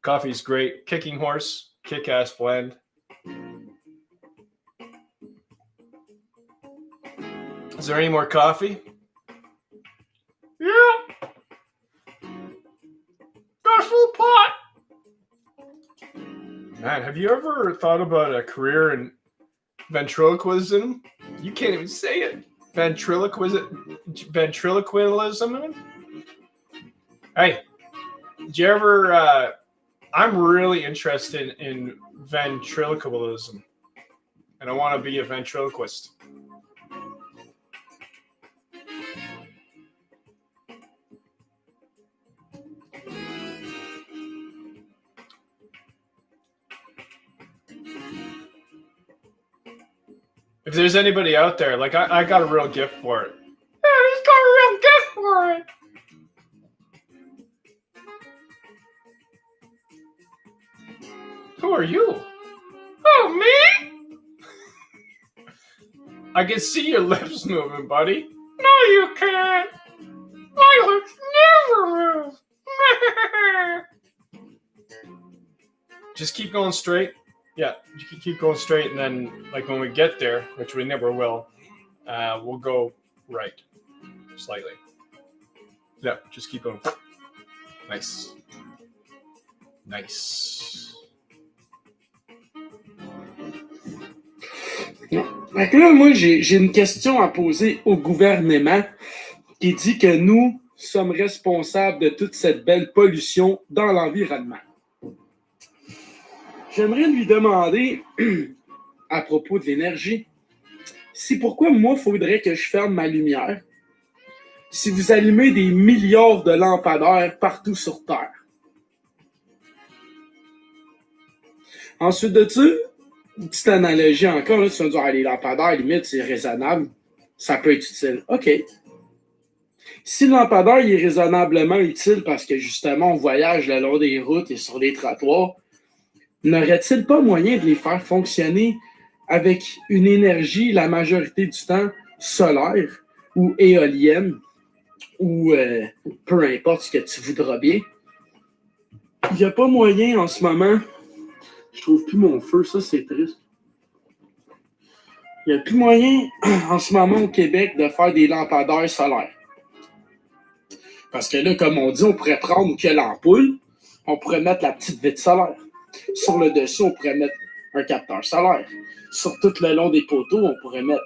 S1: Coffee's great. Kicking Horse, kick-ass blend. Is there any more coffee? Yeah. Got a full pot. Man, have you ever thought about a career in ventriloquism? You can't even say it. Ventriloquism? Hey, did you ever... I'm really interested in ventriloquism, and I want to be a ventriloquist. If there's anybody out there, like I got a real gift for it. Yeah, he's got a real gift for it. Who are you? Oh, me? I can see your lips moving, buddy. No, you can't. My lips never move. Just keep going straight. Yeah, you can keep going straight, and then, like, when we get there, which we never will, we'll go right, slightly. Yeah, just keep going. Nice. Nice.
S10: Donc là, moi, j'ai une question à poser au gouvernement qui dit que nous sommes responsables de toute cette belle pollution dans l'environnement. J'aimerais lui demander, à propos de l'énergie, si pourquoi moi, il faudrait que je ferme ma lumière si vous allumez des milliards de lampadaires partout sur Terre. Ensuite de ça, une petite analogie encore, là, tu vas me dire, les lampadaires, limite, c'est raisonnable, ça peut être utile. OK. Si le lampadaire il est raisonnablement utile parce que justement, on voyage le long des routes et sur des trottoirs, n'aurait-il pas moyen de les faire fonctionner avec une énergie, la majorité du temps, solaire ou éolienne ou peu importe ce que tu voudras bien? Il n'y a pas moyen en ce moment. Je trouve plus mon feu, ça c'est triste. Il n'y a plus moyen en ce moment au Québec de faire des lampadaires solaires. Parce que là, comme on dit, on pourrait prendre que l'ampoule, on pourrait mettre la petite vitre solaire. Sur le dessus, on pourrait mettre un capteur solaire. Sur tout le long des poteaux, on pourrait mettre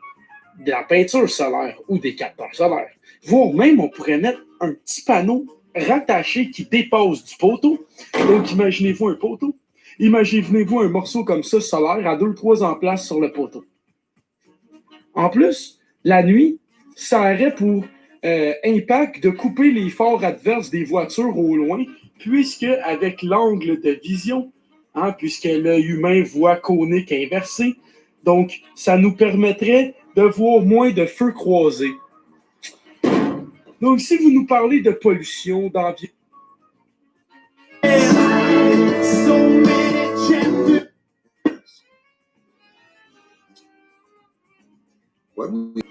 S10: de la peinture solaire ou des capteurs solaires. Voire même, on pourrait mettre un petit panneau rattaché qui dépasse du poteau. Donc, imaginez-vous un poteau. Imaginez-vous un morceau comme ça solaire à 2-3 en place sur le poteau. En plus, la nuit, ça aurait pour impact de couper les phares adverses des voitures au loin, puisque avec l'angle de vision, puisque l'œil humain voit conique inversé, donc ça nous permettrait de voir moins de feux croisés. Donc si vous nous parlez de pollution, d'environnement,
S11: What we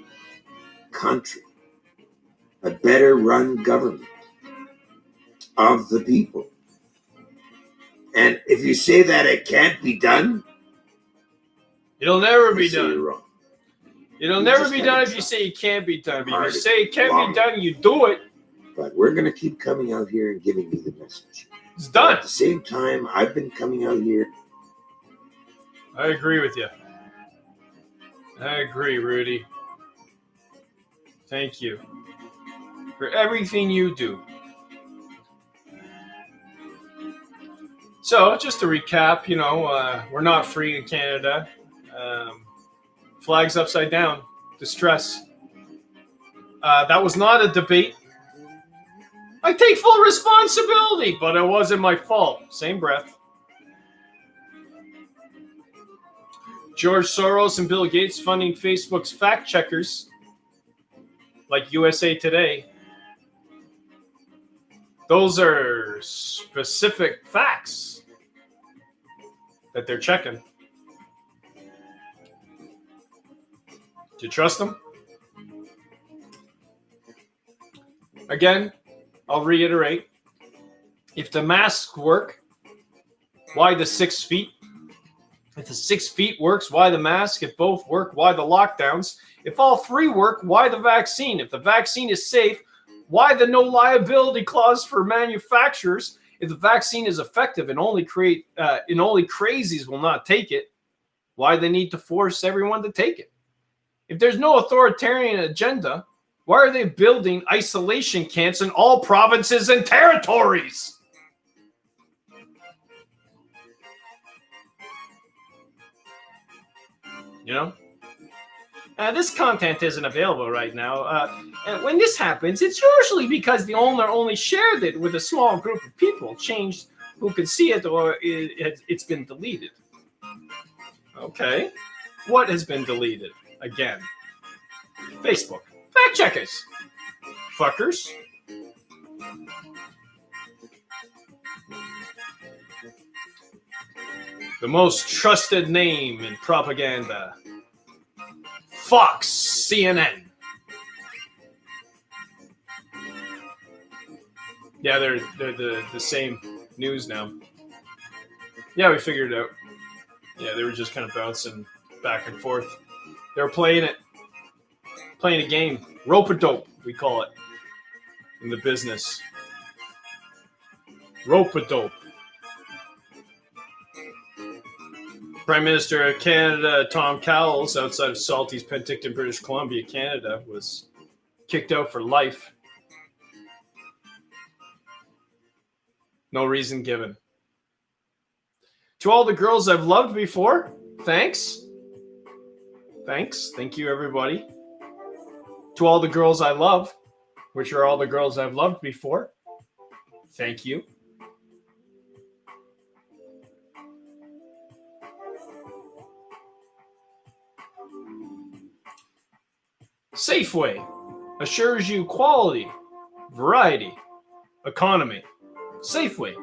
S11: country, a better run government, of the people. And if you say that it can't be done,
S1: It'll never be
S11: you say
S1: done.
S11: you're wrong.
S1: It'll
S11: You
S1: never
S11: just
S1: be
S11: gotta
S1: done if
S11: try
S1: you say it can't be done. But if
S11: hard,
S1: you say it can
S11: long.
S1: be done, you do it.
S11: But we're going to keep coming out here and giving you the message.
S1: It's
S11: At
S1: done.
S11: the same time, I've been coming out here.
S1: I agree with you. I agree, Rudy. Thank you for everything you do. So, just to recap, we're not free in Canada. Flags upside down. Distress. That was not a debate. I take full responsibility, but it wasn't my fault. Same breath. George Soros and Bill Gates funding Facebook's fact checkers, like USA Today. Those are specific facts that they're checking. Do you trust them? Again, I'll reiterate. If the masks work, why the 6 feet? If the 6 feet works, why the mask? If both work, why the lockdowns? If all three work, why the vaccine? If the vaccine is safe, why the no liability clause for manufacturers? If the vaccine is effective and only crazies will not take it, why they need to force everyone to take it? If there's no authoritarian agenda, why are they building isolation camps in all provinces and territories? This content isn't available right now. And when this happens, it's usually because the owner only shared it with a small group of people, changed who could see it, or it's been deleted. Okay. What has been deleted? Again. Facebook. Fact checkers. Fuckers. The most trusted name in propaganda. Fox, CNN. Yeah, they're the same news now. Yeah, we figured it out. Yeah, they were just kind of bouncing back and forth. They were playing a game. Rope-a-dope, we call it in the business. Rope-a-dope. Prime Minister of Canada, Tom Cowles, outside of Salty's Penticton, British Columbia, Canada, was kicked out for life. No reason given. To all the girls I've loved before, thanks. Thanks. Thank you, everybody. To all the girls I love, which are all the girls I've loved before, thank you. Safeway assures you quality, variety, economy. Safeway.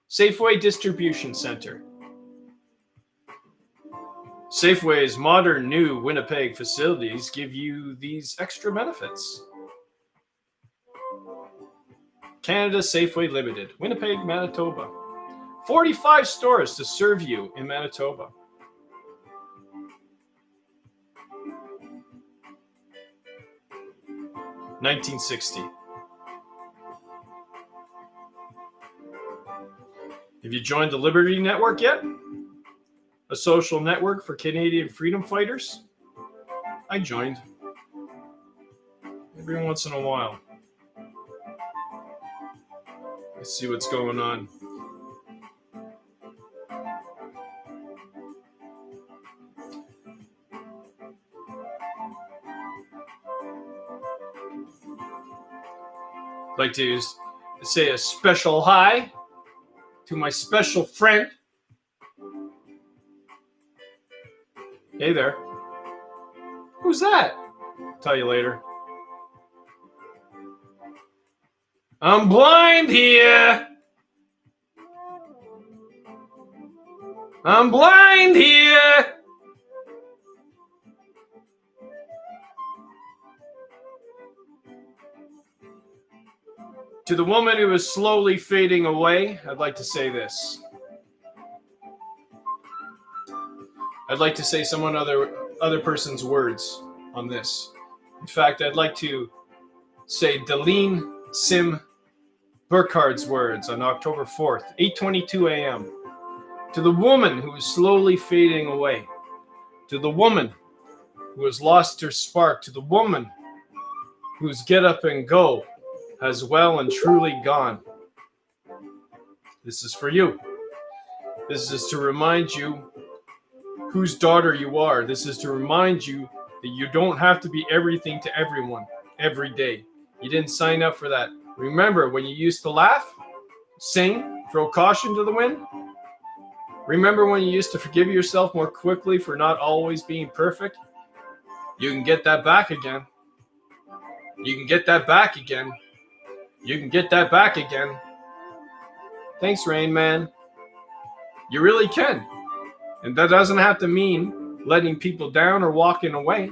S1: Safeway Distribution Center. Safeway's modern new Winnipeg facilities give you these extra benefits. Canada Safeway Limited, Winnipeg, Manitoba. 45 stores to serve you in Manitoba. $19.60. Have you joined the Liberty Network yet? A social network for Canadian freedom fighters? I joined. Every once in a while. I see what's going on. I'd like to say a special hi to my special friend. Hey there. Who's that? Tell you later. I'm blind here. I'm blind here. To the woman who is slowly fading away, I'd like to say this. I'd like to say someone other person's words on this. In fact, I'd like to say Deline Sim Burkhardt's words on October 4th, 8:22 a.m. To the woman who is slowly fading away. To the woman who has lost her spark. To the woman whose get up and go has well and truly gone. This is for you. This is to remind you whose daughter you are. This is to remind you that you don't have to be everything to everyone every day. You didn't sign up for that. Remember when you used to laugh, sing, throw caution to the wind? Remember when you used to forgive yourself more quickly for not always being perfect? You can get that back again. You can get that back again. You can get that back again. Thanks, Rain Man. You really can. And that doesn't have to mean letting people down or walking away.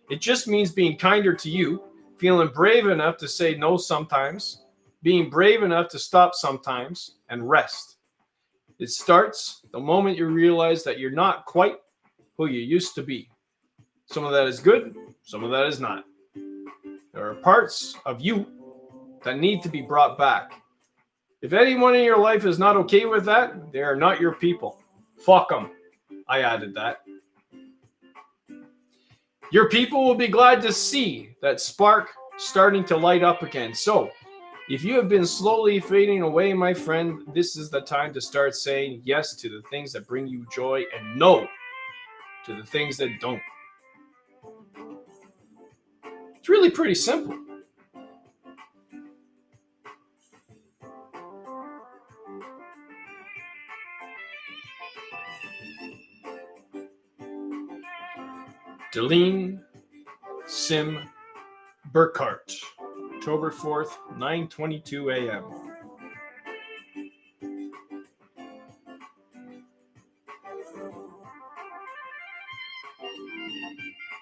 S1: It just means being kinder to you, feeling brave enough to say no sometimes, being brave enough to stop sometimes, and rest. It starts the moment you realize that you're not quite who you used to be. Some of that is good, some of that is not. There are parts of you that need to be brought back. If anyone in your life is not okay with that, they are not your people. Fuck them. I added that. Your people will be glad to see that spark starting to light up again. So, if you have been slowly fading away, my friend, this is the time to start saying yes to the things that bring you joy and no to the things that don't. It's really pretty simple. Deline Sim Burkhardt, October 4th, 9:22 a.m.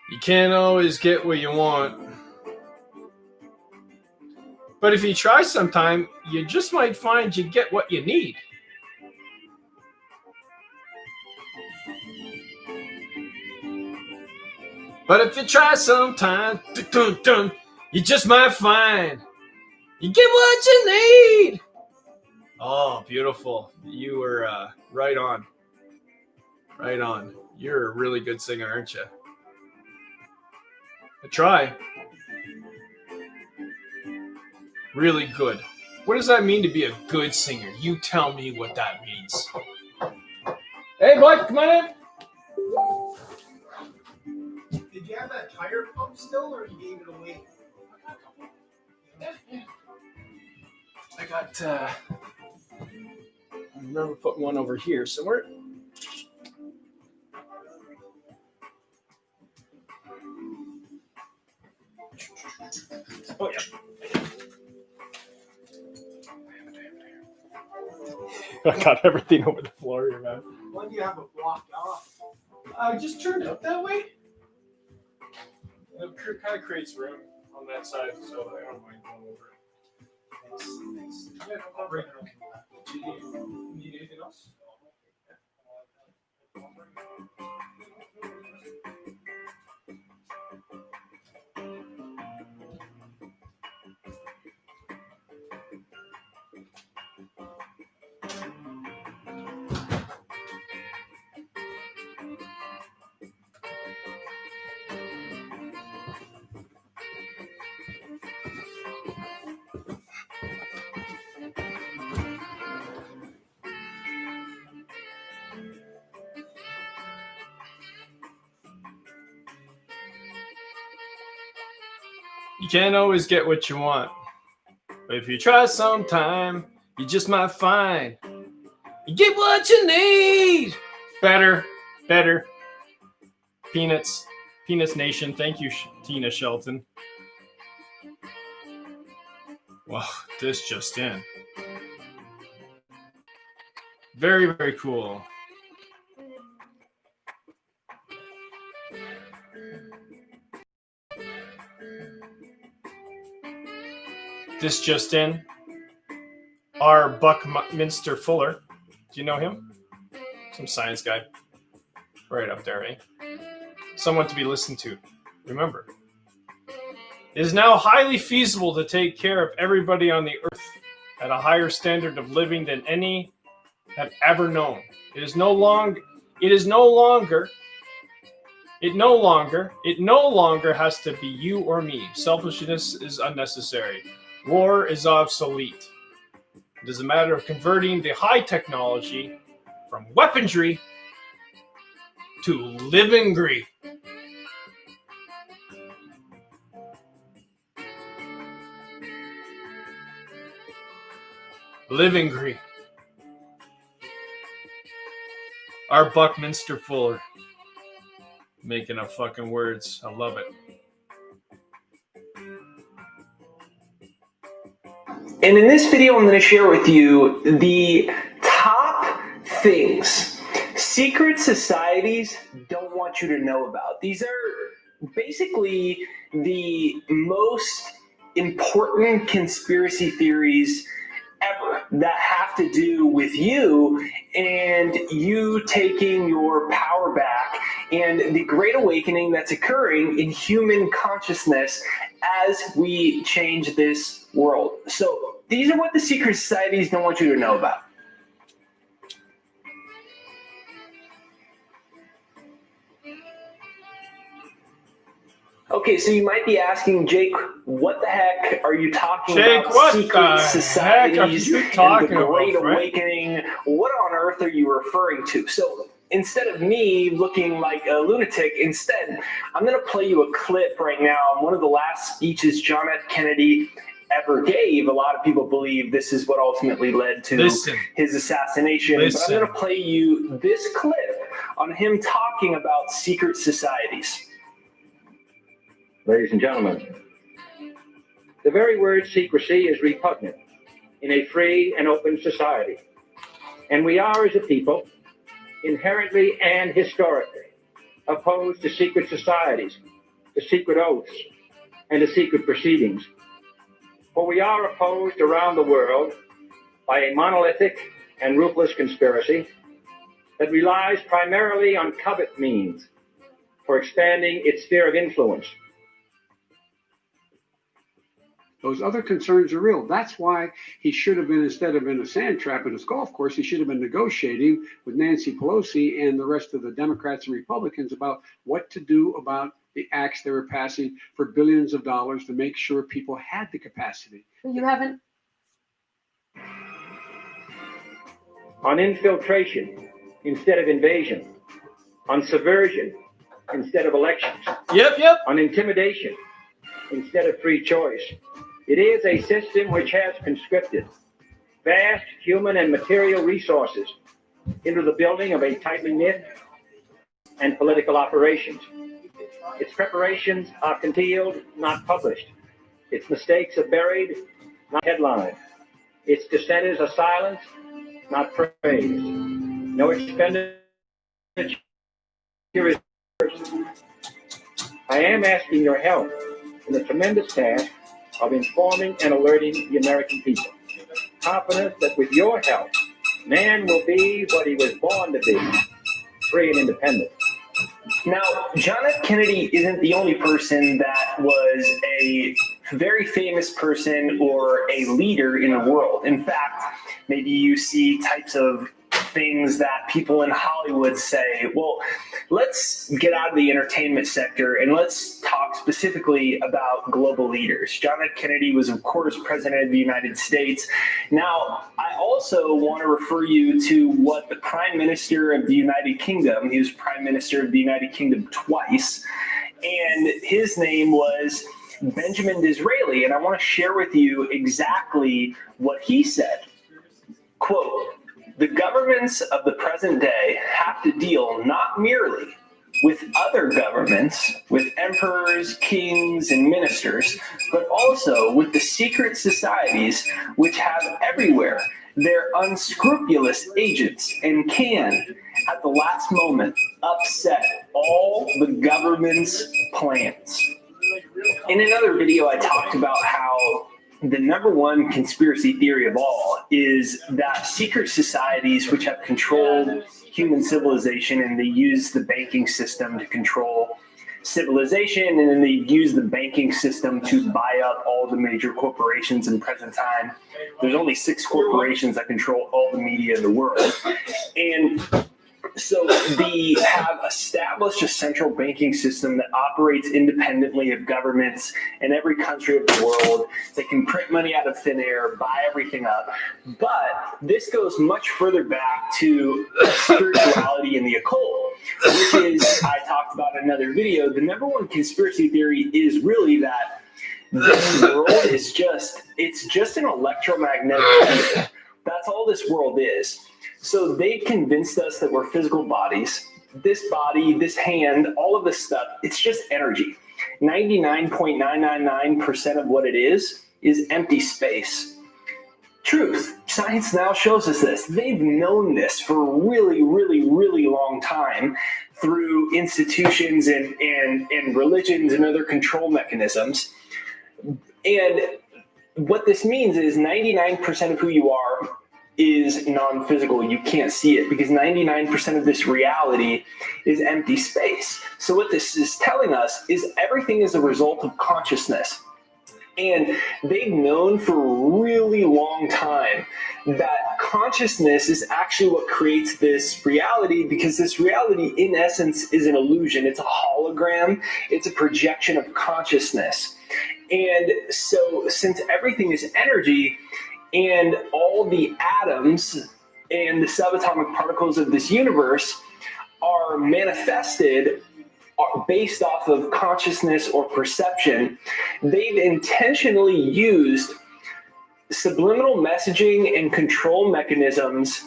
S1: You can't always get what you want. But if you try sometime, you just might find you get what you need. But if you try sometime, you just might find you get what you need. Oh, beautiful. You were right on. Right on. You're a really good singer, aren't you? I try. Really good. What does that mean to be a good singer? You tell me what that means. Hey, bud, come on in.
S12: Did you have that tire pump still, or you gave it away?
S1: I got, I remember putting one over here somewhere. Oh, yeah. I got everything over the floor here, man.
S12: Why do you have it blocked off?
S1: Just turned up that way. It kind of creates room on that side, so I don't mind going over it. Thanks. Yeah, no problem. Do you need anything else? You can't always get what you want, but if you try sometime, you just might find you get what you need. Better. Peanuts Nation. Thank you, Tina Shelton. Wow, this just in. Very, very cool. This just in. R. Buckminster Fuller. Do you know him? Some science guy. Right up there, eh? Someone to be listened to. Remember, it is now highly feasible to take care of everybody on the earth at a higher standard of living than any have ever known. It no longer has to be you or me. Selfishness is unnecessary. War is obsolete. It is a matter of converting the high technology from weaponry to livingry. Livingry. Our Buckminster Fuller. Making up fucking words. I love it.
S13: And in this video, I'm going to share with you the top things secret societies don't want you to know about. These are basically the most important conspiracy theories ever that have to do with you and you taking your power back and the great awakening that's occurring in human consciousness as we change this world. So these are what the secret societies don't want you to know about. Okay, so you might be asking, Jake, what the heck are you talking
S1: Jake,
S13: about?
S1: what
S13: Secret
S1: the
S13: societies
S1: heck are you talking
S13: and the Great
S1: about, Frank?
S13: Awakening. What on earth are you referring to? So instead of me looking like a lunatic, instead, I'm going to play you a clip right now. One of the last speeches John F. Kennedy ever gave. A lot of people believe this is what ultimately led to his assassination. But I'm going to play you this clip on him talking about secret societies.
S14: Ladies and gentlemen, the very word secrecy is repugnant in a free and open society. And we are, as a people, inherently and historically opposed to secret societies, to secret oaths, and to secret proceedings. For we are opposed around the world by a monolithic and ruthless conspiracy that relies primarily on covert means for expanding its sphere of influence.
S8: Those other concerns are real. That's why he should have been, instead of in a sand trap in his golf course, he should have been negotiating with Nancy Pelosi and the rest of the Democrats and Republicans about what to do about the acts they were passing for billions of dollars to make sure people had the capacity.
S5: You haven't.
S14: On infiltration instead of invasion. On subversion instead of elections.
S1: Yep.
S14: On intimidation instead of free choice. It is a system which has conscripted vast human and material resources into the building of a tightly knit and political operations. Its preparations are concealed, not published. Its mistakes are buried, not headlined. Its dissenters are silenced, not praised. No expenditure is first. I am asking your help in the tremendous task of informing and alerting the American people. Confident that with your help, man will be what he was born to be, free and independent.
S13: Now, John F. Kennedy isn't the only person that was a very famous person or a leader in the world. In fact, maybe you see types of things that people in Hollywood say, well, let's get out of the entertainment sector and let's talk specifically about global leaders. John F. Kennedy was, of course, president of the United States. Now, I also want to refer you to what the Prime Minister of the United Kingdom, he was Prime Minister of the United Kingdom twice, and his name was Benjamin Disraeli, and I want to share with you exactly what he said. Quote, "The governments of the present day have to deal not merely with other governments, with emperors, kings, and ministers, but also with the secret societies which have everywhere their unscrupulous agents and can, at the last moment, upset all the government's plans." In another video, I talked about how the number one conspiracy theory of all is that secret societies which have controlled human civilization, and they use the banking system to control civilization, and then they use the banking system to buy up all the major corporations in present time. There's only 6 corporations that control all the media in the world. And so they have established a central banking system that operates independently of governments in every country of the world. They can print money out of thin air, buy everything up. But this goes much further back to spirituality and the occult, which is, I talked about in another video, the number one conspiracy theory is really that this world is it's just an electromagnetic field. That's all this world is. So they've convinced us that we're physical bodies. This body, this hand, all of this stuff, it's just energy. 99.999% of what it is empty space. Truth. Science now shows us this. They've known this for a really, really, really long time through institutions and religions and other control mechanisms. And what this means is 99% of who you are is non-physical. You can't see it because 99% of this reality is empty space. So what this is telling us is everything is a result of consciousness. And they've known for a really long time that consciousness is actually what creates this reality, because this reality in essence is an illusion. It's a hologram. It's a projection of consciousness. And so since everything is energy, and all the atoms and the subatomic particles of this universe are manifested based off of consciousness or perception, they've intentionally used subliminal messaging and control mechanisms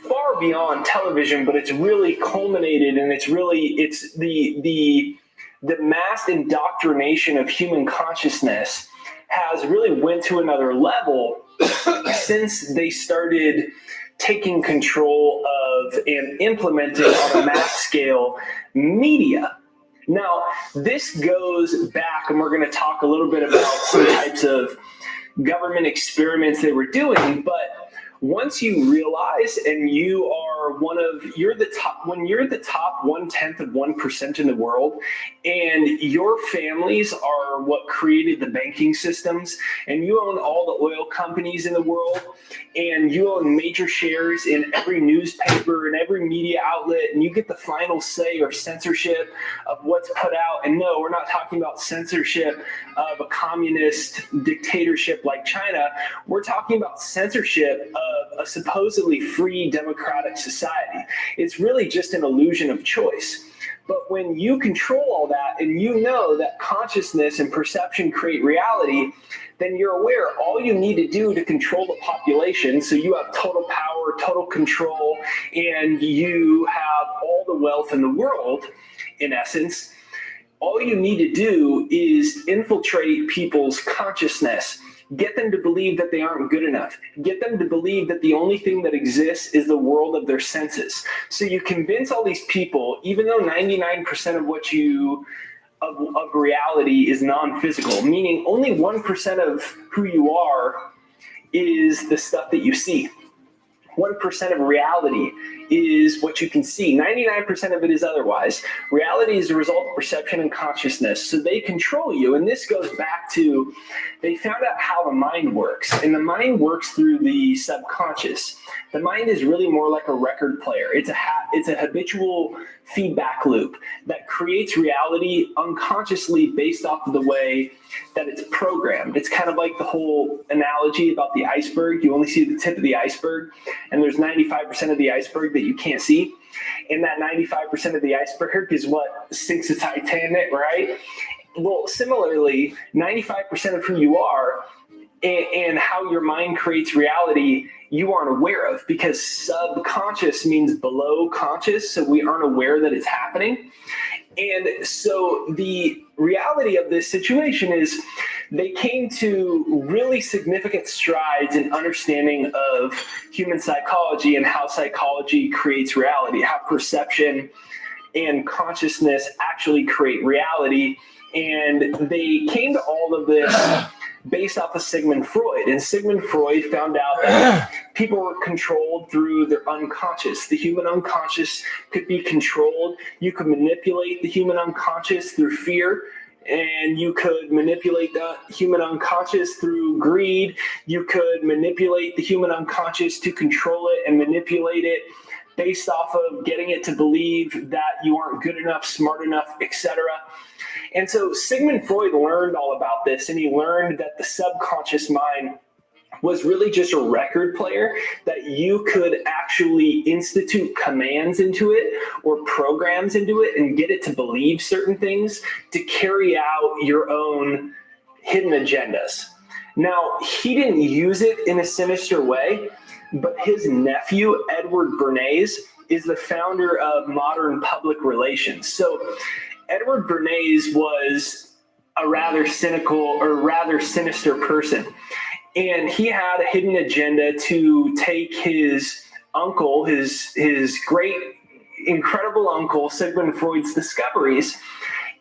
S13: far beyond television, but it's really culminated, and it's the mass indoctrination of human consciousness has really went to another level since they started taking control of and implementing on a mass scale media. Now, this goes back, and we're going to talk a little bit about some types of government experiments they were doing, but once you realize and you're the top 1/10 of 1% in the world, and your families are what created the banking systems, and you own all the oil companies in the world, and you own major shares in every newspaper and every media outlet, and you get the final say or censorship of what's put out. And no, we're not talking about censorship of a communist dictatorship like China. We're talking about censorship of a supposedly free democratic society. It's really just an illusion of choice. But when you control all that, and you know that consciousness and perception create reality, then you're aware all you need to do to control the population, so you have total power, total control, and you have all the wealth in the world, in essence, all you need to do is infiltrate people's consciousness. Get them to believe that they aren't good enough. Get them to believe that the only thing that exists is the world of their senses. So you convince all these people, even though 99% of what of reality is non-physical, meaning only 1% of who you are is the stuff that you see. 1% of reality is what you can see. 99% of it is otherwise. Reality is a result of perception and consciousness. So they control you. And this goes back to, they found out how the mind works. And the mind works through the subconscious. The mind is really more like a record player. It's a habitual feedback loop that creates reality unconsciously based off of the way that it's programmed. It's kind of like the whole analogy about the iceberg. You only see the tip of the iceberg, and there's 95% of the iceberg that you can't see. And that 95% of the iceberg is what sinks the Titanic, right? Well, similarly, 95% of who you are and how your mind creates reality, you aren't aware of, because subconscious means below conscious, so we aren't aware that it's happening. And so the reality of this situation is they came to really significant strides in understanding of human psychology and how psychology creates reality, how perception and consciousness actually create reality. And they came to all of this based off of Sigmund Freud. And Sigmund Freud found out that people were controlled through their unconscious. The human unconscious could be controlled. You could manipulate the human unconscious through fear, and you could manipulate the human unconscious through greed. You could manipulate the human unconscious to control it and manipulate it based off of getting it to believe that you aren't good enough, smart enough, etc. And so Sigmund Freud learned all about this, and he learned that the subconscious mind was really just a record player, that you could actually institute commands into it or programs into it and get it to believe certain things to carry out your own hidden agendas. Now, he didn't use it in a sinister way, but his nephew, Edward Bernays, is the founder of modern public relations. So Edward Bernays was a rather cynical or rather sinister person. And he had a hidden agenda to take his uncle, his great, incredible uncle, Sigmund Freud's discoveries,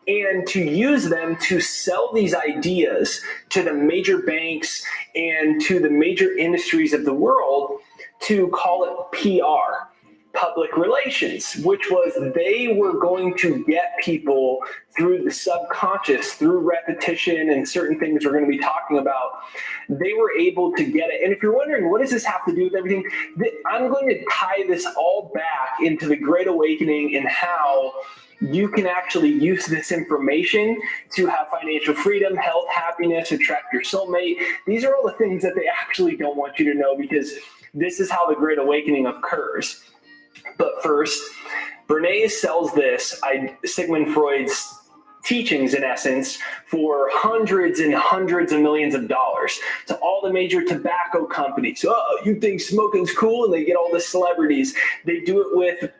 S13: and to use them to sell these ideas to the major banks and to the major industries of the world, to call it PR, public relations, which was they were going to get people through the subconscious, through repetition and certain things we're going to be talking about. They were able to get it. And if you're wondering, what does this have to do with everything? I'm going to tie this all back into the Great Awakening and how you can actually use this information to have financial freedom, health, happiness, attract your soulmate. These are all the things that they actually don't want you to know, because this is how the Great Awakening occurs. But first, Bernays sells this, Sigmund Freud's teachings, in essence, for hundreds and hundreds of millions of dollars to all the major tobacco companies. Oh, you think smoking's cool? And they get all the celebrities. They do it with,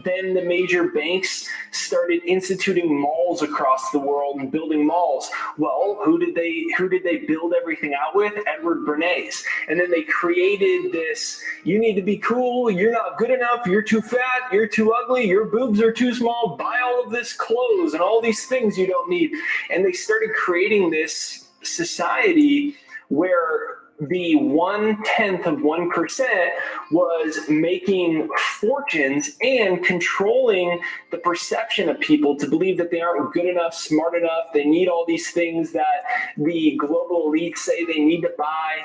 S13: then the major banks started instituting malls across the world and building malls. Well, who did they build everything out with? Edward Bernays. And then they created this, you need to be cool, you're not good enough, you're too fat, you're too ugly, your boobs are too small, buy all of this clothes and all these things you don't need. And they started creating this society where the 1/10 of 1% was making fortunes and controlling the perception of people to believe that they aren't good enough, smart enough, they need all these things that the global elites say they need to buy.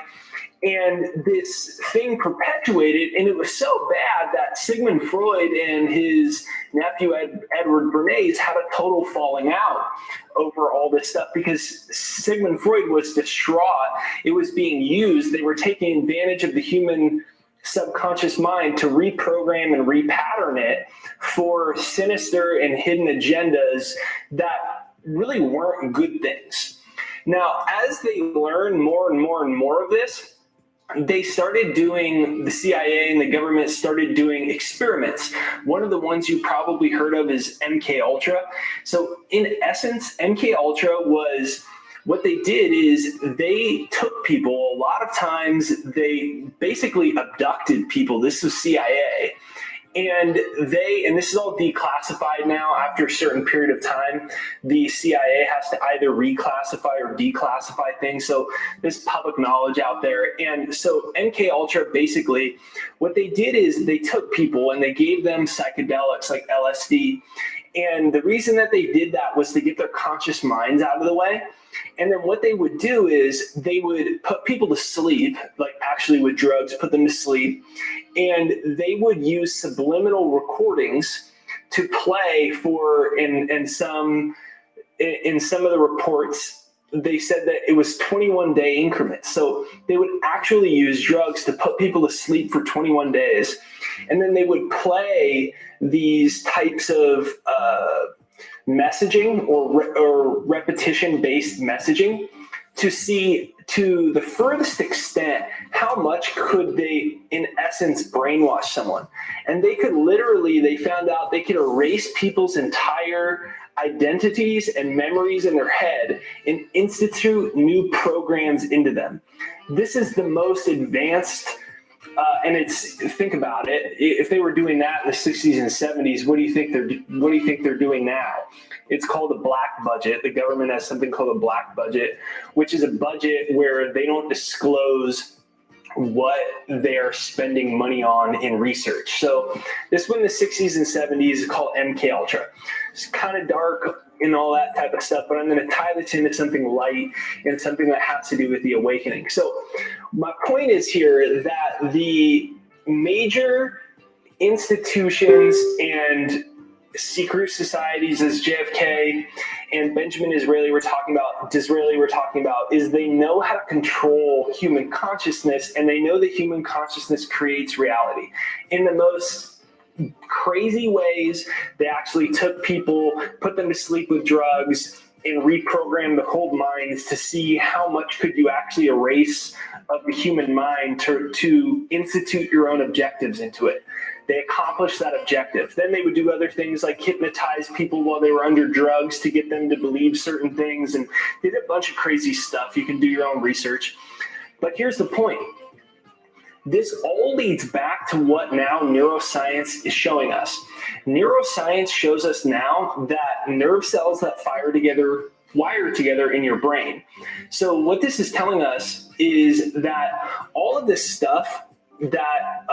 S13: And this thing perpetuated, and it was so bad that Sigmund Freud and his nephew Edward Bernays had a total falling out over all this stuff, because Sigmund Freud was distraught. It was being used. They were taking advantage of the human subconscious mind to reprogram and repattern it for sinister and hidden agendas that really weren't good things. Now, as they learned more and more and more of this, they started doing, the CIA and the government started doing experiments. One of the ones you probably heard of is MK Ultra. So in essence, MK Ultra was, what they did is they took people, a lot of times they basically abducted people. This was CIA. And this is all declassified now. After a certain period of time, the CIA has to either reclassify or declassify things. So there's public knowledge out there. And so MK Ultra, basically, what they did is they took people and they gave them psychedelics like LSD. And the reason that they did that was to get their conscious minds out of the way. And then what they would do is they would put people to sleep, like actually with drugs, put them to sleep. And they would use subliminal recordings to play for, in some of the reports, they said that it was 21-day increments. So they would actually use drugs to put people to sleep for 21 days. And then they would play these types of messaging or repetition-based messaging to see, to the furthest extent, how much could they, in essence, brainwash someone. And they could literally, they found out they could erase people's entire identities and memories in their head and institute new programs into them. This is the most advanced, and it's, think about it, if they were doing that in the 60s and 70s, what do you think they're doing now? It's called a black budget. The government has something called a black budget, which is a budget where they don't disclose what they're spending money on in research. So this was in the 60s and 70s, called MK Ultra. It's kind of dark and all that type of stuff, but I'm going to tie this into something light and something that has to do with the awakening. So my point is here that the major institutions and secret societies, as JFK and Benjamin Disraeli were talking about, is they know how to control human consciousness, and they know that human consciousness creates reality in the most crazy ways. They actually took people, put them to sleep with drugs, and reprogrammed the whole minds to see how much could you actually erase of the human mind to institute your own objectives into it. They accomplished that objective. Then they would do other things like hypnotize people while they were under drugs to get them to believe certain things, and did a bunch of crazy stuff. You can do your own research. But here's the point. This all leads back to what now neuroscience is showing us. Neuroscience shows us now that nerve cells that wire together in your brain. So what this is telling us is that all of this stuff that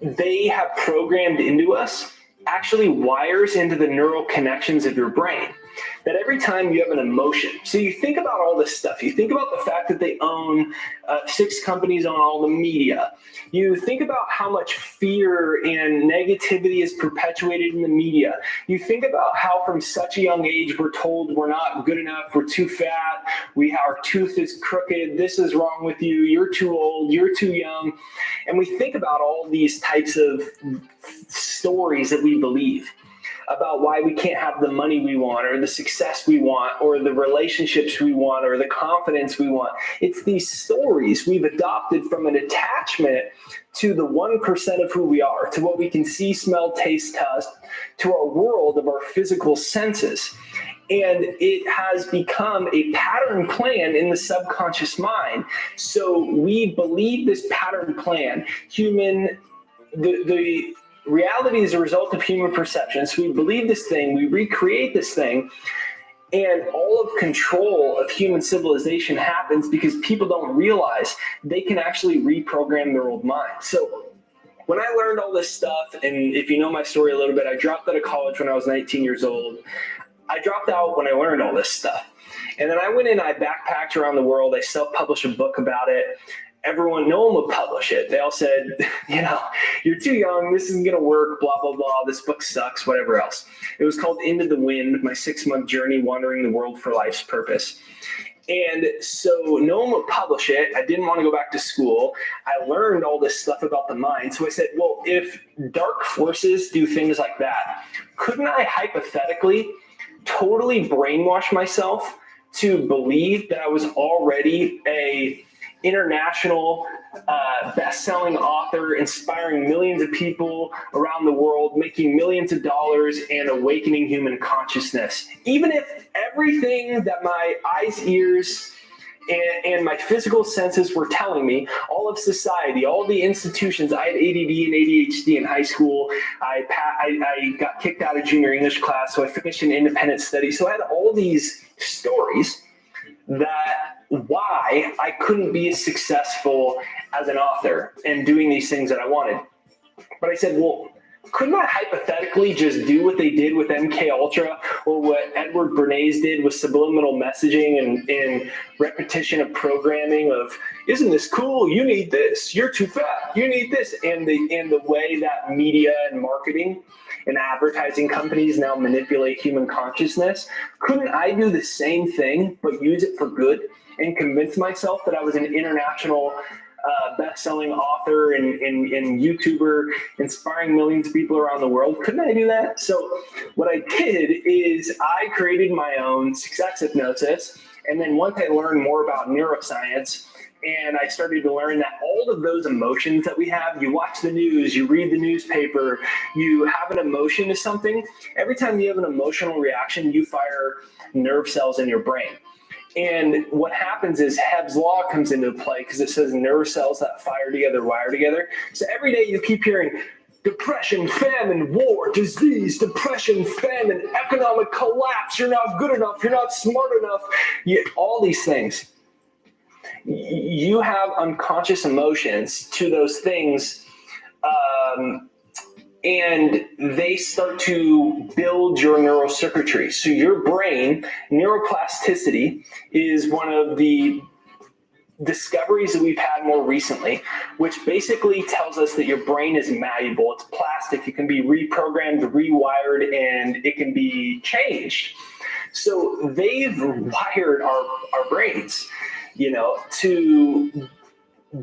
S13: they have programmed into us actually wires into the neural connections of your brain. That every time you have an emotion, so you think about all this stuff, you think about the fact that they own 6 companies own all the media. You think about how much fear and negativity is perpetuated in the media. You think about how from such a young age we're told we're not good enough, we're too fat, our tooth is crooked, this is wrong with you, you're too old, you're too young. And we think about all these types of stories that we believe about why we can't have the money we want, or the success we want, or the relationships we want, or the confidence we want. It's these stories we've adopted from an attachment to the 1% of who we are, to what we can see, smell, taste, touch, to our world of our physical senses. And it has become a pattern plan in the subconscious mind. So we believe this pattern plan, the reality is a result of human perception. So we believe this thing, we recreate this thing, and all of control of human civilization happens because people don't realize they can actually reprogram their old mind. So when I learned all this stuff, and if you know my story a little bit, I dropped out of college when I was 19 years old. I dropped out when I learned all this stuff. And then I went in, I backpacked around the world, I self-published a book about it. No one would publish it. They all said, you're too young, this isn't gonna work, blah, blah, blah, this book sucks, whatever else. It was called Into the Wind, my 6-month journey wandering the world for life's purpose. And so no one would publish it. I didn't want to go back to school. I learned all this stuff about the mind. So I said, well, if dark forces do things like that, couldn't I hypothetically totally brainwash myself to believe that I was already a international best-selling author, inspiring millions of people around the world, making millions of dollars, and awakening human consciousness? Even if everything that my eyes, ears, and my physical senses were telling me, all of society, all the institutions, I had ADD and ADHD in high school. I got kicked out of junior English class, so I finished an independent study. So I had all these stories that why I couldn't be as successful as an author and doing these things that I wanted. But I said, well, couldn't I hypothetically just do what they did with MK Ultra, or what Edward Bernays did with subliminal messaging and repetition of programming of, isn't this cool? You need this. You're too fat. You need this. And the way that media and marketing and advertising companies now manipulate human consciousness, couldn't I do the same thing but use it for good and convince myself that I was an international best-selling author and YouTuber inspiring millions of people around the world? Couldn't I do that? So what I did is I created my own success hypnosis. And then once I learned more about neuroscience, and I started to learn that all of those emotions that we have, you watch the news, you read the newspaper, you have an emotion to something. Every time you have an emotional reaction, you fire nerve cells in your brain. And what happens is Hebb's law comes into play because it says nerve cells that fire together wire together. So every day you keep hearing, Depression, famine, war, disease, depression, famine, economic collapse. You're not good enough. You're not smart enough. All these things. You have unconscious emotions to those things, and they start to build your neural circuitry. So your brain, neuroplasticity, is one of the discoveries that we've had more recently, which basically tells us that your brain is malleable. It's plastic. It can be reprogrammed, rewired, and it can be changed. So they've wired our brains, to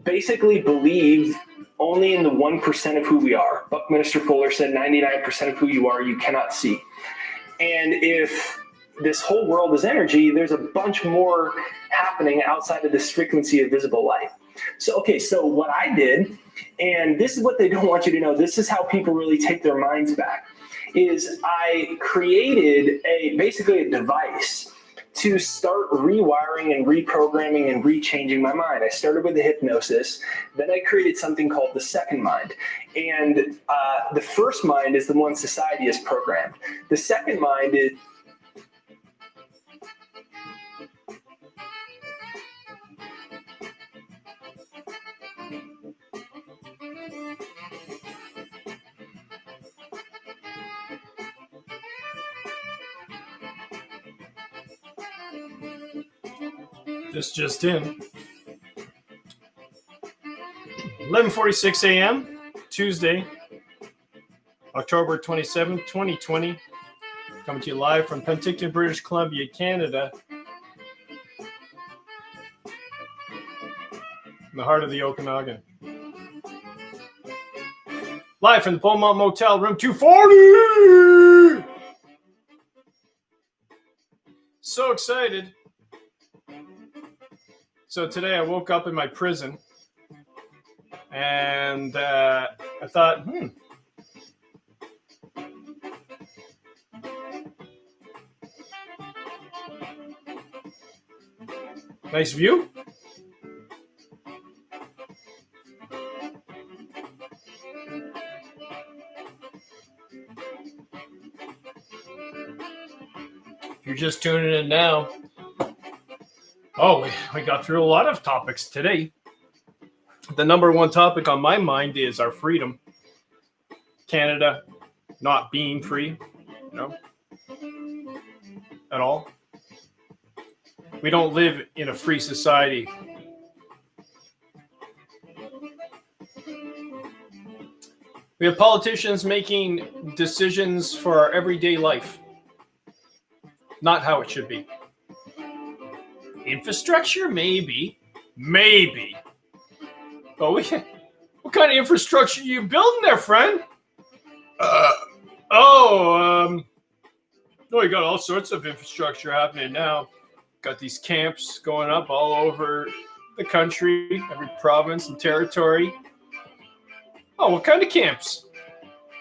S13: basically believe only in the 1% of who we are. Buckminster Fuller said 99% of who you are, you cannot see. And if this whole world is energy, there's a bunch more happening outside of this frequency of visible light. So what I did, and this is what they don't want you to know, this is how people really take their minds back, is I created basically a device to start rewiring and reprogramming and rechanging my mind. I started with the hypnosis, then I created something called the second mind. And the first mind is the one society has programmed. The second mind is
S1: This just in. 11:46 a.m. Tuesday, October 27th, 2020. Coming to you live from Penticton, British Columbia, Canada. In the heart of the Okanagan. Live from the Beaumont Motel, room 240! So excited. So today I woke up in my prison and I thought, nice view. If you're just tuning in now, we got through a lot of topics today. The number one topic on my mind is our freedom. Canada not being free, at all. We don't live in a free society. We have politicians making decisions for our everyday life. Not how it should be. Infrastructure, maybe. But what kind of infrastructure are you building there, friend? We got all sorts of infrastructure happening now. Got these camps going up all over the country, every province and territory. Oh, what kind of camps?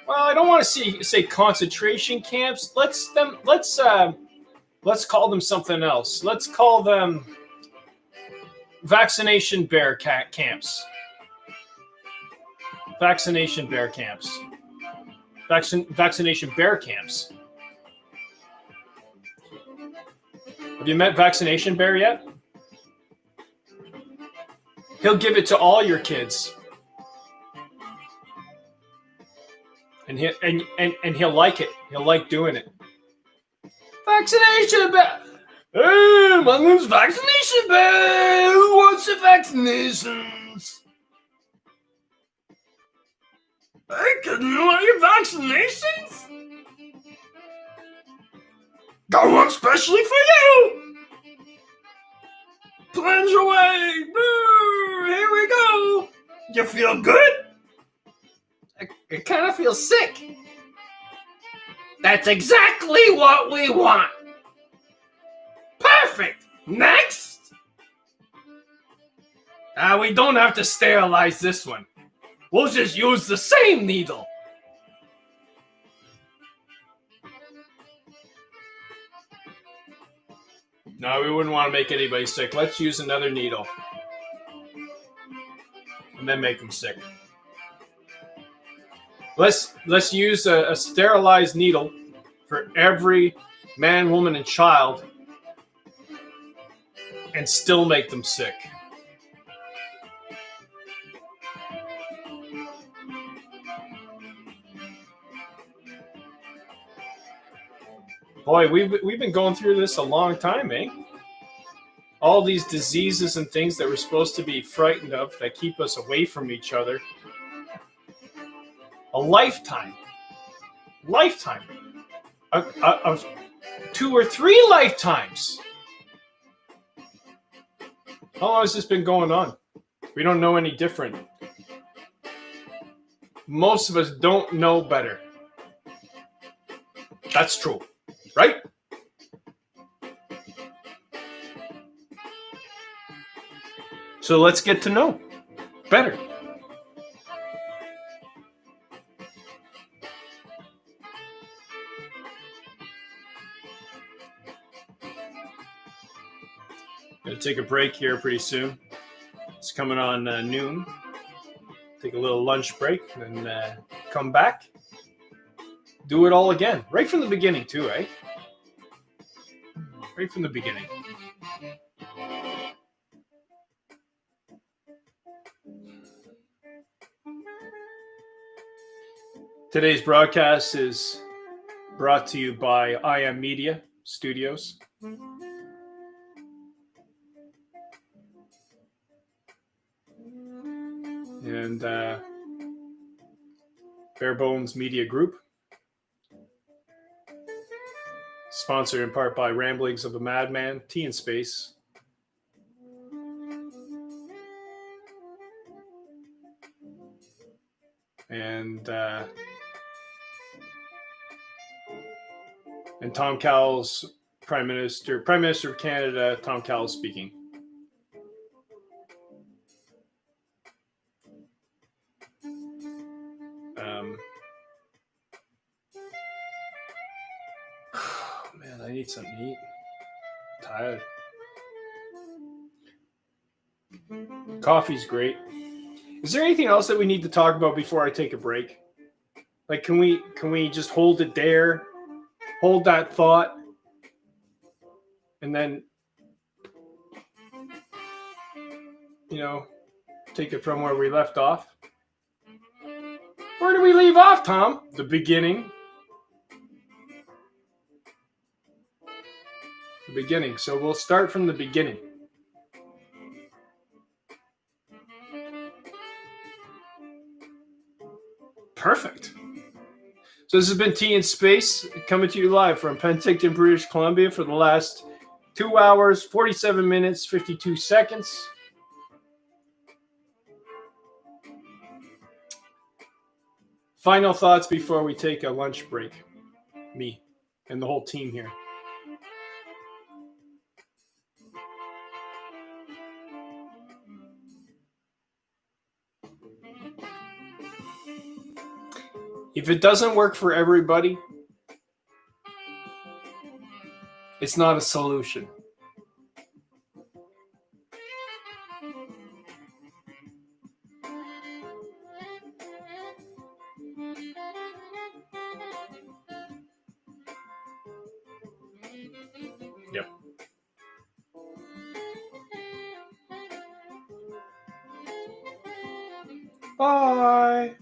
S1: Well, I don't want to say concentration camps. Let's call them something else. Let's call them vaccination bear camps. Vaccination bear camps. Vaccination bear camps. Have you met Vaccination Bear yet? He'll give it to all your kids. And he'll like it. He'll like doing it. Vaccination Bear! Hey, my name's Vaccination Bear! Who wants the vaccinations? Hey, kid, you want your vaccinations? Got one specially for you! Plunge away! Here we go! You feel good? I kind of feel sick. That's exactly what we want. Perfect. Next. We don't have to sterilize this one. We'll just use the same needle. No, we wouldn't want to make anybody sick. Let's use another needle. And then make them sick. Let's use a sterilized needle for every man, woman, and child, and still make them sick. Boy, we've been going through this a long time, eh? All these diseases and things that we're supposed to be frightened of that keep us away from each other. A lifetime of 2 or 3 lifetimes. How long has this been going on? We don't know any different. Most of us don't know better. That's true, right? So let's get to know better. Gonna take a break here pretty soon. It's coming on noon. Take a little lunch break and come back. Do it all again. Right from the beginning too, eh? Right from the beginning. Today's broadcast is brought to you by IM Media Studios. And Bare Bones Media Group. Sponsored in part by Ramblings of a Madman, Tea and Space. And Tom Cowles, Prime Minister of Canada, Tom Cowles speaking. Man, I need something to eat. I'm tired. Coffee's great. Is there anything else that we need to talk about before I take a break? Like, can we just hold it there? Hold that thought, and then, take it from where we left off. Where do we leave off, Tom? The beginning. The beginning. So we'll start from the beginning. Perfect. So this has been Tea in Space, coming to you live from Penticton, British Columbia for the last 2 hours, 47 minutes, 52 seconds. Final thoughts before we take a lunch break. Me and the whole team here. If it doesn't work for everybody, it's not a solution. Yep. Bye.